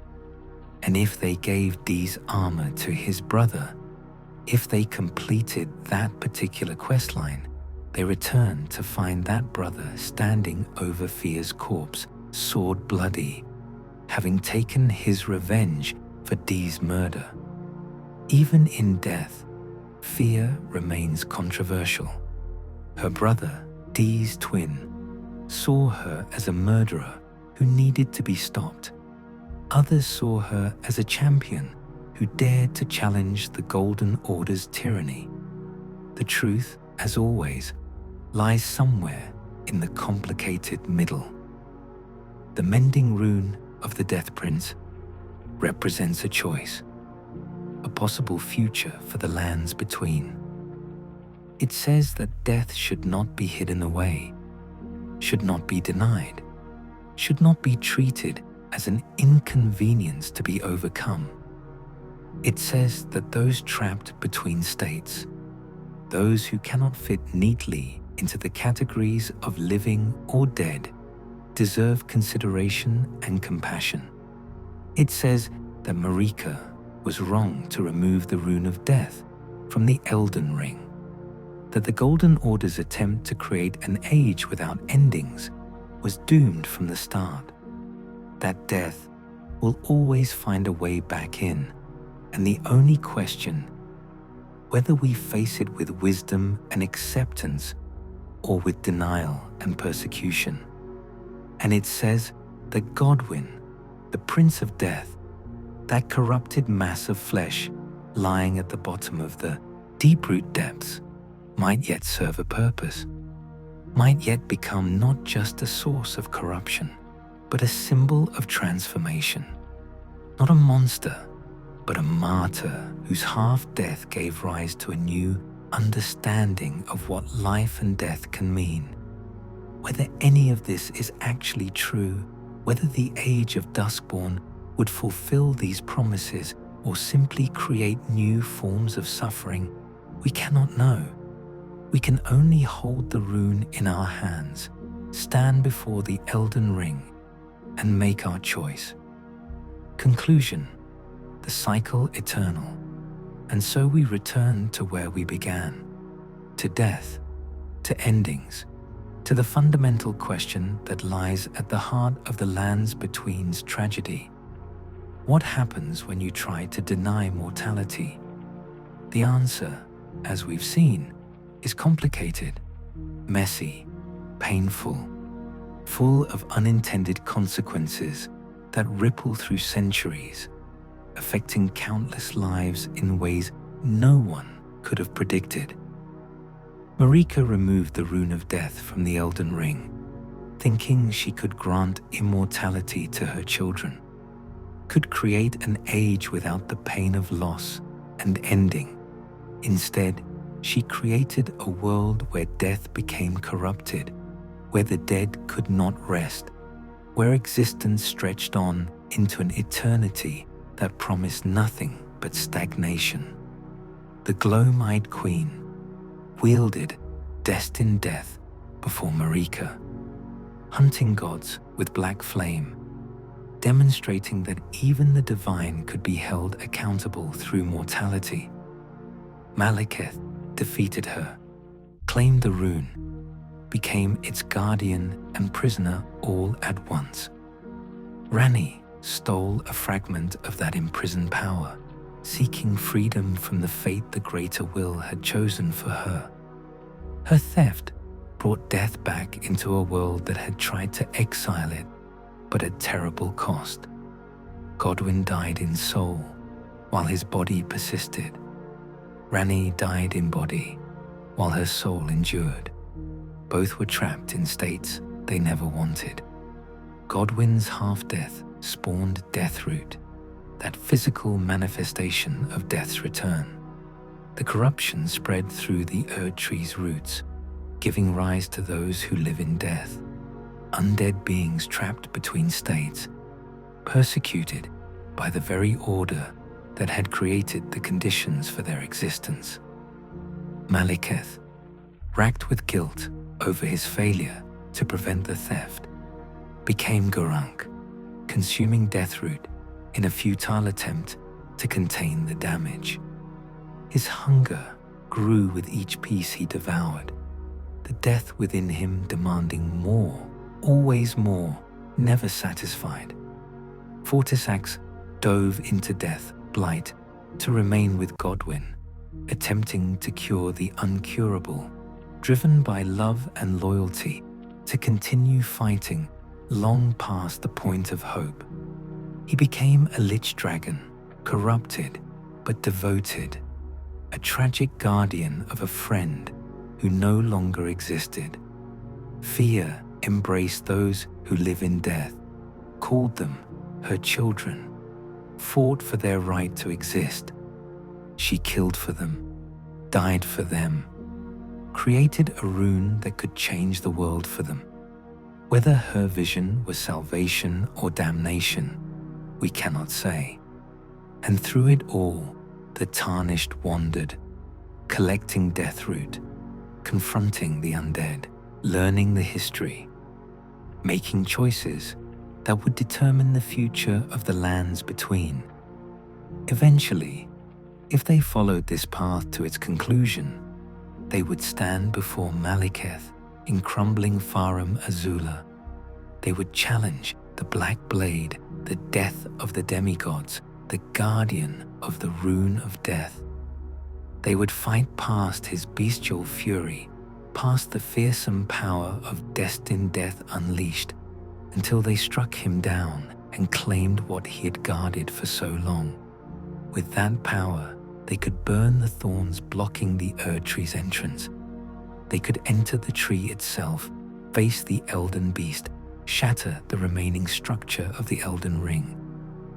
And if they gave Dee's armor to his brother, if they completed that particular questline, they returned to find that brother standing over Fia's corpse, sword bloody, having taken his revenge for Dee's murder. Even in death, Fia remains controversial. Her brother, Dee's twin, saw her as a murderer who needed to be stopped. Others saw her as a champion who dared to challenge the Golden Order's tyranny. The truth, as always, lies somewhere in the complicated middle. The mending rune of the Death Prince represents a choice, a possible future for the lands between. It says that death should not be hidden away, should not be denied, should not be treated as an inconvenience to be overcome. It says that those trapped between states, those who cannot fit neatly into the categories of living or dead deserve consideration and compassion. It says that Maliketh was wrong to remove the Rune of Death from the Elden Ring, that the Golden Order's attempt to create an age without endings was doomed from the start, that death will always find a way back in, and the only question, whether we face it with wisdom and acceptance or with denial and persecution. And it says that Godwyn, the Prince of Death, that corrupted mass of flesh lying at the bottom of the Deathroot depths, might yet serve a purpose, might yet become not just a source of corruption, but a symbol of transformation. Not a monster, but a martyr whose half-death gave rise to a new understanding of what life and death can mean. Whether any of this is actually true, whether the age of Duskborn would fulfill these promises or simply create new forms of suffering, we cannot know. We can only hold the rune in our hands, stand before the Elden Ring, and make our choice. Conclusion: the cycle eternal. And so we return to where we began, to death, to endings, to the fundamental question that lies at the heart of the Lands Between's tragedy. What happens when you try to deny mortality? The answer, as we've seen, is complicated, messy, painful, full of unintended consequences that ripple through centuries, affecting countless lives in ways no one could have predicted. Maliketh removed the Rune of Death from the Elden Ring, thinking she could grant immortality to her children, could create an age without the pain of loss and ending. Instead, she created a world where death became corrupted, where the dead could not rest, where existence stretched on into an eternity that promised nothing but stagnation. The glow-eyed queen wielded Destined Death before Maliketh, hunting gods with black flame, demonstrating that even the divine could be held accountable through mortality. Maliketh defeated her, claimed the rune, became its guardian and prisoner all at once. Ranni stole a fragment of that imprisoned power, seeking freedom from the fate the greater will had chosen for her. Her theft brought death back into a world that had tried to exile it, but at terrible cost. Godwyn died in soul, while his body persisted. Ranni died in body, while her soul endured. Both were trapped in states they never wanted. Godwyn's half-death spawned Deathroot, that physical manifestation of death's return. The corruption spread through the Erdtree's roots, giving rise to those who live in death, undead beings trapped between states, persecuted by the very order that had created the conditions for their existence. Maliketh, racked with guilt over his failure to prevent the theft, became Gurunk, consuming Deathroot in a futile attempt to contain the damage. His hunger grew with each piece he devoured, the death within him demanding more, always more, never satisfied. Fortisax dove into death blight to remain with Godwyn, attempting to cure the uncurable, driven by love and loyalty to continue fighting long past the point of hope. He became a lich dragon, corrupted but devoted, a tragic guardian of a friend who no longer existed. Fear embraced those who live in death, called them her children, fought for their right to exist. She killed for them, died for them, created a rune that could change the world for them. Whether her vision was salvation or damnation, we cannot say. And through it all, the Tarnished wandered, collecting Deathroot, confronting the undead, learning the history, making choices that would determine the future of the lands between. Eventually, if they followed this path to its conclusion, they would stand before Maliketh in crumbling Farum Azula. They would challenge the Black Blade, the death of the demigods, the guardian of the Rune of Death. They would fight past his bestial fury, past the fearsome power of Destined Death unleashed, until they struck him down and claimed what he had guarded for so long. With that power, they could burn the thorns blocking the Erdtree's entrance. They could enter the tree itself, face the Elden Beast, shatter the remaining structure of the Elden Ring.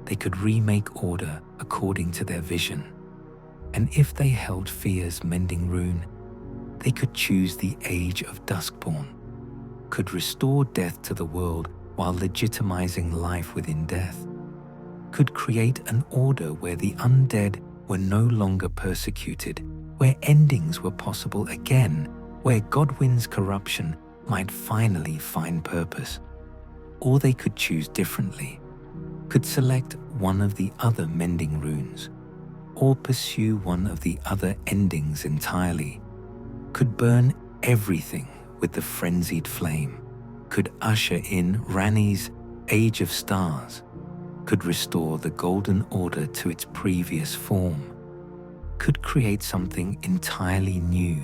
They could remake order according to their vision. And if they held fear's mending rune, they could choose the age of Duskborn, could restore death to the world while legitimizing life within death, could create an order where the undead were no longer persecuted, where endings were possible again, where Godwyn's corruption might finally find purpose. Or they could choose differently, could select one of the other mending runes, or pursue one of the other endings entirely, could burn everything with the frenzied flame, could usher in Ranni's Age of Stars, could restore the Golden Order to its previous form, could create something entirely new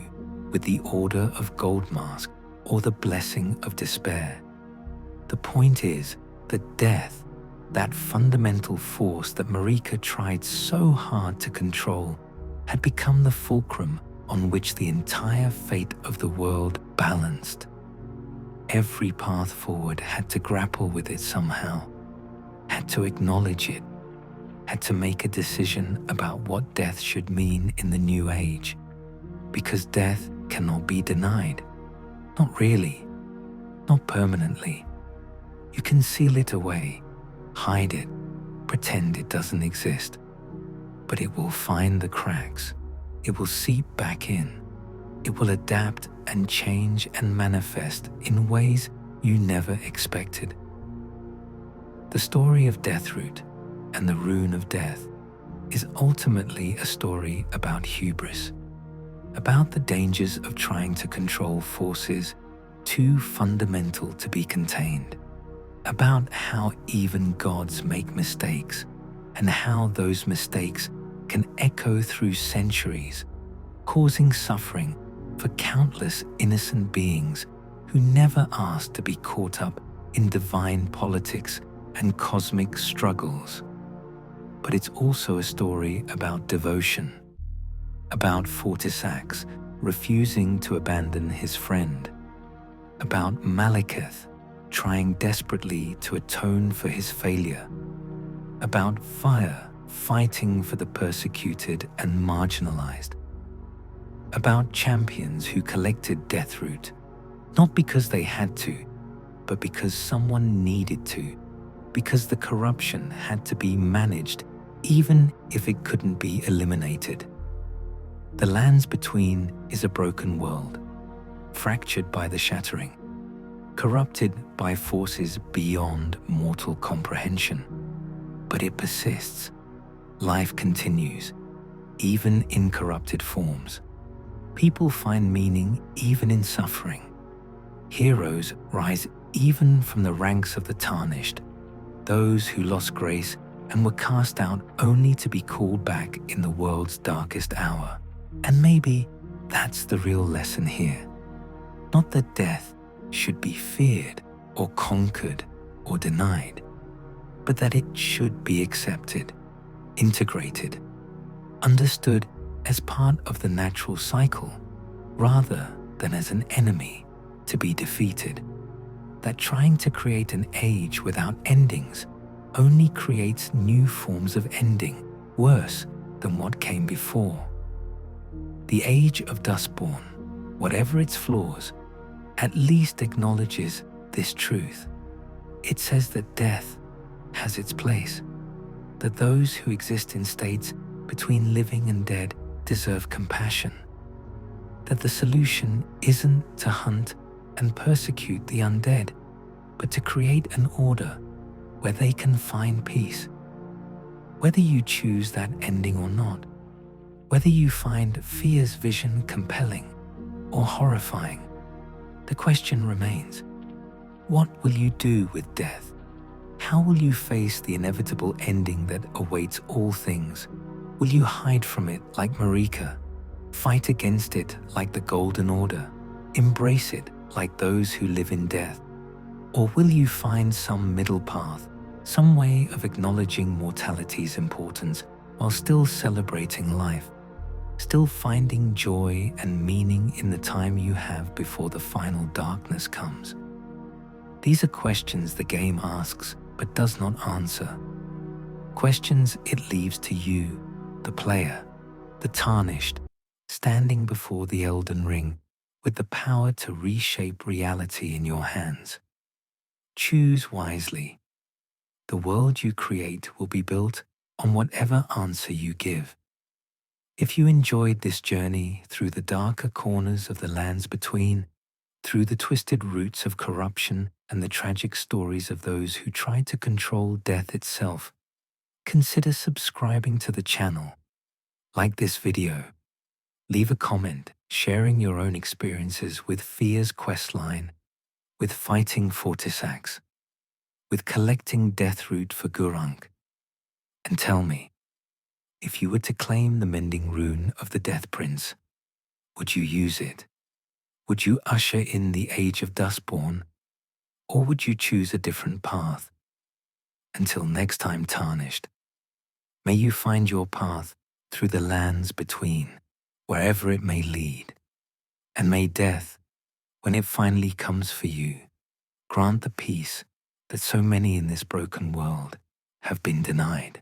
with the Order of Goldmask or the Blessing of Despair. The point is that death, that fundamental force that Marika tried so hard to control, had become the fulcrum on which the entire fate of the world balanced. Every path forward had to grapple with it somehow, had to acknowledge it, had to make a decision about what death should mean in the new age, because death cannot be denied. Not really, not permanently. You can seal it away, hide it, pretend it doesn't exist, but it will find the cracks. It will seep back in. It will adapt and change and manifest in ways you never expected. The story of Deathroot and the Rune of Death is ultimately a story about hubris, about the dangers of trying to control forces too fundamental to be contained, about how even gods make mistakes and how those mistakes can echo through centuries, causing suffering for countless innocent beings who never asked to be caught up in divine politics and cosmic struggles. But it's also a story about devotion, about Fortisax refusing to abandon his friend, about Maliketh trying desperately to atone for his failure, about fire fighting for the persecuted and marginalized, about champions who collected Deathroot, not because they had to, but because someone needed to, because the corruption had to be managed even if it couldn't be eliminated. The lands between is a broken world, fractured by the Shattering, corrupted by forces beyond mortal comprehension. But it persists. Life continues, even in corrupted forms. People find meaning even in suffering. Heroes rise even from the ranks of the Tarnished, those who lost grace and were cast out only to be called back in the world's darkest hour. And maybe that's the real lesson here. Not that death should be feared or conquered or denied, but that it should be accepted, integrated, understood as part of the natural cycle rather than as an enemy to be defeated. That trying to create an age without endings only creates new forms of ending worse than what came before. The Age of Duskborn, whatever its flaws, at least acknowledges this truth. It says that death has its place, that those who exist in states between living and dead deserve compassion, that the solution isn't to hunt and persecute the undead, but to create an order where they can find peace. Whether you choose that ending or not, whether you find Fear's vision compelling or horrifying, the question remains: what will you do with death? How will you face the inevitable ending that awaits all things? Will you hide from it like Marika, fight against it like the Golden Order, embrace it like those who live in death? Or will you find some middle path, some way of acknowledging mortality's importance while still celebrating life, still finding joy and meaning in the time you have before the final darkness comes? These are questions the game asks but does not answer. Questions it leaves to you, the player, the Tarnished, standing before the Elden Ring with the power to reshape reality in your hands. Choose wisely. The world you create will be built on whatever answer you give. If you enjoyed this journey through the darker corners of the lands between, through the twisted roots of corruption and the tragic stories of those who tried to control death itself, consider subscribing to the channel. Like this video, leave a comment sharing your own experiences with Fear's questline, with fighting Fortisax, with collecting Deathroot for Gurunk, and tell me, if you were to claim the mending rune of the Death Prince, would you use it? Would you usher in the Age of Dustborn, or would you choose a different path? Until next time, Tarnished, may you find your path through the lands between, wherever it may lead, and may death, when it finally comes for you, grant the peace that so many in this broken world have been denied.